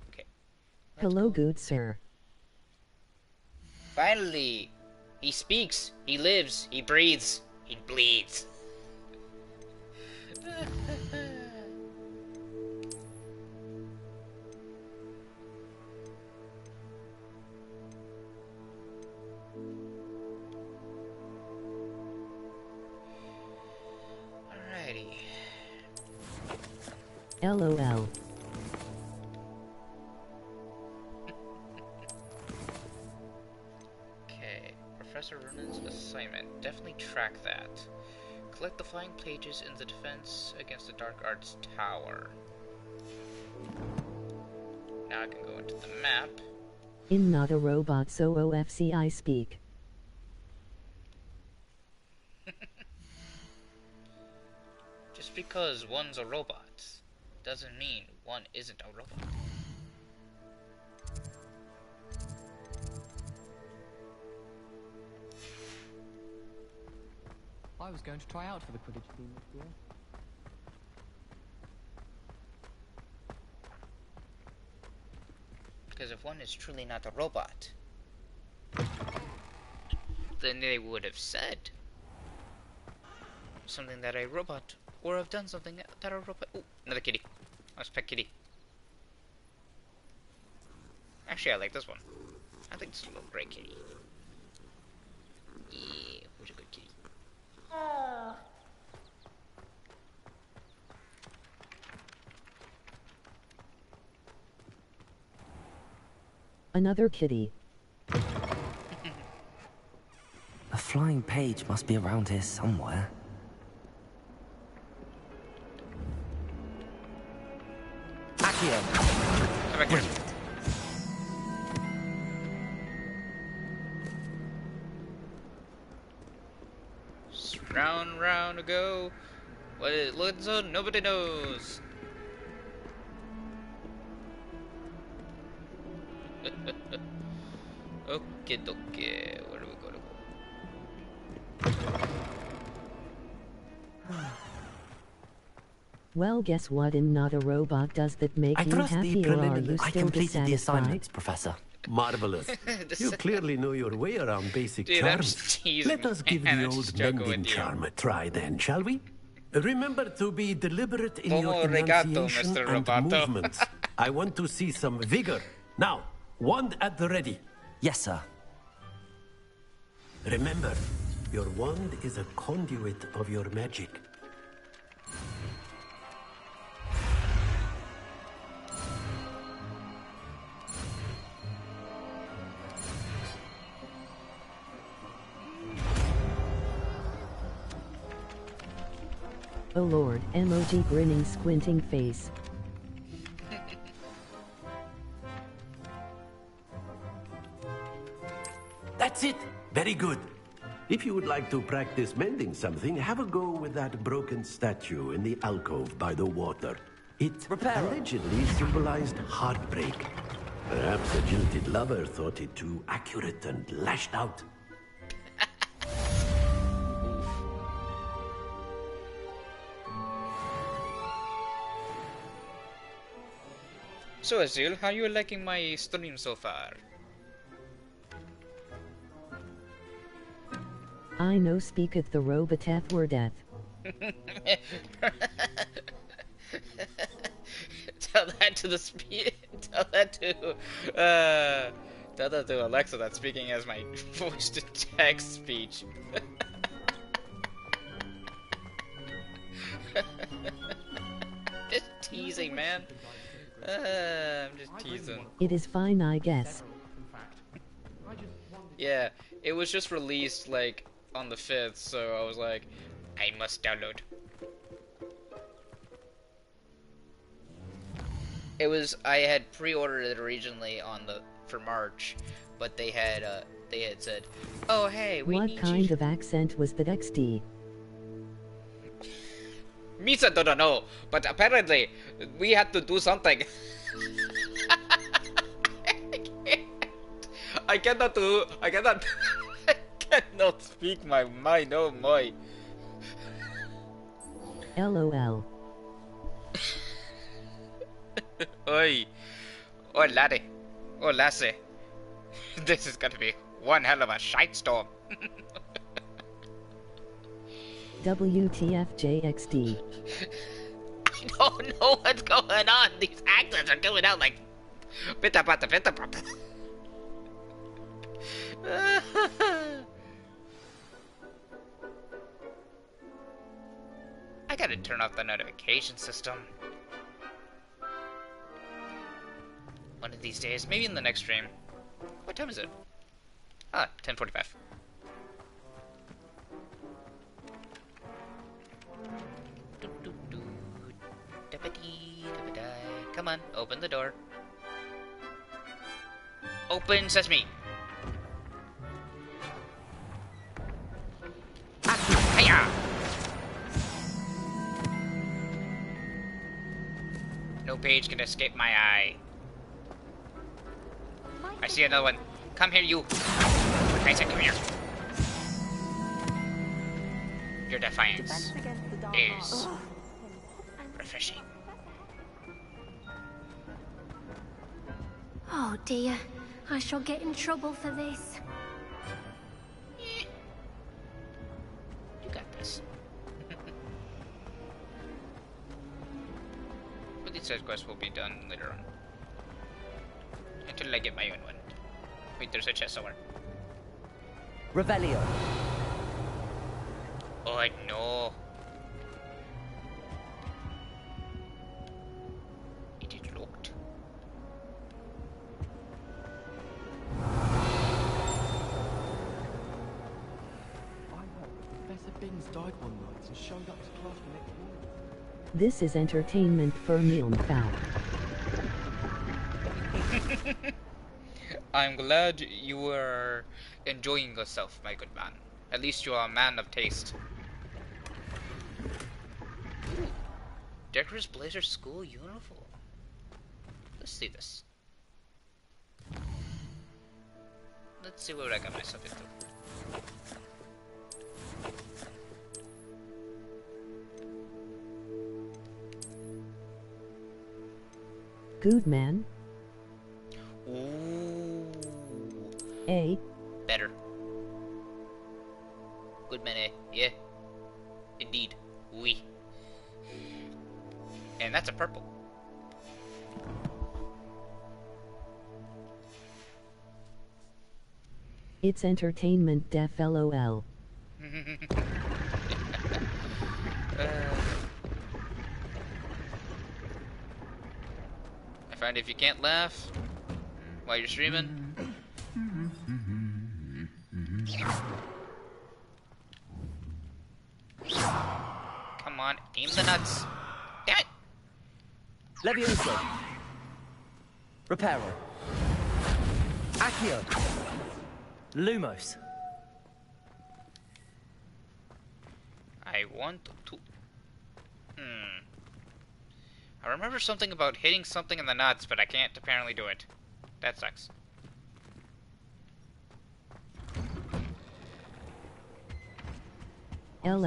Okay. Hello, good sir. Finally! He speaks, he lives, he breathes, he bleeds. Alrighty. LOL. Okay, Professor Runan's assignment. Definitely track that. Collect the flying pages in the defense against the Dark Arts Tower. Now I can go into the map. I'm not a robot, so OFC I speak. Just because one's a robot doesn't mean one isn't a robot. I was going to try out for the Quidditch team this year. Because if one is truly not a robot, then they would have said something that a robot, or have done something that a robot. Oh, another kitty. Let's pet kitty. Actually, I like this one. I think it's a little gray kitty. Yeah, who's a good kitty? Another kitty. A flying page must be around here somewhere. Come back here. Round to go. What is Lord Zone? Nobody knows. Okay, okay. Where do we go to go? Well, guess what? In Not a Robot does that make I you trust the happy, or are preliminary. you I still completed the dissatisfied? assignments, Professor. Marvelous. You clearly know your way around basic Dude, I'm charms. just teasing, Let us give man. the I'm old just joking mending with you. charm a try then, shall we? Remember to be deliberate in your Como regato, enunciation Mr. and Roboto. movements. I want to see some vigor. Now, wand at the ready. Yes, sir. Remember, your wand is a conduit of your magic. Oh lord, emoji grinning squinting face. That's it. Very good. If you would like to practice mending something, have a go with that broken statue in the alcove by the water. It allegedly symbolized heartbreak. Perhaps a jilted lover thought it too accurate and lashed out. So Azul, how you liking my stream so far? I know speaketh the roboteth wordeth. Tell that to the tell that to Alexa that's speaking as my voice to text speech. Just teasing, man. I'm just teasing. It is fine, I guess. Yeah, it was just released like on the 5th, so I was like, I must download. It was, I had pre-ordered it originally for March, but they had said, oh hey, we What need kind you. of accent was that XD? Misa don't know, but apparently we had to do something. I cannot speak my mind, oh my. LOL. Oi. Oh laddie. Oh lassie. This is gonna be one hell of a shitestorm. WTFJXD. I don't know what's going on. These accents are coming out like pitta patta pitta patta. I gotta turn off the notification system. One of these days, maybe in the next stream. What time is it? Ah, 10:45. Come on, open the door. Open sesame. Hiya! No page can escape my eye. I see another one. Come here, you. I said come here. Your defiance is refreshing. Oh dear, I shall get in trouble for this. You got this. But these side quests will be done later on. Until I get my own one. Wait, there's a chest somewhere. Revelio. Oh no. It is locked. Professor Bings died one night and showed up to class the next morning. This is entertainment for Milnfau. I'm glad you were enjoying yourself, my good man. At least you are a man of taste. Decor's Blazer school uniform. Let's see this. Let's see what I got myself into. Good man. Ooh. A. Better. Good man, eh? Yeah. Indeed. Oui. And that's a purple. It's entertainment def LOL. I find if you can't laugh while you're streaming. Come on, aim the nuts. Damn it! Levioso. Reparo. Accio. Lumos. I want to... I remember something about hitting something in the nuts, but I can't apparently do it. That sucks. Oh!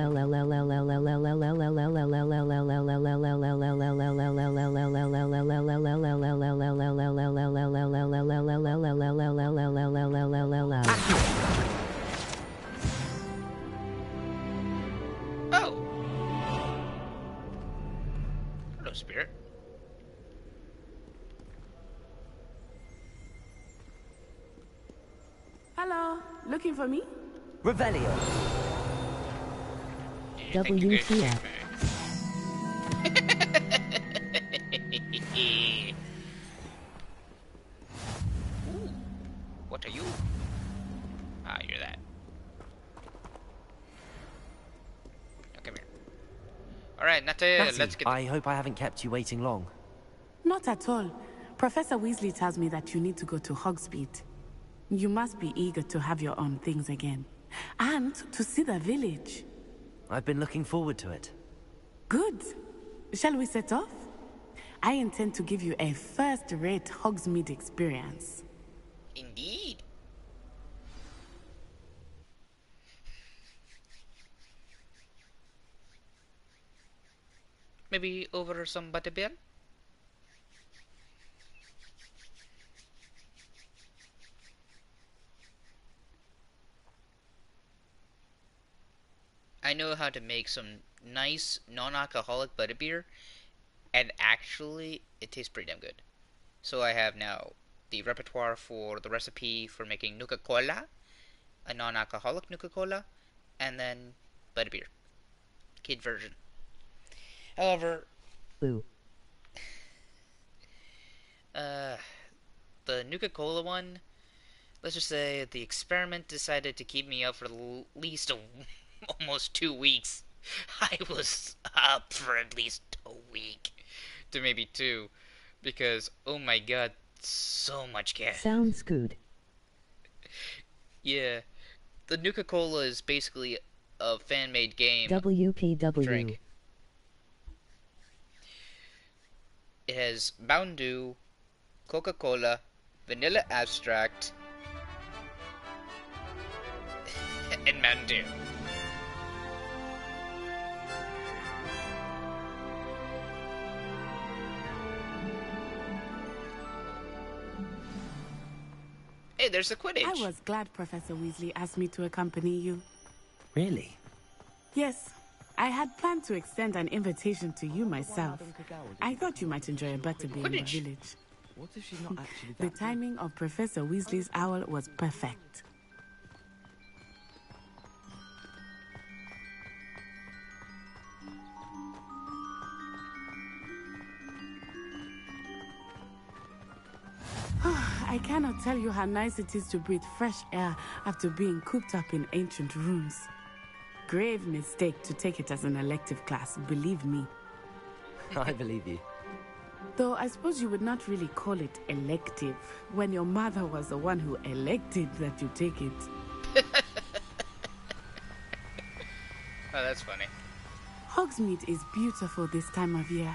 Hello, Spirit. Hello, looking for me? Revelio. WTF. Ooh, what are you? Ah, you're that. Now come here. Alright, Natty, let's get... I hope I haven't kept you waiting long. Not at all. Professor Weasley tells me that you need to go to Hogsmeade. You must be eager to have your own things again. And to see the village. I've been looking forward to it. Good. Shall we set off? I intend to give you a first-rate Hogsmeade experience. Indeed. Maybe over some butterbeer? I know how to make some nice non-alcoholic butterbeer, and actually it tastes pretty damn good. So I have now the repertoire for the recipe for making Nuka-Cola, a non-alcoholic Nuka-Cola, and then butterbeer, kid version. However, Boo. The Nuka-Cola one, let's just say the experiment decided to keep me up for at least almost 2 weeks. I was up for at least a week to maybe 2, because oh my god, so much gas. Sounds good. Yeah, the Nuka-Cola is basically a fan-made game WPW. drink. It has Mountain Dew, Coca-Cola, Vanilla Abstract, and Mountain Dew. Hey, there's the Quidditch. I was glad Professor Weasley asked me to accompany you. Really? Yes. I had planned to extend an invitation to you myself. I thought you might enjoy a butterbeer in the village. What if she's not actually The timing of Professor Weasley's owl was perfect. I cannot tell you how nice it is to breathe fresh air after being cooped up in ancient rooms. Grave mistake to take it as an elective class, believe me. I believe you. Though I suppose you would not really call it elective when your mother was the one who elected that you take it. Oh, that's funny. Hogsmeade is beautiful this time of year.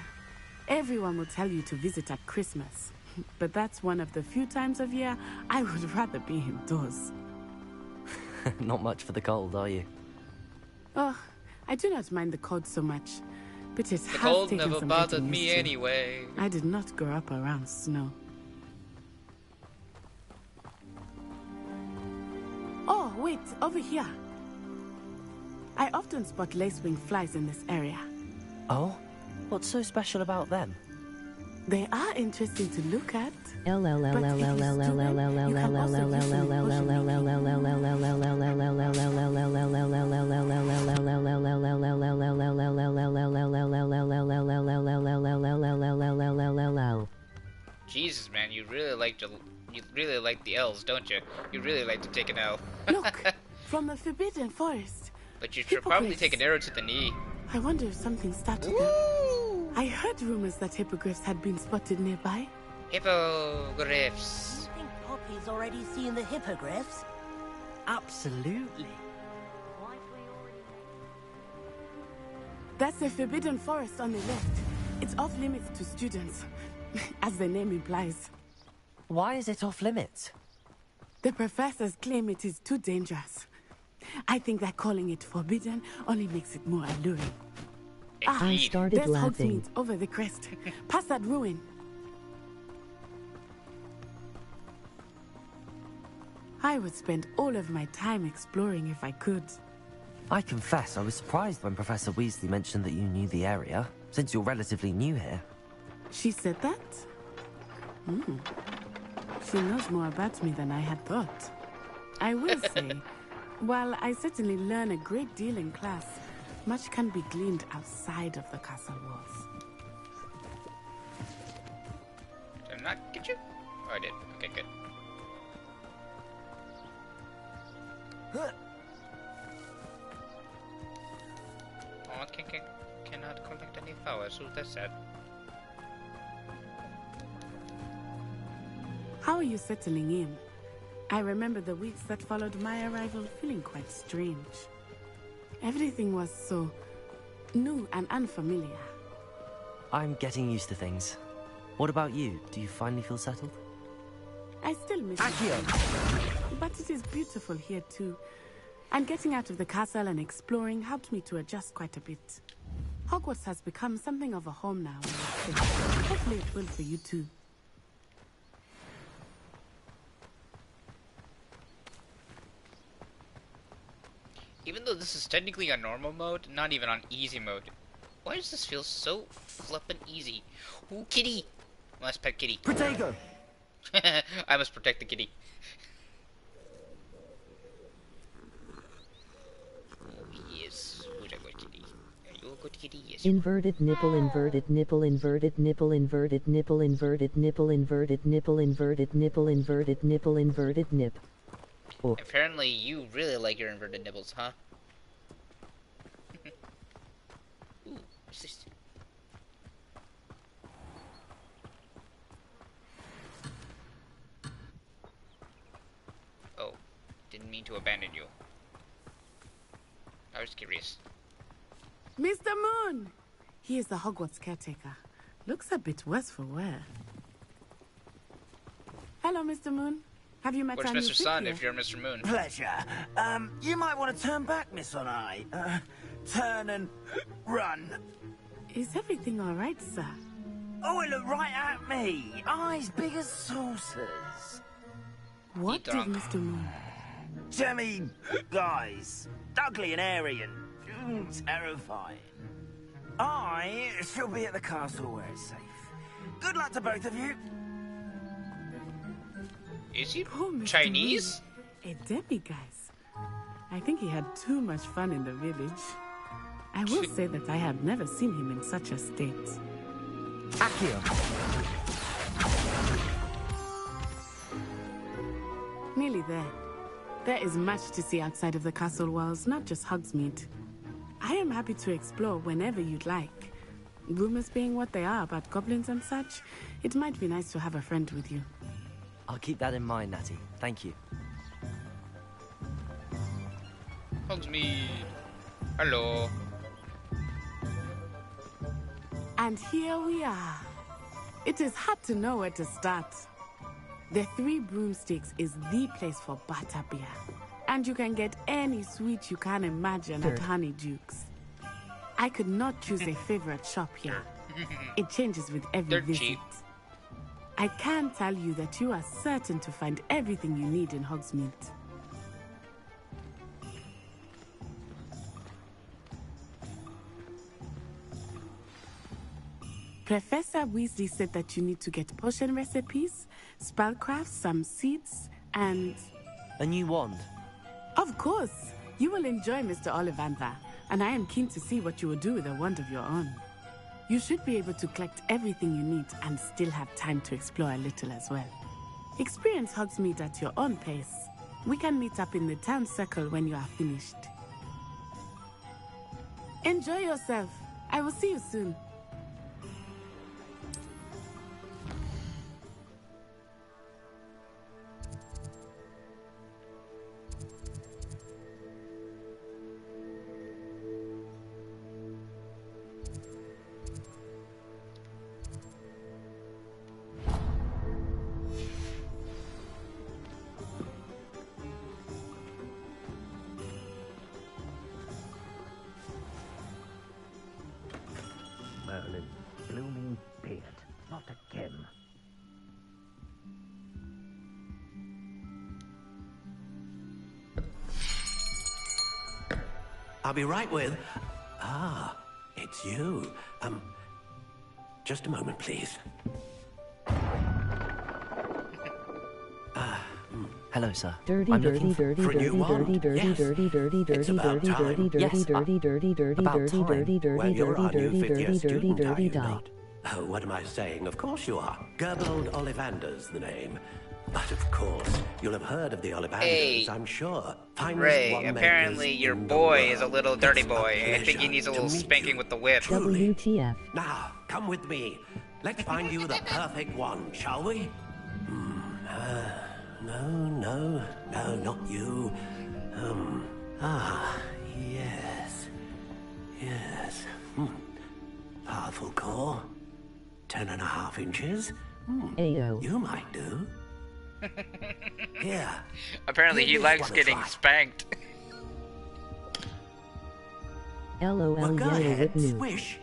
Everyone will tell you to visit at Christmas. But that's one of the few times of year I would rather be indoors. Not much for the cold, are you? Oh, I do not mind the cold so much. But it The has cold taken never some bothered getting me used to. anyway. I did not grow up around snow. Oh, wait, over here. I often spot lacewing flies in this area. Oh? What's so special about them? They are interesting to look at. Jesus, man, you really like the L's, don't you? You really like to take an L. Look, from the Forbidden Forest. But you should probably take an arrow to the knee. I wonder if something started them. I heard rumors that hippogriffs had been spotted nearby. Hippogriffs. You think Poppy's already seen the hippogriffs? Absolutely. That's the Forbidden Forest on the left. It's off limits to students, as the name implies. Why is it off limits? The professors claim it is too dangerous. I think that calling it forbidden only makes it more alluring. I started there's laughing. Hogsmeade over the crest. Past that ruin. I would spend all of my time exploring if I could. I confess I was surprised when Professor Weasley mentioned that you knew the area, since you're relatively new here. She said that? She knows more about me than I had thought. I will say, while I certainly learn a great deal in class, much can be gleaned outside of the castle walls. Did I not get you? Oh, I did. Okay, good. Oh, cannot collect any flowers. So that's sad. How are you settling in? I remember the weeks that followed my arrival feeling quite strange. Everything was so new and unfamiliar. I'm getting used to things. What about you? Do you finally feel settled? I still miss it. But it is beautiful here too. And getting out of the castle and exploring helped me to adjust quite a bit. Hogwarts has become something of a home now. Hopefully it will for you too. Even though this is technically on normal mode, not even on easy mode. Why does this feel so flippin' easy? Ooh, kitty! Let's pet kitty. Protego! I must protect the kitty. Oh, yes. Who's a good kitty? Are you a good kitty? Yes. Inverted nipple, inverted nipple, inverted nipple, inverted nipple, inverted nipple, inverted nipple, inverted nipple, inverted nipple, inverted nip. Oh. Apparently, you really like your inverted nipples, huh? Ooh, what's this? Oh, didn't mean to abandon you. I was curious. Mr. Moon! He is the Hogwarts caretaker. Looks a bit worse for wear. Hello, Mr. Moon. Have you met Where's our new Mr. Sun figure? if you're Mr. Moon? Pleasure. You might want to turn back, Miss Onai. Turn and run. Is everything all right, sir? Oh, it looked right at me. Eyes big as saucers. What did Mr. Moon? Jemmy guys. Ugly and airy and terrifying. I shall be at the castle where it's safe. Good luck to both of you. Is he Mr. Chinese? Moon, a demiguise. I think he had too much fun in the village. I will say that I have never seen him in such a state. Accio! Nearly there. There is much to see outside of the castle walls, not just Hogsmeade. I am happy to explore whenever you'd like. Rumors being what they are about goblins and such, it might be nice to have a friend with you. I'll keep that in mind, Natty. Thank you. Hogsmeade. Hello. And here we are. It is hard to know where to start. The Three Broomsticks is the place for butterbeer. And you can get any sweet you can imagine at Honeydukes. I could not choose a favorite shop here. It changes with every visit. Cheap. I can tell you that you are certain to find everything you need in Hogsmeade. Professor Weasley said that you need to get potion recipes, spellcraft, some seeds, and... A new wand? Of course! You will enjoy Mr. Ollivander, and I am keen to see what you will do with a wand of your own. You should be able to collect everything you need and still have time to explore a little as well. Experience Hogsmeade at your own pace. We can meet up in the town circle when you are finished. Enjoy yourself. I will see you soon. Merlin, blooming beard, not again. I'll be right with... Ah, it's you. Just a moment, please. Hello, sir. Dirty, I'm dirty, looking dirty, for a dirty, new wand. dirty, dirty, Yes. dirty, dirty, dirty, It's about dirty, time. dirty, dirty, Yes, dirty, dirty, dirty, about dirty, time. dirty, dirty, Well, you're dirty, our new dirty, fifth-year dirty, dirty, student, are dirty, you die. not? Oh, what am I saying? Of course you are. Gerbold Ollivander's the name. But of course, you'll have heard of the Ollivanders, Hey, I'm sure. Finest Ray, wand apparently makers your in the boy is a world. little dirty It's boy. I think he pleasure needs a to little meet spanking you. with the whip. WTF. Now, come with me. Let's find you the perfect one, shall we? No, not you. Yes. Powerful core. 10.5 inches. Ayo. You might do. Here. Apparently he Give this likes one a getting try. spanked. LOL Well, go yellow ahead, with new. swish.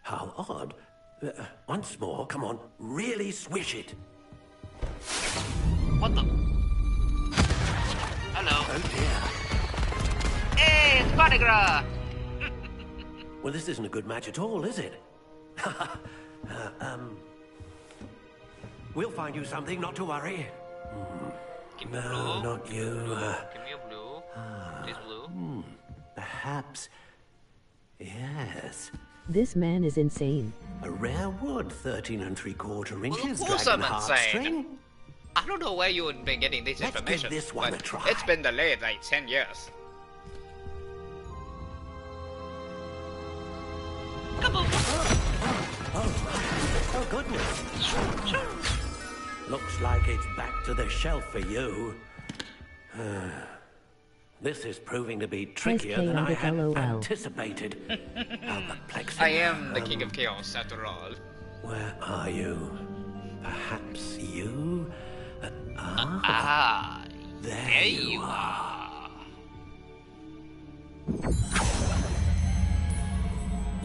How odd. Once more, come on, really swish it. What the? Hello. Oh dear. Hey, it's Mardi Gras! Well, this isn't a good match at all, is it? We'll find you something, not to worry. Give me No, blue. not you. Give me a blue. Please blue. Perhaps. Yes. This man is insane. A rare wood, 13 3/4 inches. Of course dragon I'm heart insane. string. I don't know where you would be getting this Let's give information. this one but a try. It's been delayed like 10 years. Oh, goodness. Looks like it's back to the shelf for you. This is proving to be trickier than I had LOL. anticipated. How perplexing. I am the king of chaos after all. Where are you? Perhaps you? There you are.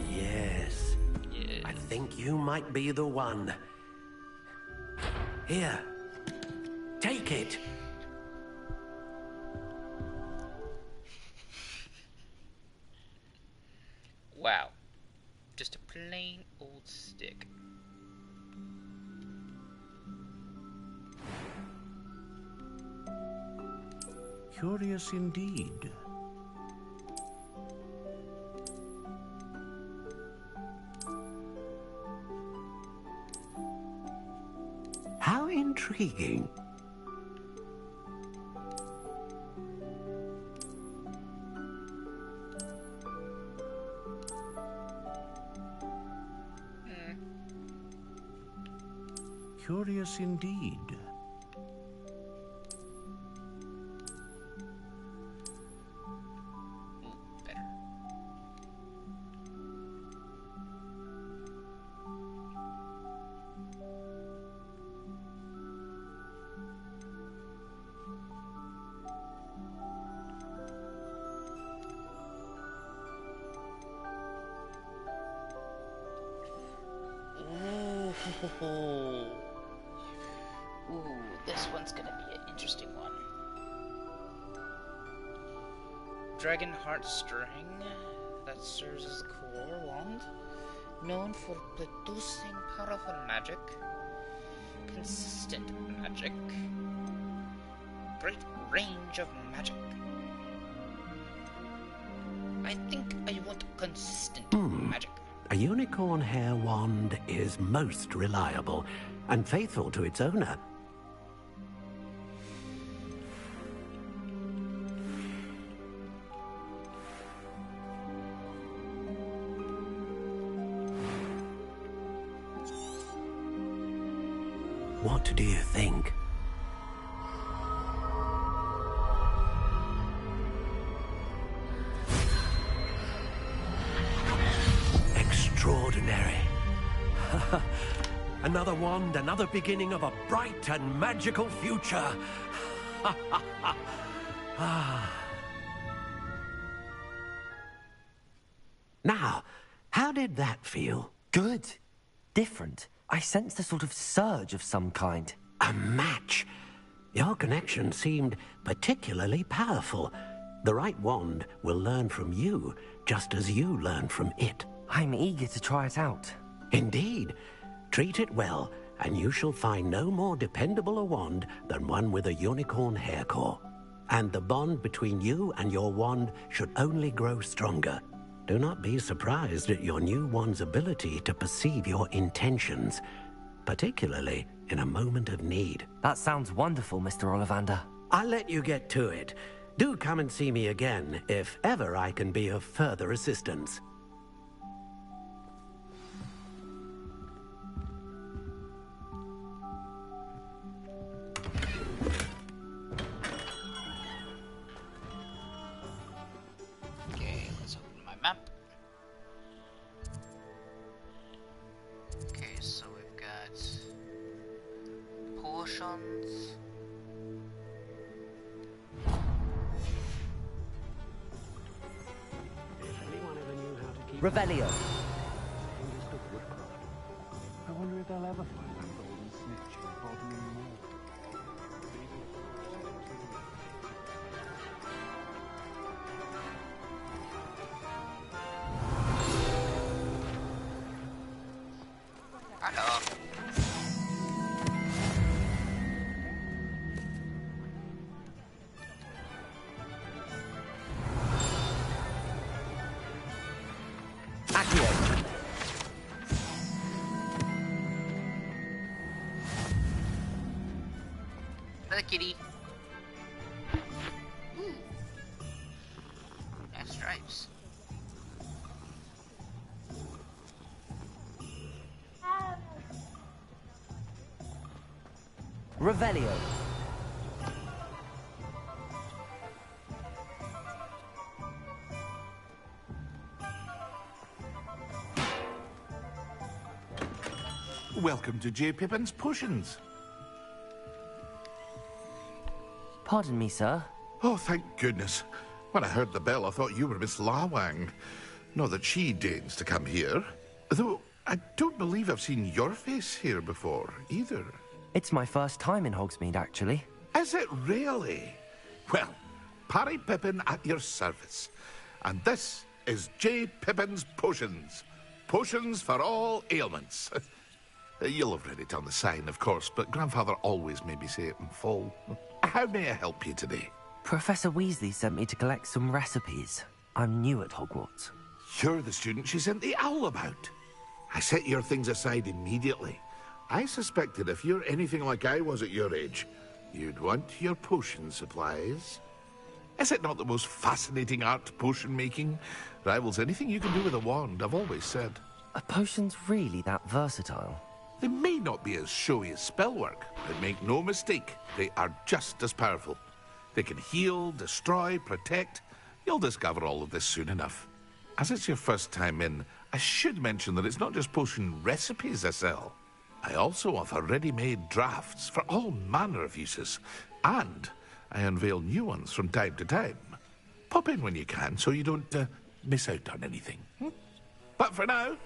Yes. I think you might be the one. Here. Take it. Wow. Just a plain old stick. Curious indeed. How intriguing. Curious indeed. Ooh, this one's gonna be an interesting one. Dragon Heart String, that serves as the core wand, known for producing powerful magic, consistent magic, great range of magic. I think I want consistent magic. A unicorn hair wand is most reliable and faithful to its owner. What do you think? Extraordinary. Another wand, another beginning of a bright and magical future. Now, how did that feel? Good. Different. I sensed a sort of surge of some kind. A match. Your connection seemed particularly powerful. The right wand will learn from you, just as you learn from it. I'm eager to try it out. Indeed. Treat it well, and you shall find no more dependable a wand than one with a unicorn hair core. And the bond between you and your wand should only grow stronger. Do not be surprised at your new wand's ability to perceive your intentions, particularly in a moment of need. That sounds wonderful, Mr. Ollivander. I'll let you get to it. Do come and see me again if ever I can be of further assistance. Revelio. I wonder if they'll ever find that golden snitch in Bodmin Moor. Hello. Kitty. Nice stripes. Revelio. Welcome to J. Pippin's Potions. Pardon me, sir. Oh, thank goodness. When I heard the bell, I thought you were Miss Lawang. Not that she deigns to come here. Though, I don't believe I've seen your face here before, either. It's my first time in Hogsmeade, actually. Is it really? Well, Parry Pippin at your service. And this is J. Pippin's Potions. Potions for all ailments. You'll have read it on the sign, of course, but Grandfather always made me say it in full. How may I help you today? Professor Weasley sent me to collect some recipes. I'm new at Hogwarts. You're the student she sent the owl about. I set your things aside immediately. I suspected if you're anything like I was at your age, you'd want your potion supplies. Is it not the most fascinating art, potion making? Rivals anything you can do with a wand, I've always said. Are potions really that versatile? They may not be as showy as spellwork, but make no mistake, they are just as powerful. They can heal, destroy, protect. You'll discover all of this soon enough. As it's your first time in, I should mention that it's not just potion recipes I sell. I also offer ready-made drafts for all manner of uses, and I unveil new ones from time to time. Pop in when you can so you don't miss out on anything. But for now,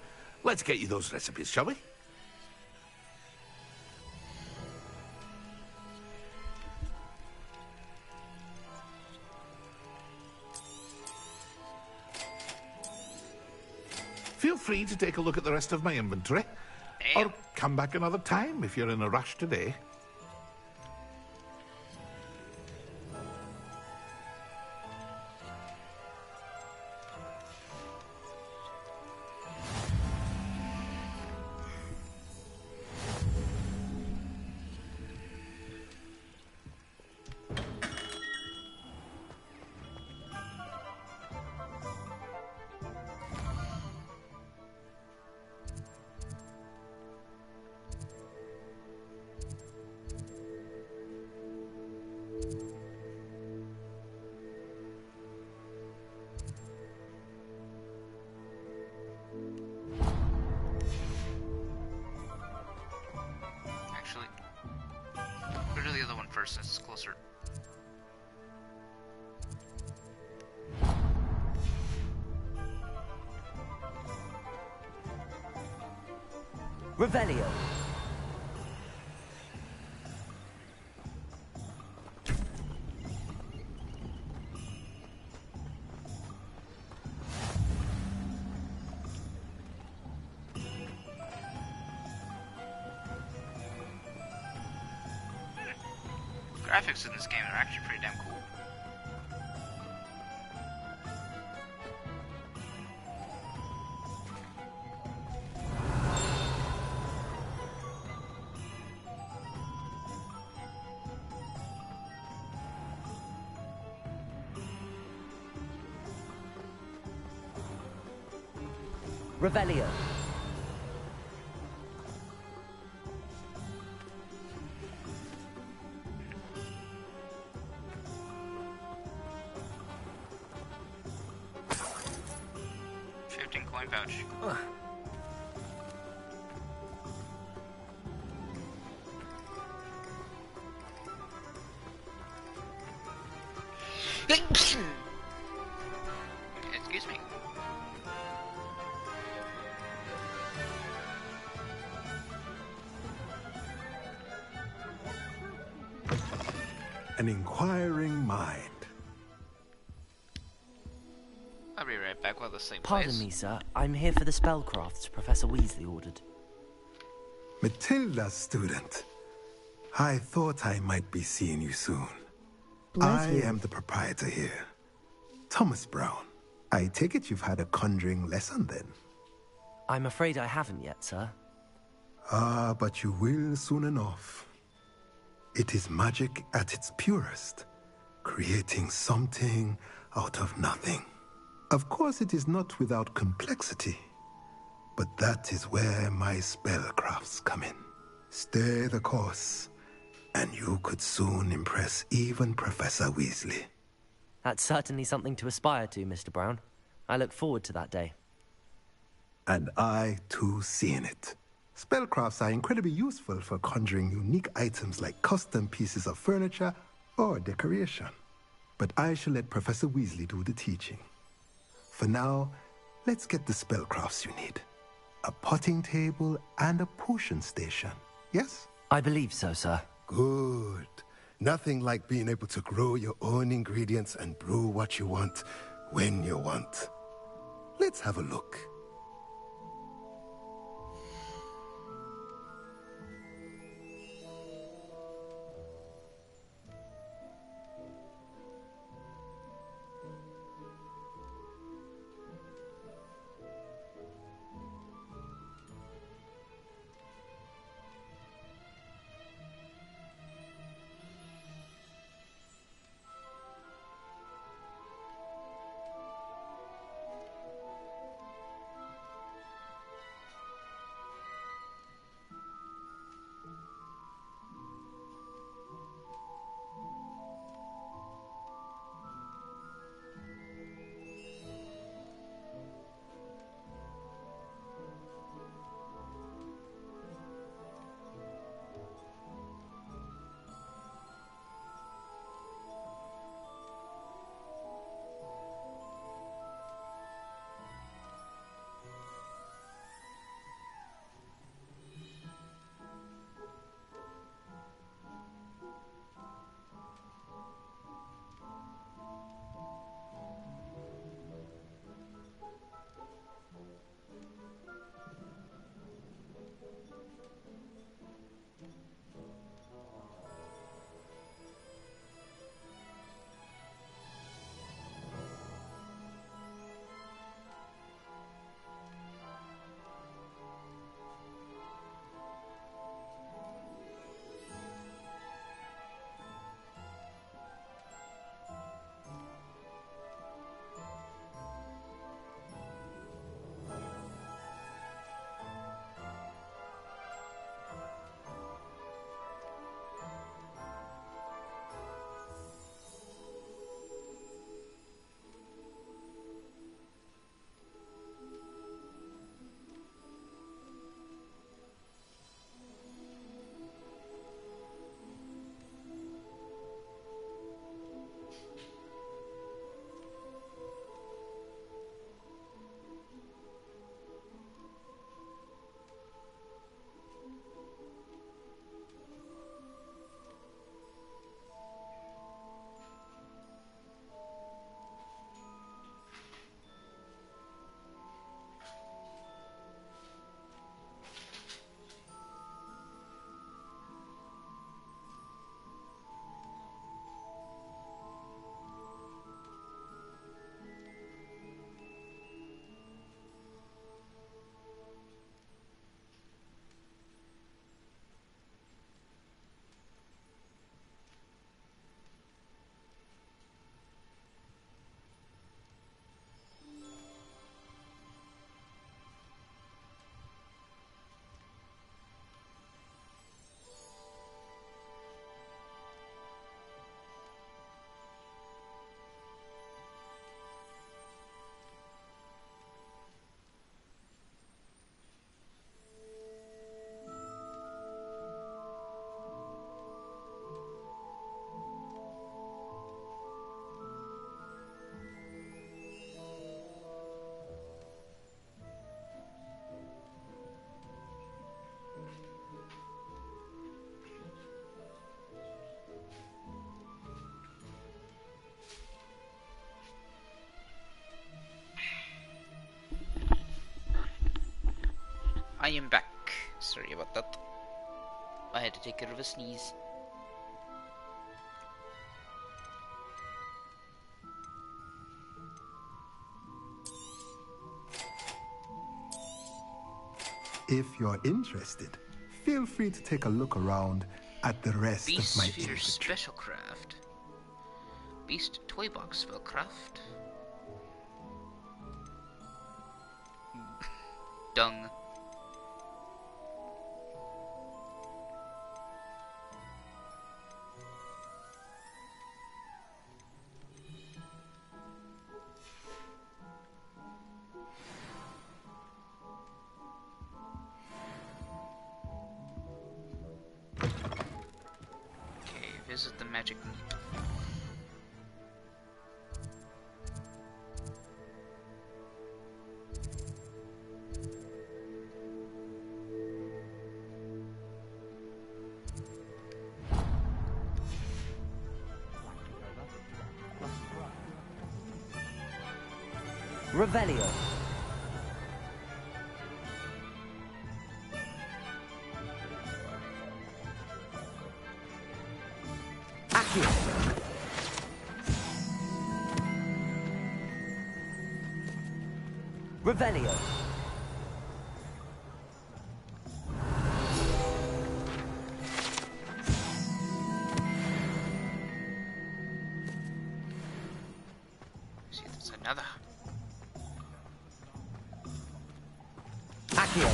let's get you those recipes, shall we? free to take a look at the rest of my inventory. Or come back another time if you're in a rush today. Actually, go to the other one first since it's closer. Revelio. Graphics in this game are actually pretty damn cool. Revelio. Coin pouch. Excuse me. An inquiring mind. I'll be right back while the same Pardon place. me, sir. I'm here for the spellcrafts Professor Weasley ordered. Matilda's student. I thought I might be seeing you soon. Bless I you. am the proprietor here. Thomas Brown. I take it you've had a conjuring lesson then? I'm afraid I haven't yet, sir. Ah, but you will soon enough. It is magic at its purest, creating something out of nothing. Of course, it is not without complexity, but that is where my spellcrafts come in. Stay the course, and you could soon impress even Professor Weasley. That's certainly something to aspire to, Mr. Brown. I look forward to that day. And I, too, see in it. Spellcrafts are incredibly useful for conjuring unique items like custom pieces of furniture or decoration. But I shall let Professor Weasley do the teaching. For now, let's get the spellcrafts you need. A potting table and a potion station, yes? I believe so, sir. Good. Nothing like being able to grow your own ingredients and brew what you want, when you want. Let's have a look. I am back. Sorry about that. I had to take care of a sneeze. If you're interested, feel free to take a look around at the rest of my Beast Sphere inventory. Special Craft. Beast Toy Box Spellcraft. Dung. Okay, visit the magic leap. Revelio. Accio. Revelio. See, there's another. Accio.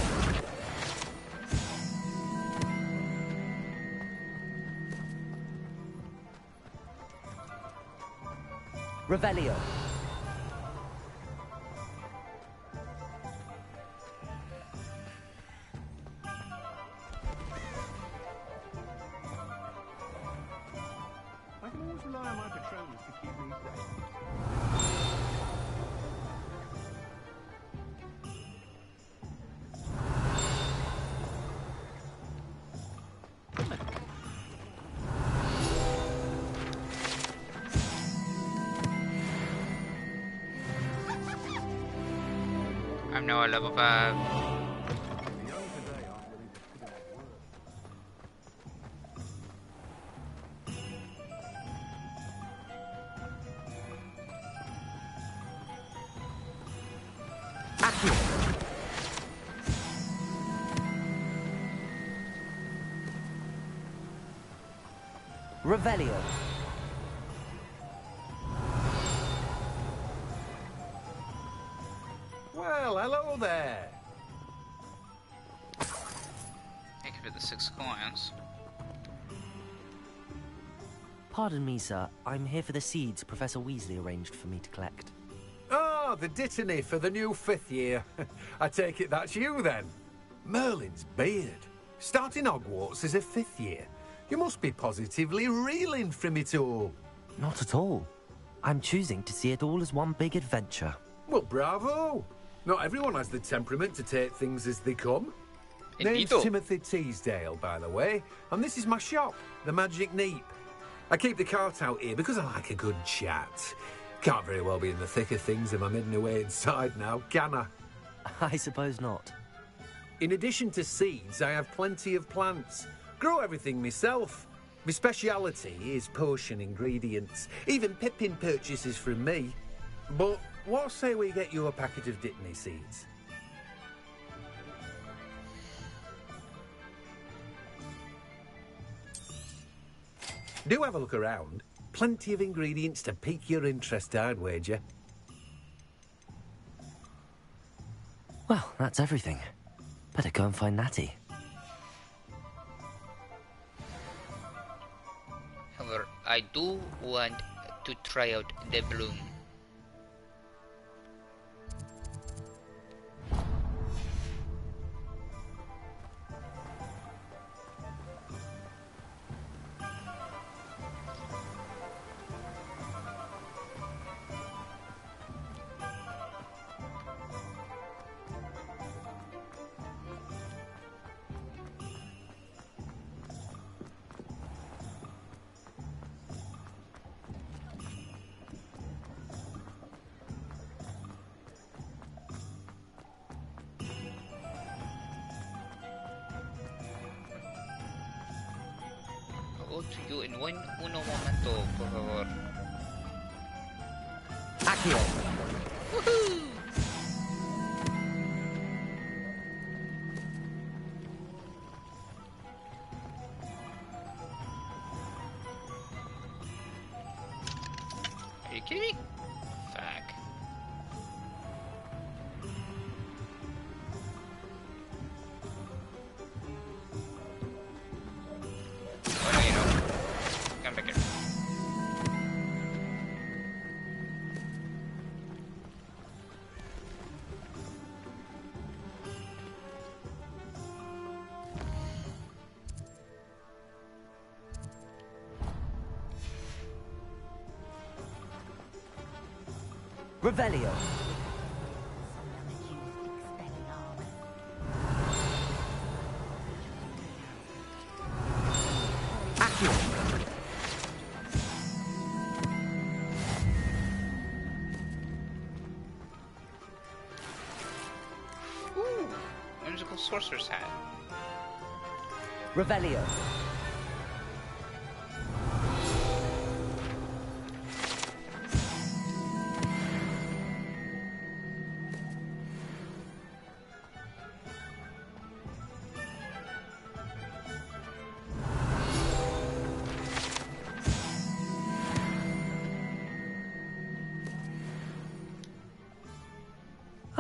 Revelio. I can always rely on my patrons to keep me safe. I'm now a level 5. Accio. Revelio. Well, hello there. Thank you for the 6 coins. Pardon me, sir. I'm here for the seeds Professor Weasley arranged for me to collect. Oh, the dittany for the new 5th year. I take it that's you then. Merlin's beard. Starting Hogwarts as a 5th year. You must be positively reeling from it all. Not at all. I'm choosing to see it all as one big adventure. Well, bravo. Not everyone has the temperament to take things as they come. Name's Indeed. Timothy Teasdale, by the way, and this is my shop, the Magic Neep. I keep the cart out here because I like a good chat. Can't very well be in the thick of things if I'm hidden away inside now, can I? I suppose not. In addition to seeds, I have plenty of plants. Grow everything myself. My speciality is potion ingredients. Even Pippin purchases from me. But what say we get you a packet of Dittany seeds? Do have a look around. Plenty of ingredients to pique your interest, I'd wager. Well, that's everything. Better go and find Natty. However, I do want to try out the bloom. go to you in uno momento, por favor. Accio. Woohoo! Are you kidding me? Fuck. Oh no, you know. Come back here. Revelio. Accio. Ooh, whimsical sorcerer's hat. Revelio.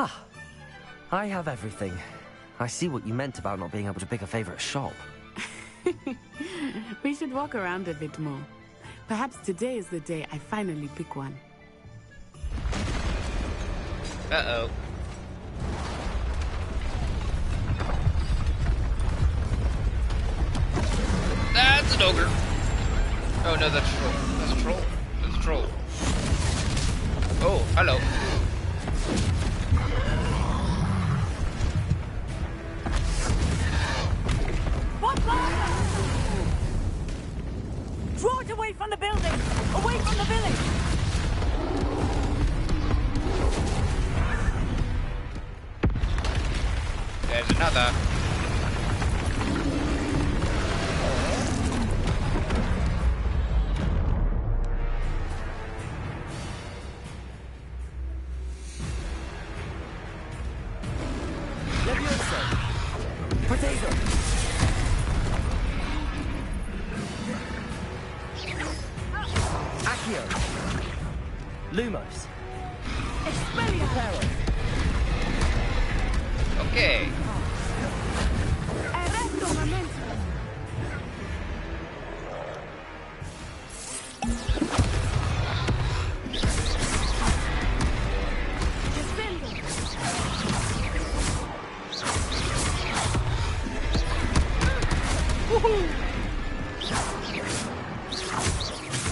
Ah, I have everything. I see what you meant about not being able to pick a favorite shop. We should walk around a bit more. Perhaps today is the day I finally pick one. Uh-oh. That's an ogre. Oh no, that's a troll. That's a troll. That's a troll. Oh, hello. Draw it away from the building! Away from the village! There's another. Levioso. Potato. Accio. Lumos. Expelliarmus! Okay. Erecto momentum!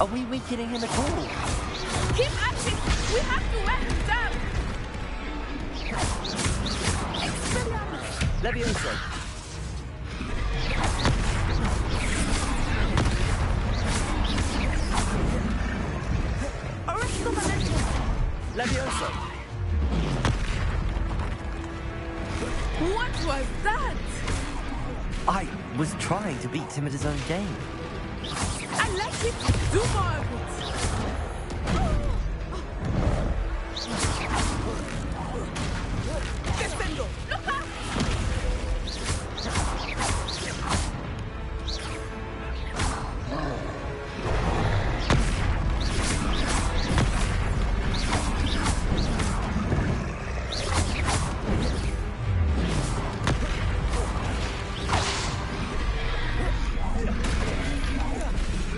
Are we weakening him at all? Keep acting! We have to wear him down! Expelliarmus! Levioso. Erecto momentum! Levioso. What was that? I was trying to beat him at his own game. I like it. Do more of it. Defendo! Look out!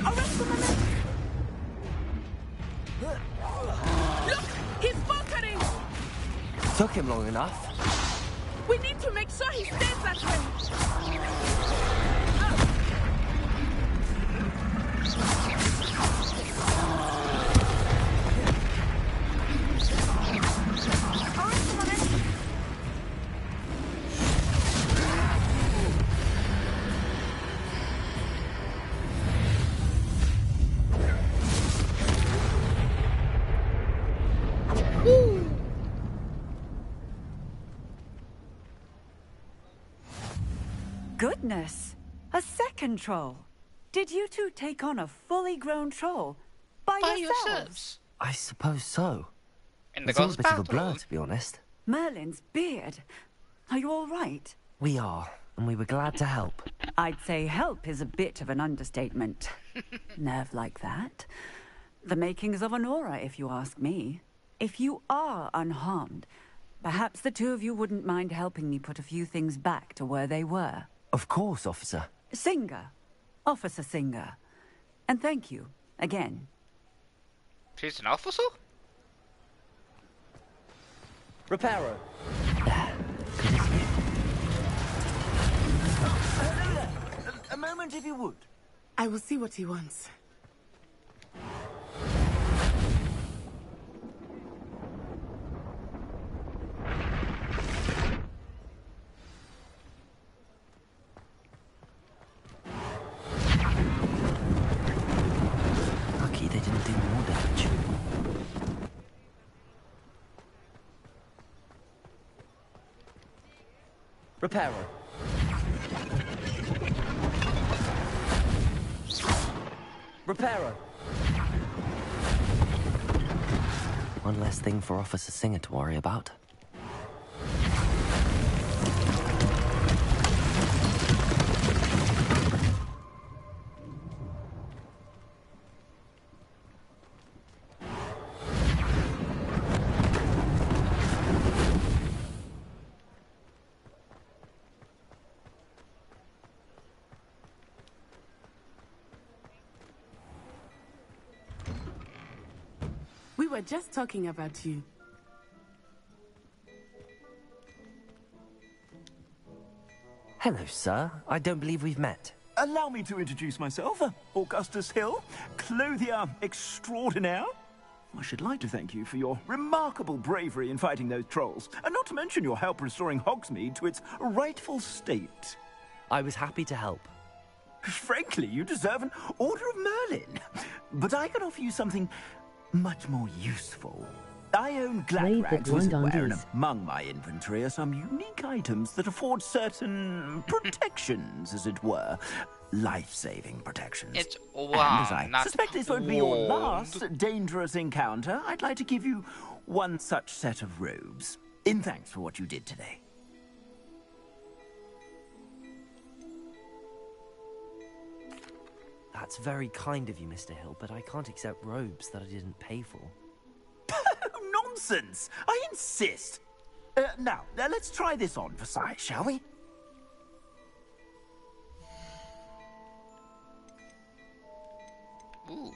Arrest him. Look, he's faltering. Took him long enough. We need to make sure he stays that way. Goodness! A second troll. Did you two take on a fully grown troll? By yourselves? I suppose so. In the It's all a Ghost bit of a Battle. blur, to be honest. Merlin's beard. Are you all right? We are, and we were glad to help. I'd say help is a bit of an understatement. Nerve like that. The makings of an aura, if you ask me. If you are unharmed, perhaps the two of you wouldn't mind helping me put a few things back to where they were. Of course, officer. Singer. Officer Singer. And thank you, again. She's an officer? Reparo. A moment, if you would. I will see what he wants. Lucky they didn't do more damage. Reparo. Reparo. One less thing for Officer Singer to worry about. We were just talking about you. Hello, sir. I don't believe we've met. Allow me to introduce myself, Augustus Hill, clothier extraordinaire. I should like to thank you for your remarkable bravery in fighting those trolls, and not to mention your help restoring Hogsmeade to its rightful state. I was happy to help. Frankly, you deserve an Order of Merlin. But I can offer you something much more useful. I own glad rags, wizardware, and among my inventory are some unique items that afford certain protections, as it were. Life-saving protections. It's And as I not suspect this won't be your wand. last dangerous encounter, I'd like to give you one such set of robes, in thanks for what you did today. That's very kind of you, Mr. Hill, but I can't accept robes that I didn't pay for. Nonsense! I insist! Now, let's try this on for size, shall we? Ooh.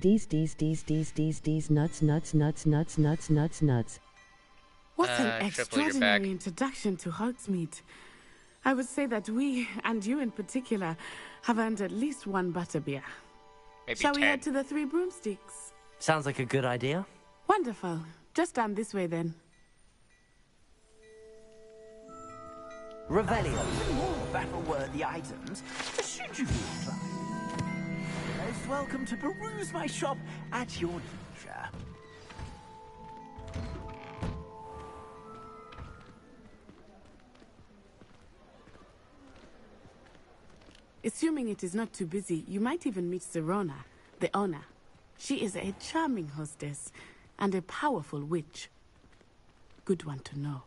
These nuts. What an Triple your extraordinary back. introduction to Hogsmeade. I would say that we, and you in particular, have earned at least one butterbeer. Maybe Shall we 10. head to the Three Broomsticks? Sounds like a good idea. Wonderful. Just down this way then. Revelio. More battle-worthy items, should you be inclined. Most welcome to peruse my shop at your leisure. Assuming it is not too busy, you might even meet Serona, the owner. She is a charming hostess and a powerful witch. Good one to know.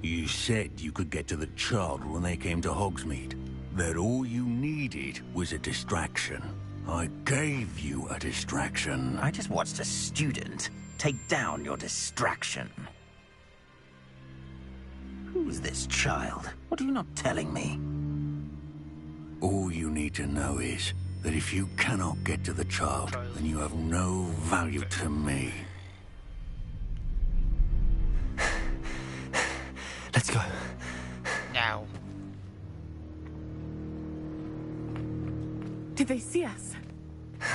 You said you could get to the child when they came to Hogsmeade. That all you need. needed was a distraction. I gave you a distraction. I just watched a student take down your distraction. Who's this child? What are you not telling me? All you need to know is that if you cannot get to the child, then you have no value to me. Let's go. Now. Did they see us?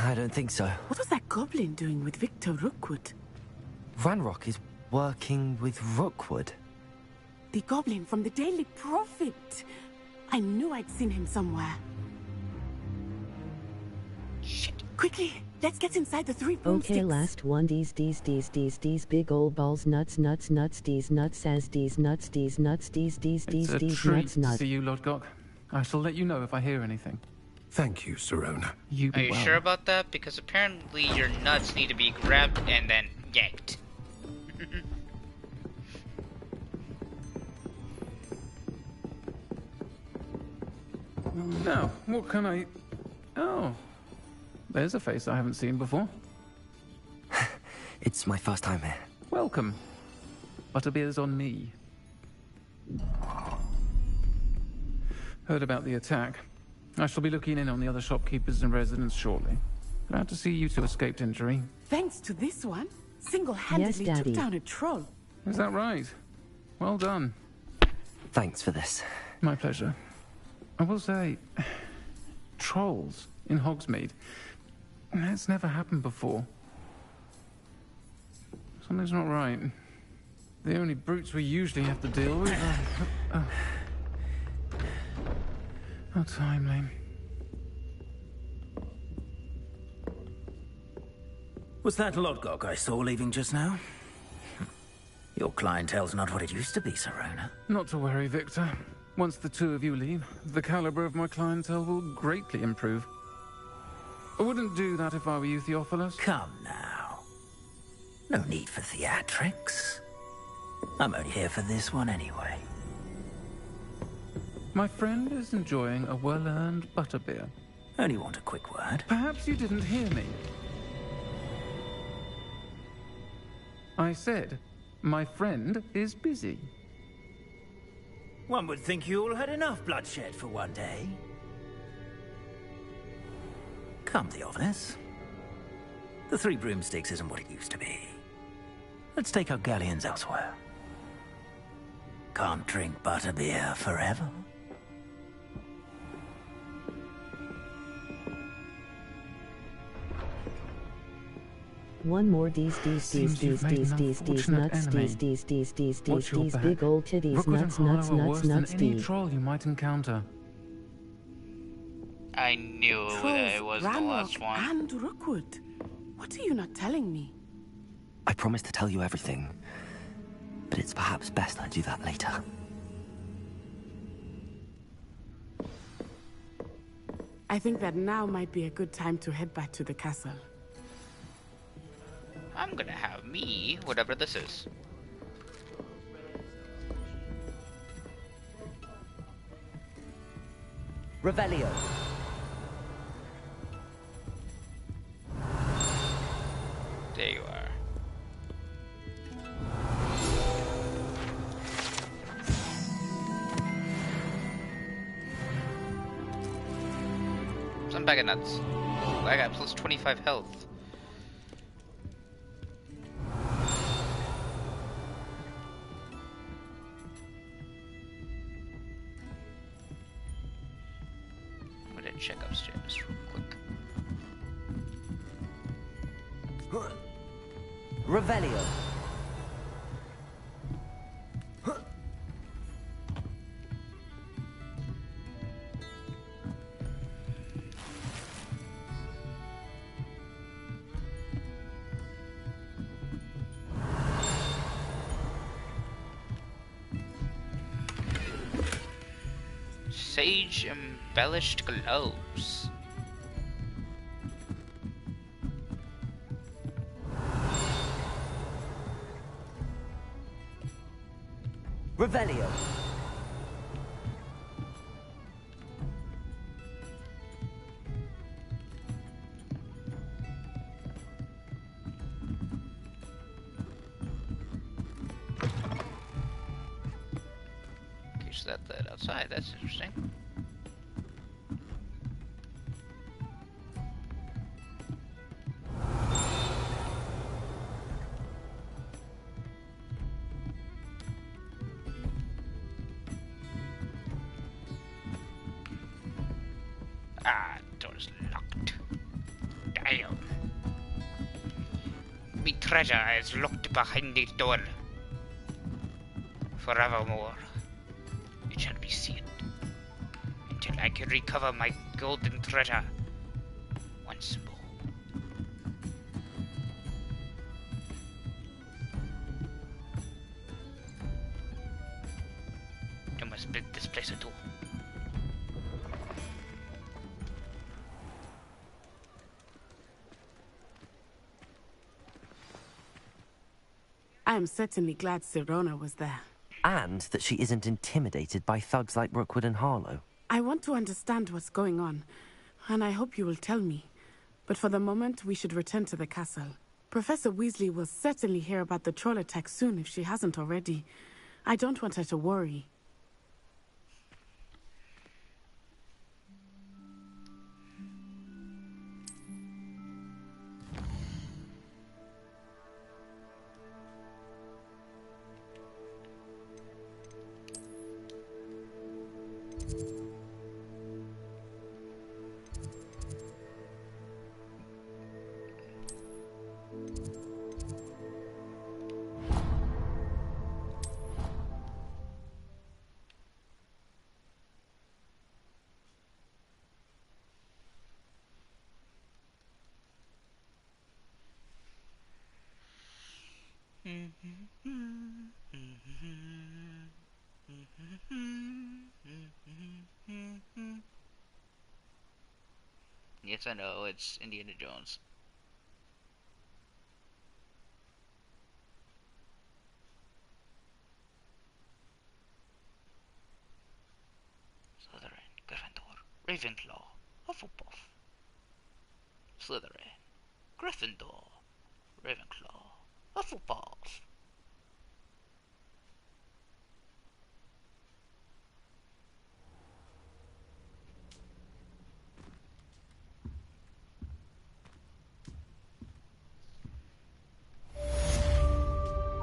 I don't think so. What was that goblin doing with Victor Rookwood? Ranrock is working with Rookwood. The goblin from the Daily Prophet. I knew I'd seen him somewhere. Shit. Quickly, let's get inside the three broomsticks. Okay, last one. These big old balls, nuts, these nuts as these nuts, these It's a treat to see you, Lodgok. I shall let you know if I hear anything. Thank you, Serona. Are you sure about that? Because apparently your nuts need to be grabbed and then yanked. Now, what can I... Oh, there's a face I haven't seen before. It's my first time here. Welcome. Butterbeer's on me. Heard about the attack. I shall be looking in on the other shopkeepers and residents shortly. Glad to see you two escaped injury. Thanks to this one, single-handedly took down a troll. Is that right? Well done. Thanks for this. My pleasure. I will say, trolls in Hogsmeade. That's never happened before. Something's not right. The only brutes we usually have to deal with are... How timely. Was that Lodgok I saw leaving just now? Your clientele's not what it used to be, Serona. Not to worry, Victor. Once the two of you leave, the caliber of my clientele will greatly improve. I wouldn't do that if I were you, Theophilus. Come now. No need for theatrics. I'm only here for this one anyway. My friend is enjoying a well-earned butterbeer. Only want a quick word. Perhaps you didn't hear me. I said, my friend is busy. One would think you all had enough bloodshed for one day. Come, Theophilus. The Three Broomsticks isn't what it used to be. Let's take our galleons elsewhere. Can't drink butterbeer forever. One more these nuts, these big old titties, nuts, any troll you might encounter. I knew that it was the last one. And Rookwood. What are you not telling me? I promised to tell you everything, but it's perhaps best I do that later. I think that now might be a good time to head back to the castle. I'm gonna have me, whatever this is. Revelio. There you are. Some bag of nuts. Ooh, I got plus 25 health. I'm gonna check upstairs real quick. Revelio. Sage embellished gloves. Revelio. doors that led outside. That's interesting. Ah, door's locked. Damn. Me treasure is locked behind the door. Forevermore. It shall be sealed. Until I can recover my golden treasure once more. I must build this place a door. I am certainly glad Sirona was there. And that she isn't intimidated by thugs like Rookwood and Harlow. I want to understand what's going on, and I hope you will tell me. But for the moment, we should return to the castle. Professor Weasley will certainly hear about the troll attack soon if she hasn't already. I don't want her to worry. Yes, I know, it's Indiana Jones. Slytherin, Gryffindor, Ravenclaw, Hufflepuff. Slytherin, Gryffindor, Ravenclaw, Hufflepuff.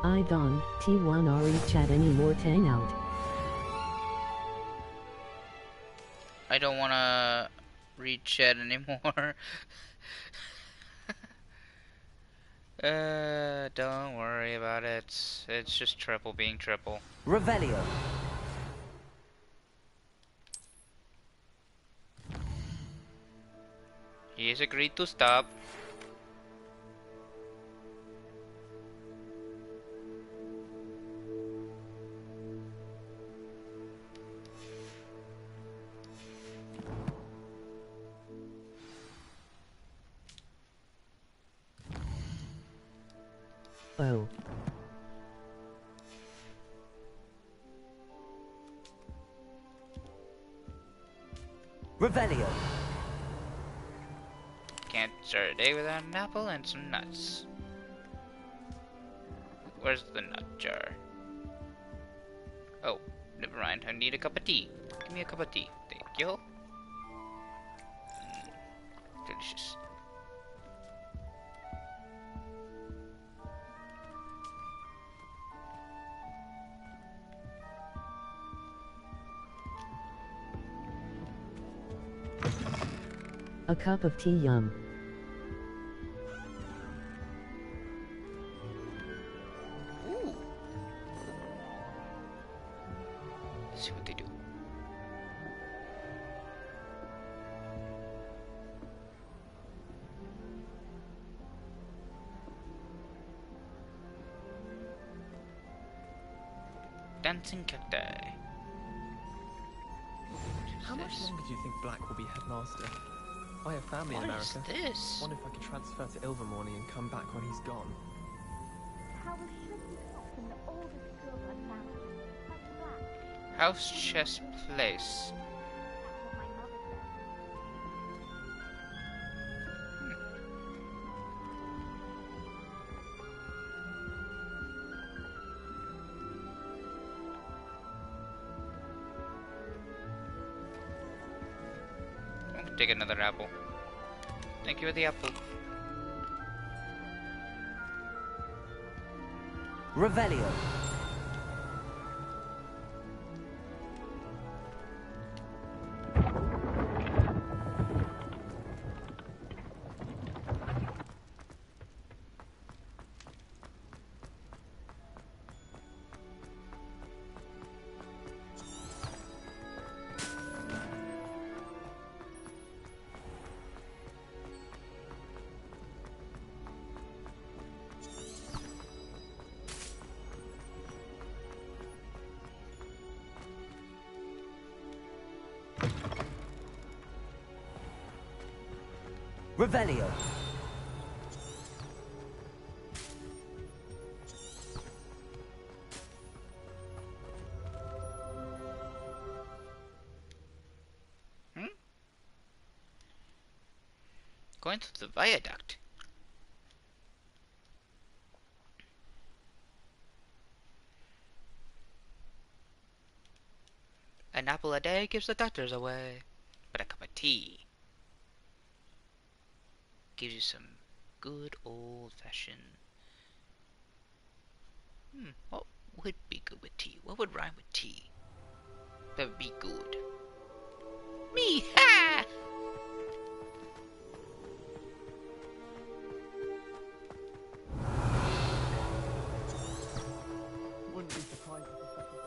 I don't T1RE chat anymore hangout. I don't wanna read chat anymore. Don't worry about it. It's just triple being triple. Revelio. He has agreed to stop. Oh. Revelio. Can't start a day without an apple and some nuts. Where's the nut jar? Oh, never mind. I need a cup of tea. Give me a cup of tea. Thank you. Delicious. A cup of tea, yum. Ooh. Let's see what they do. Dancing cacti. How much longer do you think Black will be headmaster? I have family in America. What is this? Wonder if I could transfer to Ilvermorny and come back when he's gone. House Chess Place. take another apple. Thank you for the apple. Revelio. Revelio. Going through the viaduct. An apple a day keeps the doctors away, but a cup of tea gives you some good old-fashioned. What would be good with tea? What would rhyme with tea? That would be good. Me ha! Wouldn't be surprised if the second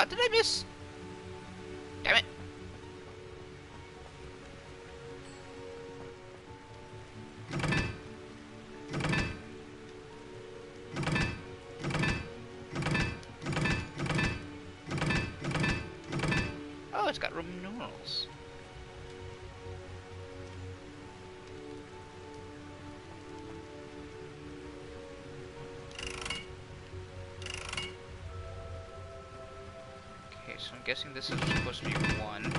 Did I miss? Damn it. Oh, it's got Roman numerals. So I'm guessing this is supposed to be 1.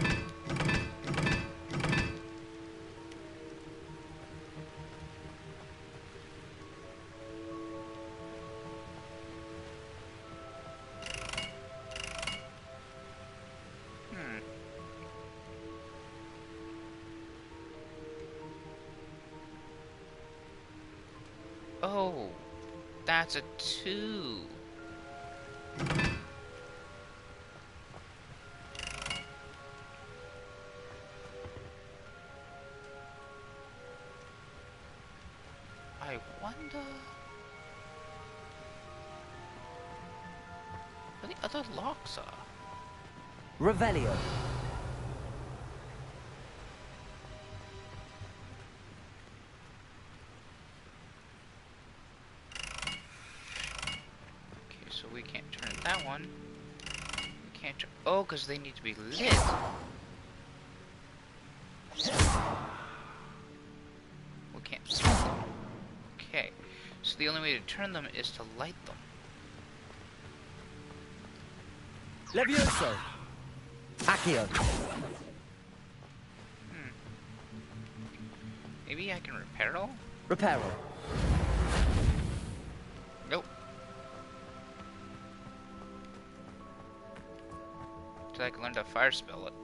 Oh, that's a 2. I wonder where the other locks are. Revelio. Okay, so we can't turn that one. We can't turn. Oh, because they need to be lit. We can't see them. Okay, so the only way to turn them is to light them. Levioso. Accio. Maybe I can repair all? Reparo. Nope. So I can learn to fire spell it.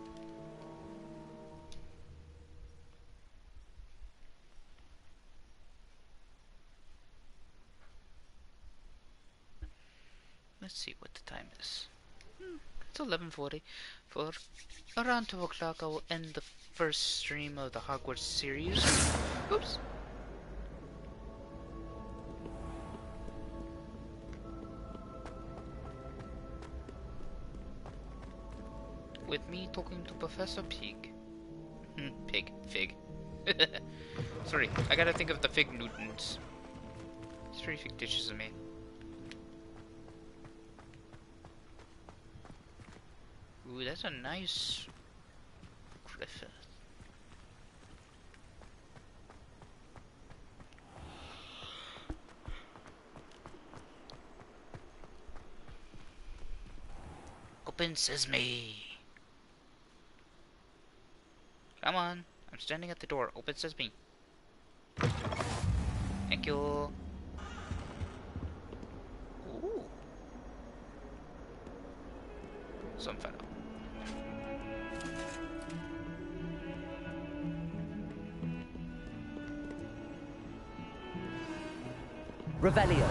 Let's see what the time is. It's 11:40. For around 2 o'clock, I will end the first stream of the Hogwarts series. Oops. With me talking to Professor Pig. Fig. Sorry, I gotta think of the Fig Newtons. It's very fictitious of me. Ooh, that's a nice Griffith. Open sesame. Come on. I'm standing at the door. Open sesame. Thank you. Ooh. Some fellow. Revelio.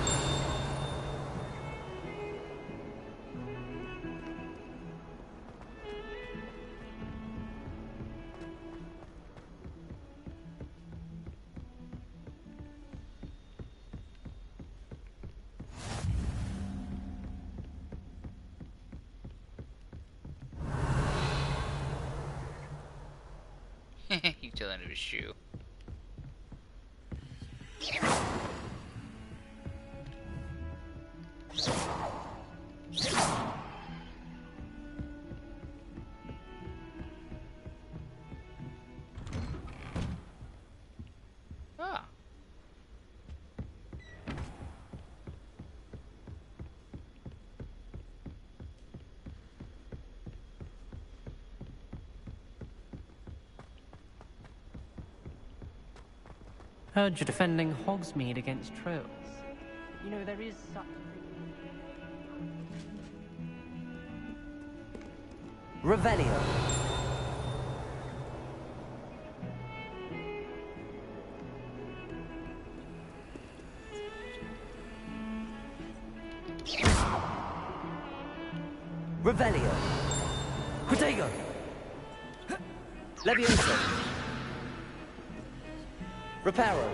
You tell him his shoe. Ah. Heard you're defending Hogsmeade against trolls. You know, there is such Revelio. Revelio. Protego. Levioso. Reparo.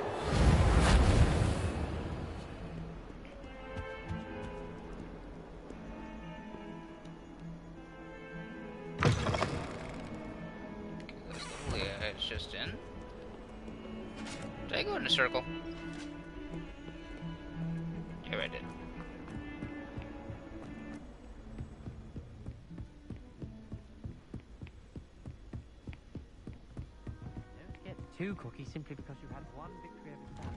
That's the Leah it's just in. Did I go in a circle? Yeah, I did. Don't get too cocky simply because you had one victory over that.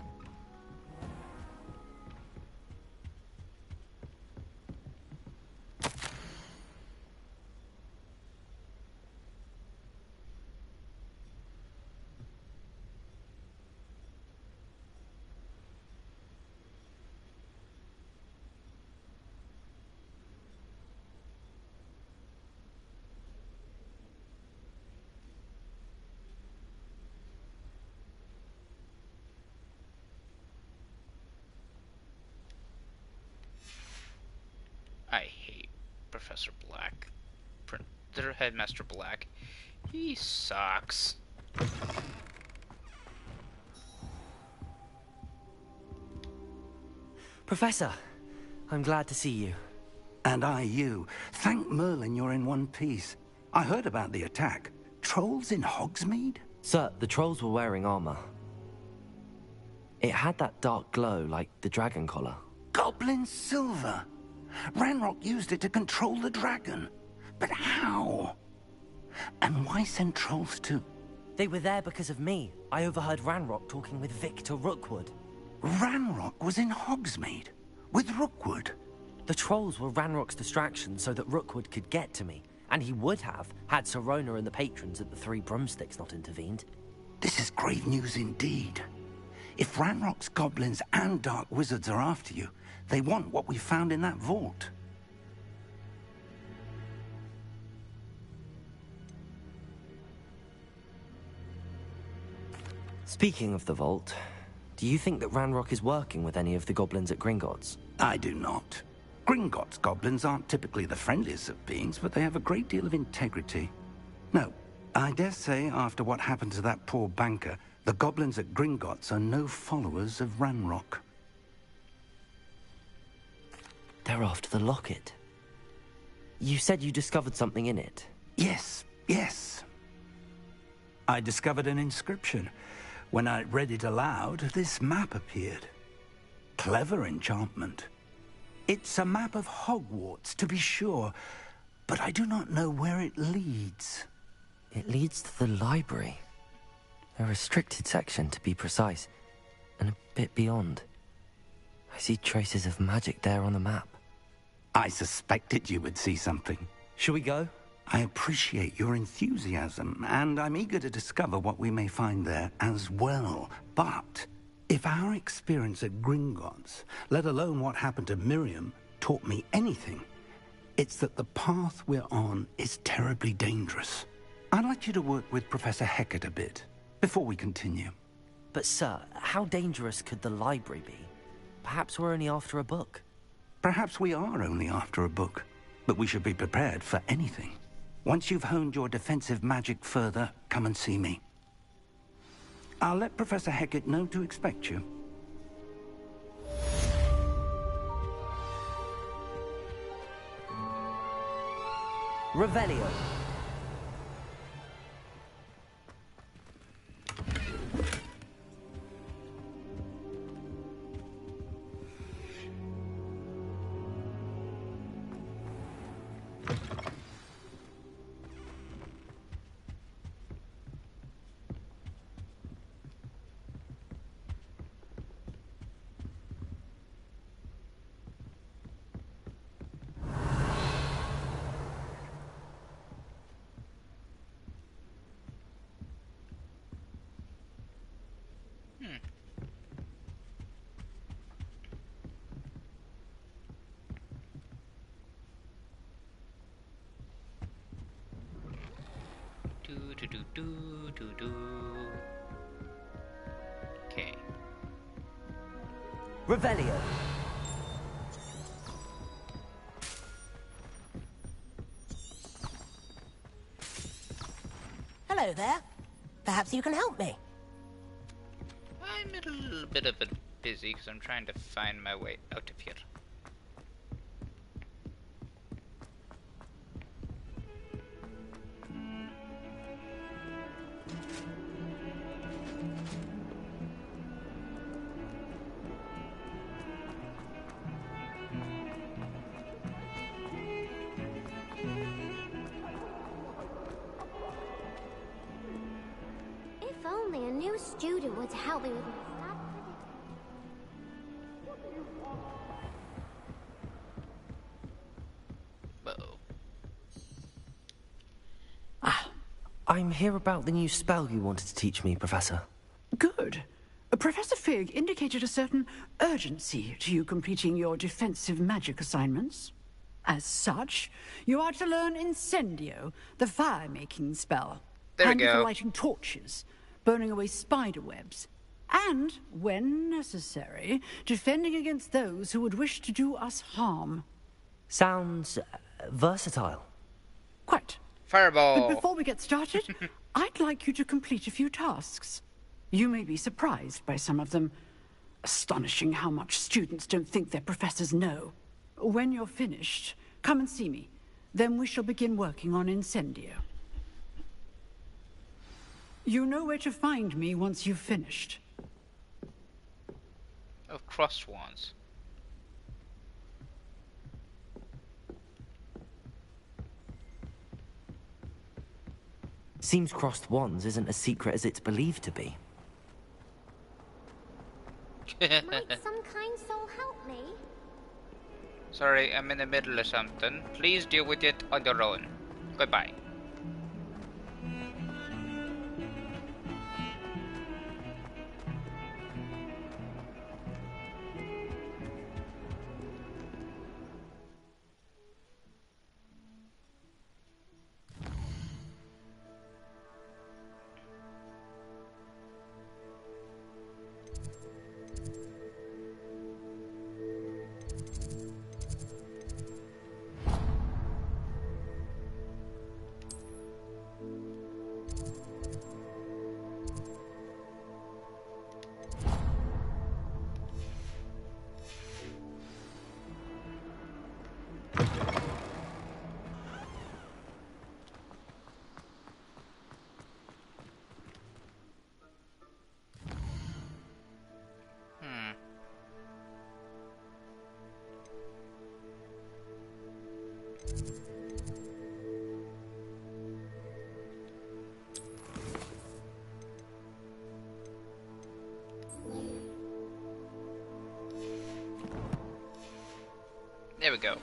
I hate Professor Black. Their Headmaster Black. He sucks. Professor, I'm glad to see you. And I you. Thank Merlin you're in one piece. I heard about the attack. Trolls in Hogsmeade? Sir, the trolls were wearing armor. It had that dark glow like the dragon collar. Goblin silver. Ranrock used it to control the dragon. But how? And why send trolls too? They were there because of me. I overheard Ranrock talking with Victor Rookwood. Ranrock was in Hogsmeade? With Rookwood? The trolls were Ranrock's distraction so that Rookwood could get to me. And he would have, had Sirona and the patrons at the Three Broomsticks not intervened. This is grave news indeed. If Ranrock's goblins and dark wizards are after you, they want what we found in that vault. Speaking of the vault, do you think that Ranrock is working with any of the goblins at Gringotts? I do not. Gringotts goblins aren't typically the friendliest of beings, but they have a great deal of integrity. No, I dare say after what happened to that poor banker, the goblins at Gringotts are no followers of Ranrock. They're after the locket. You said you discovered something in it. Yes, yes. I discovered an inscription. When I read it aloud, this map appeared. Clever enchantment. It's a map of Hogwarts, to be sure, but I do not know where it leads. It leads to the library. A restricted section, to be precise, and a bit beyond. I see traces of magic there on the map. I suspected you would see something. Shall we go? I appreciate your enthusiasm, and I'm eager to discover what we may find there as well. But if our experience at Gringotts, let alone what happened to Miriam, taught me anything, it's that the path we're on is terribly dangerous. I'd like you to work with Professor Hecat a bit before we continue. But sir, how dangerous could the library be? Perhaps we're only after a book. Perhaps we are only after a book, but we should be prepared for anything. Once you've honed your defensive magic further, come and see me. I'll let Professor Hecat know to expect you. Revelio. Okay. Revelio. Hello there. Perhaps you can help me. I'm a little bit of a busy because I'm trying to find my way out of here. If only a new student would help me with my stuff. I'm here about the new spell you wanted to teach me, Professor. Good. Professor Fig indicated a certain urgency to you completing your defensive magic assignments. As such, you are to learn Incendio, the fire-making spell. There we handy go. for lighting torches, burning away spider webs, and, when necessary, defending against those who would wish to do us harm. Sounds versatile. Quite. Fireball. But before we get started, I'd like you to complete a few tasks. You may be surprised by some of them. Astonishing how much students don't think their professors know. When you're finished, come and see me. Then we shall begin working on Incendio. You know where to find me once you've finished. Oh, crossed wands. Seems crossed wands isn't as secret as it's believed to be. Might some kind soul help me? Sorry, I'm in the middle of something. Please deal with it on your own. Goodbye. There we go.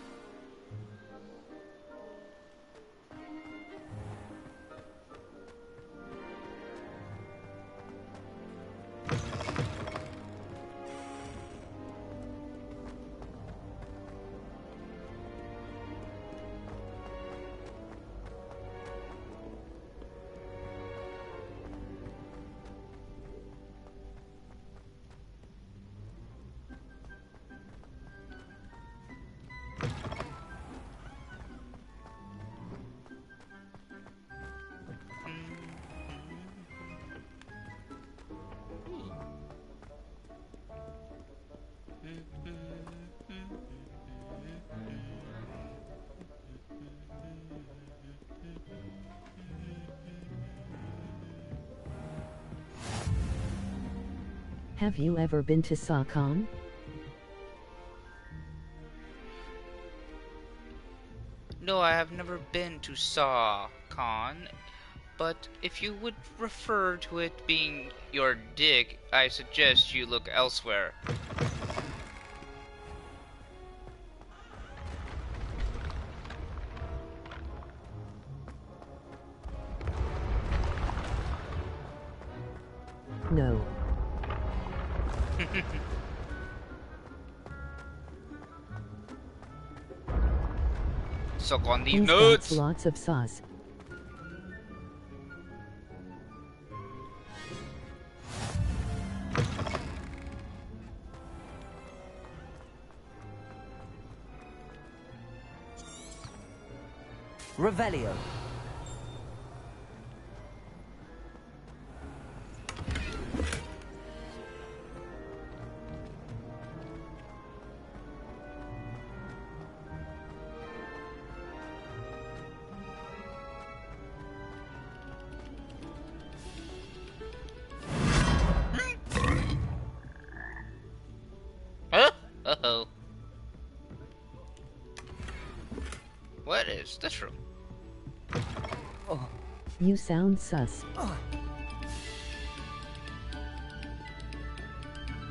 Have you ever been to SawCon? No, I have never been to SawCon, but if you would refer to it being your dig, I suggest you look elsewhere. No. Suck on these He's nuts! got lots of sauce. Revelio. Huh? Uh-oh. What is this room? You sound sus.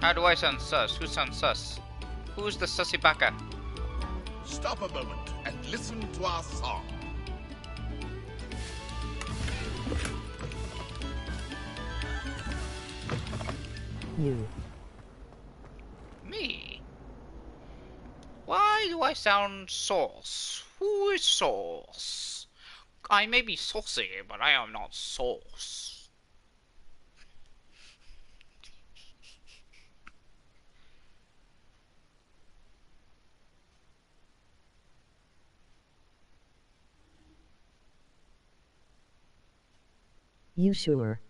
How do I sound sus? Who sounds sus? Who's the sussy baka? Stop a moment and listen to our song. You. Me? Why do I sound sauce? Who is sauce? I may be saucy, but I am not sauce. You sure?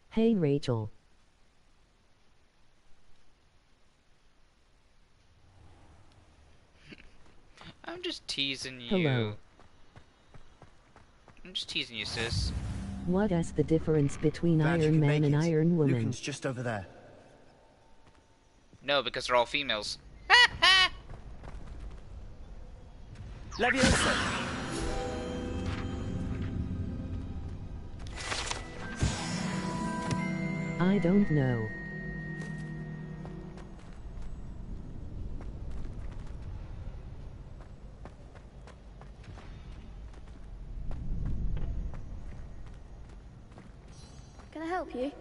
Hey Rachel. I'm just teasing you. Hello. I'm just teasing you, sis. What is the difference between Iron Man and Iron Woman? Lucan's just over there. No, because they're all females. Leviosa! I don't know. Can I help you?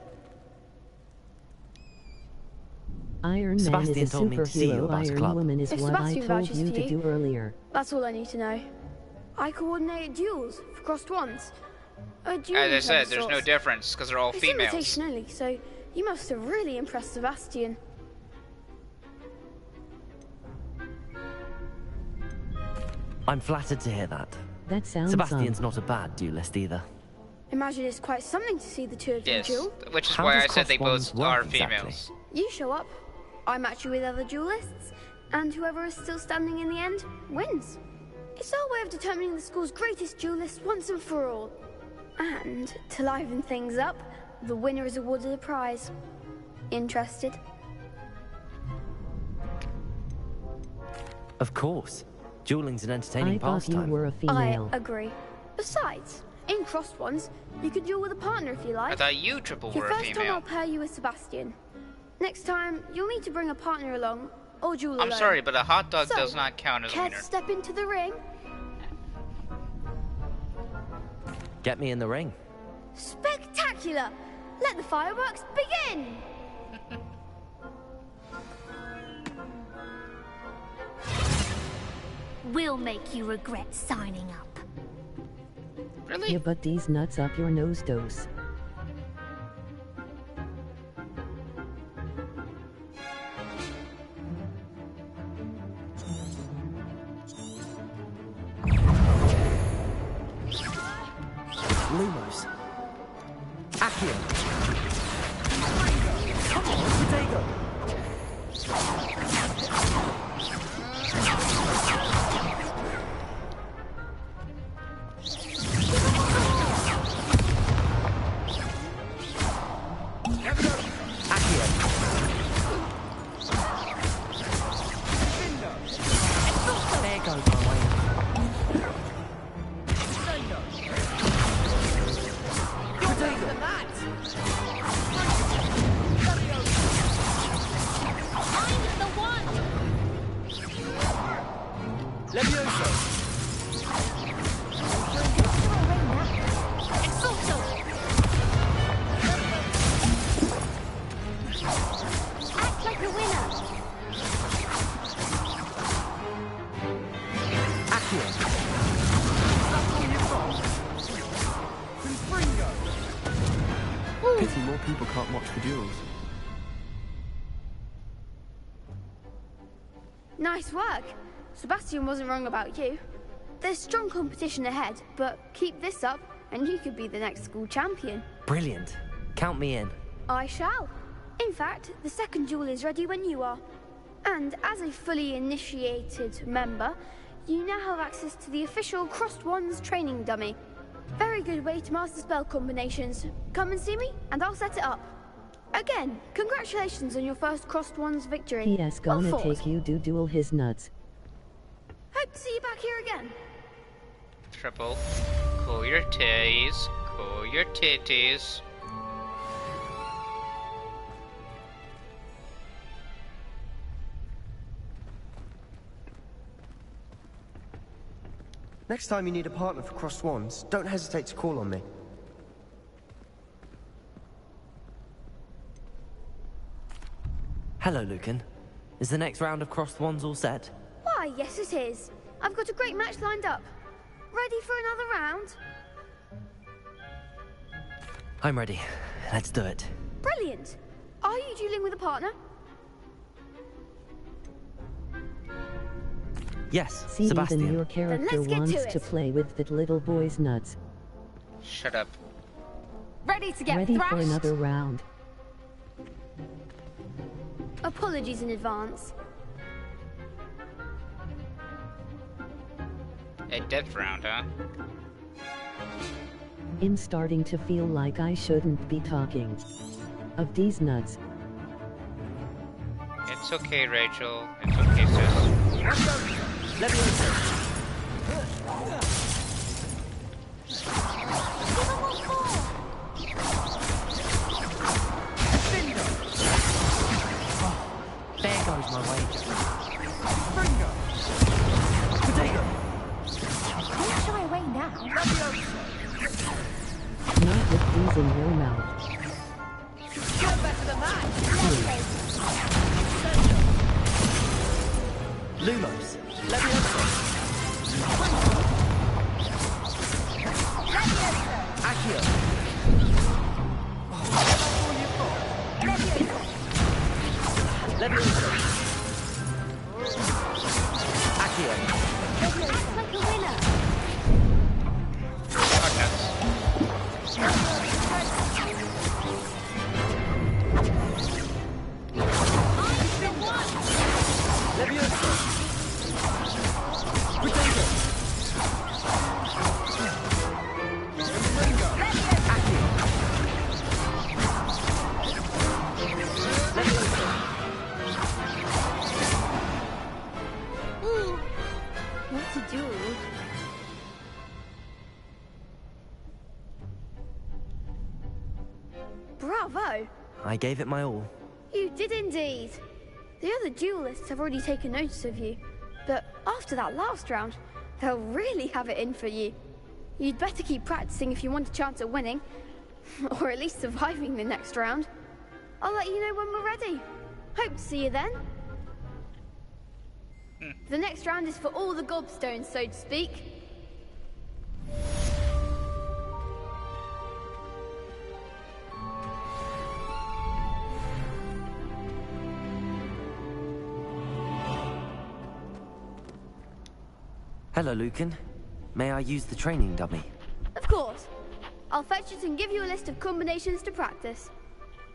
Iron Sebastian Man is a told me to see you superhero. about his Iron club. Woman is If what I Sebastian told vouches you for to you. do earlier. That's all I need to know. I coordinated duels for crossed ones. As I said, there's no difference because they're all It's females. invitation only, so you must have really impressed Sebastian. I'm flattered to hear that. That sounds Sebastian's not a bad duelist either. Imagine it's quite something to see the two of you Yes, duel. which is How why does I said they cross both wands are work exactly? females. You show up, I match you with other duelists, and whoever is still standing in the end wins. It's our way of determining the school's greatest duelist once and for all. And to liven things up, the winner is awarded a prize. Interested? Of course. Dueling's an entertaining I thought you pastime. were a female. I agree. Besides, in crossed ones, you could duel with a partner if you like. I thought you triple Your were a first time female. I'll pair you with Sebastian. Next time, you'll need to bring a partner along, or duel alone. I'm sorry, but a hot dog So, does not count as a care winner. to step into the ring? Get me in the ring. Spectacular! Let the fireworks begin! We'll make you regret signing up. Really? Yeah, but these nuts up your nose dose. Lumos. Accio. Come on, Potato. Accio. Pity more people can't watch the duels. Nice work. Sebastian wasn't wrong about you. There's strong competition ahead, but keep this up and you could be the next school champion. Brilliant. Count me in. I shall. In fact, the second duel is ready when you are. And as a fully initiated member, you now have access to the official Crossed Wands training dummy. Very good way to master spell combinations. Come and see me, and I'll set it up. Again, congratulations on your first Crossed Wands victory. P.S. Gonna take you to duel his nuts. Hope to see you back here again. Triple. Cool your titties. Cool your titties. Next time you need a partner for Crossed Wands, don't hesitate to call on me. Hello, Lucan. Is the next round of Crossed Wands all set? Why, yes it is. I've got a great match lined up. Ready for another round? I'm ready. Let's do it. Brilliant. Are you dueling with a partner? Yes, See, Sebastian. even your character wants to play with that little boy's nuts. Shut up. Ready to get Ready thrashed? for another round. Apologies in advance. A death round, huh? I'm starting to feel like I shouldn't be talking of these nuts. It's okay, Rachel. It's okay, sis. Let me There goes my wager. Don't shy away now. Not with these in your mouth. You're better than that. Lumos. Leviosa. Accio. Leviosa. Accio. Act like a winner. Leviosa. What to do? Bravo! I gave it my all. You did indeed. The other duelists have already taken notice of you, but after that last round, they'll really have it in for you. You'd better keep practicing if you want a chance at winning, or at least surviving the next round. I'll let you know when we're ready. Hope to see you then. The next round is for all the gobstones, so to speak. Hello, Lucan. May I use the training dummy? Of course. I'll fetch it and give you a list of combinations to practice.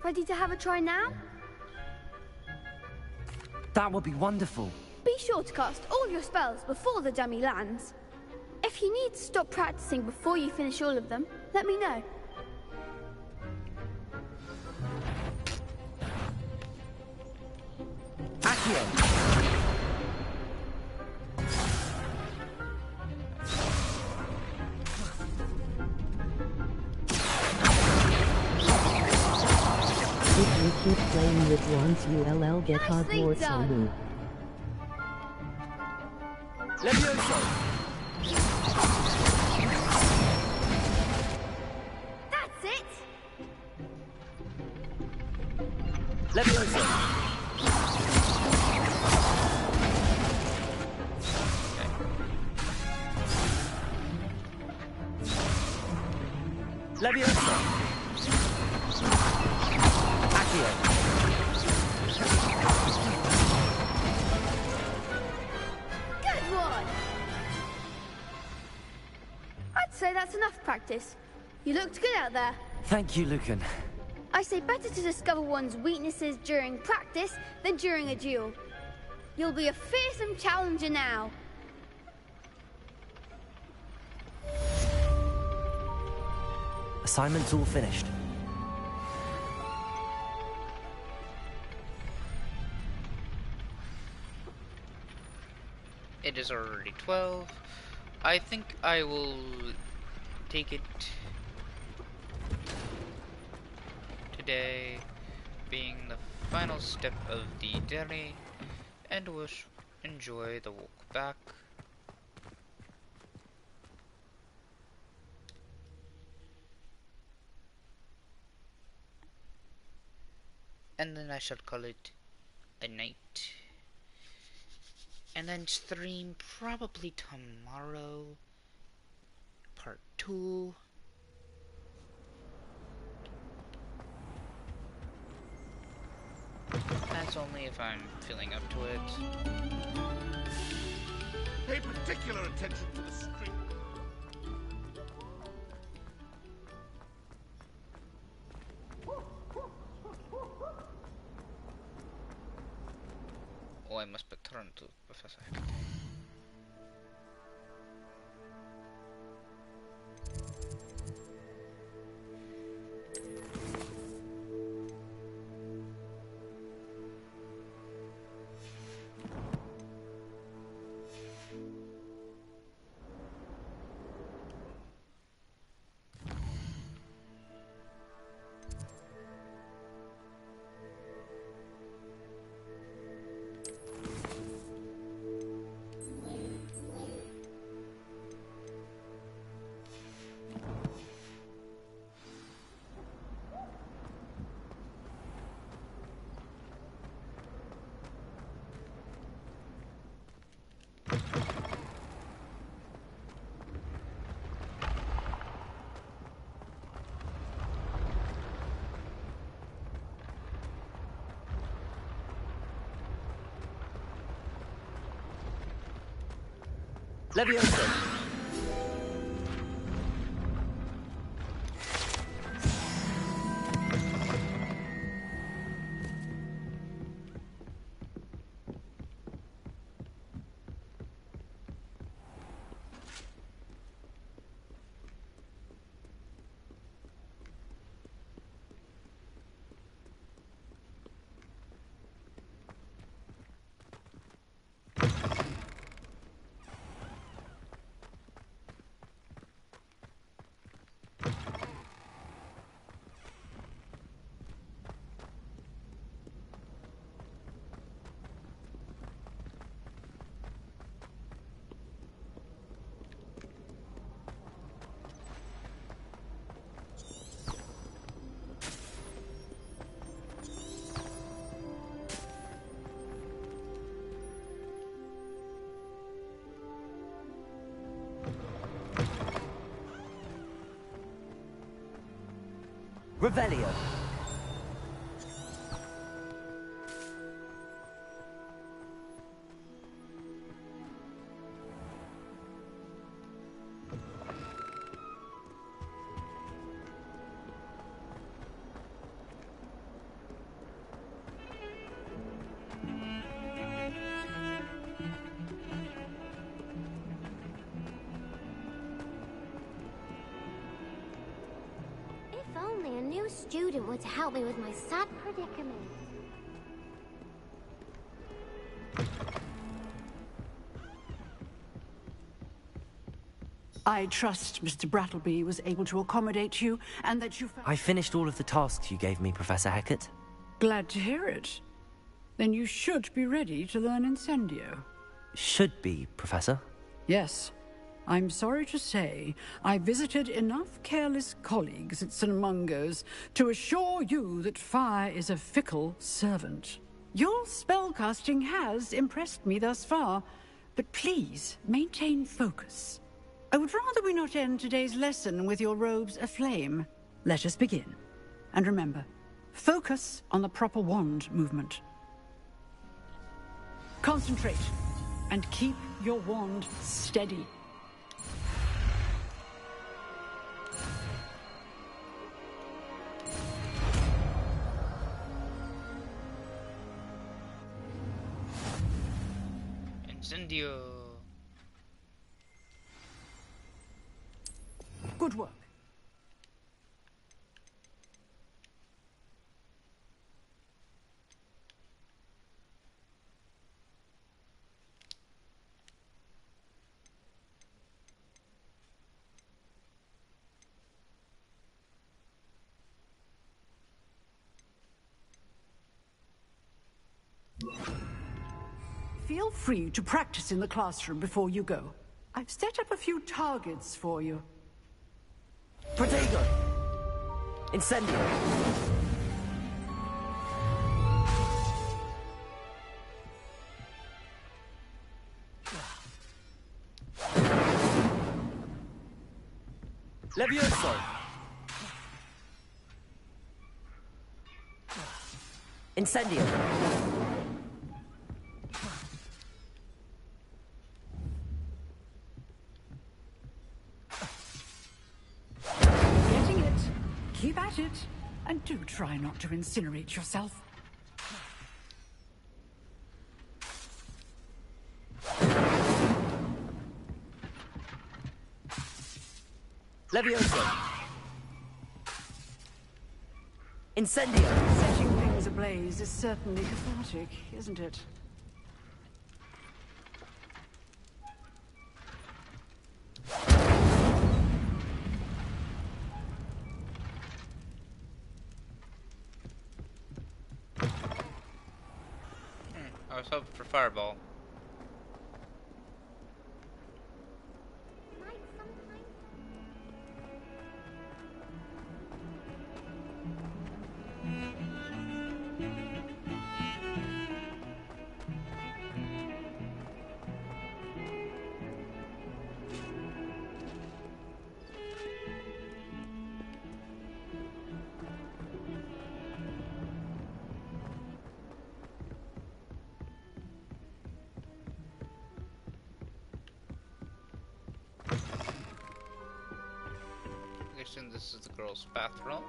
Ready to have a try now? That would be wonderful. Be sure to cast all your spells before the dummy lands. If you need to stop practicing before you finish all of them, let me know. Accio. If you keep playing with wands, you'll get Hogwarts on you. Leviosa. That's it! Leviosa. Leviosa. enough practice. You looked good out there. Thank you, Lucan. I say better to discover one's weaknesses during practice than during a duel. You'll be a fearsome challenger now. Assignment's all finished. It is already 12. I think I will take it today, being the final step of the journey, and wish enjoy the walk back. And then I shall call it a night. And then stream probably tomorrow, part 2. That's only if I'm feeling up to it. Pay particular attention to the stream. Oh, I must return to Professor Heck. Leviosa. Revelio. Student would help me with my sad predicament. I trust Mr. Brattleby was able to accommodate you, and that you... I finished all of the tasks you gave me, Professor Hecat. Glad to hear it. Then you should be ready to learn Incendio. Should be, Professor? Yes. I'm sorry to say, I visited enough careless colleagues at St. Mungo's to assure you that fire is a fickle servant. Your spellcasting has impressed me thus far, but please maintain focus. I would rather we not end today's lesson with your robes aflame. Let us begin. And remember, focus on the proper wand movement. Concentrate, and keep your wand steady. Incendio. Good work. Feel free to practice in the classroom before you go. I've set up a few targets for you. Protego! Incendio! Levioso! Incendio! Getting it. Keep at it. And do try not to incinerate yourself. Levioso! Incendio! Setting things ablaze is certainly cathartic, isn't it? I was hoping for fireball. Guessing this is the girls' bathroom.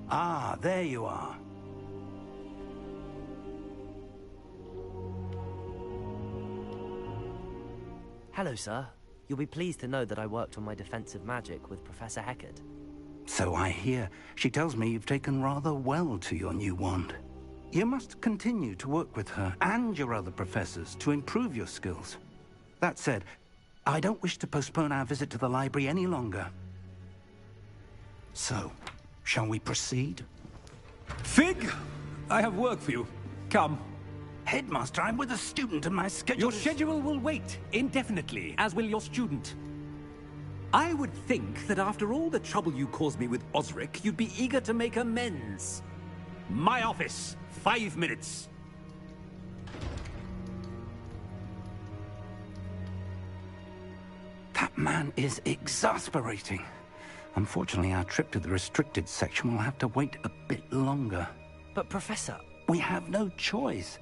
Ah, there you are. Hello, sir. You'll be pleased to know that I worked on my defensive magic with Professor Heckard. So I hear. She tells me you've taken rather well to your new wand. You must continue to work with her and your other professors to improve your skills. That said, I don't wish to postpone our visit to the library any longer. So, shall we proceed? Fig, I have work for you. Come. Headmaster, I'm with a student and my schedule Your schedule will wait indefinitely, as will your student. I would think that after all the trouble you caused me with Osric, you'd be eager to make amends. My office, 5 minutes. That man is exasperating. Unfortunately, our trip to the restricted section will have to wait a bit longer. But, Professor... We have no choice.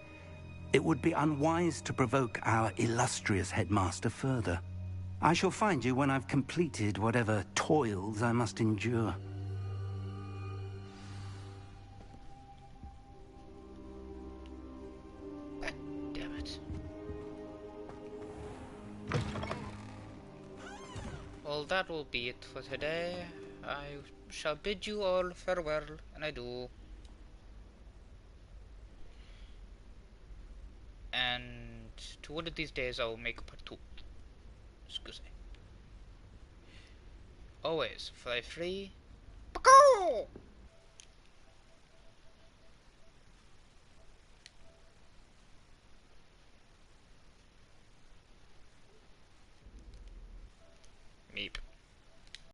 It would be unwise to provoke our illustrious headmaster further. I shall find you when I've completed whatever toils I must endure. Damn it. Well, that will be it for today. I shall bid you all farewell, and I do. And to one of these days I will make part 2. Excuse me. Always fly free. Pakaw!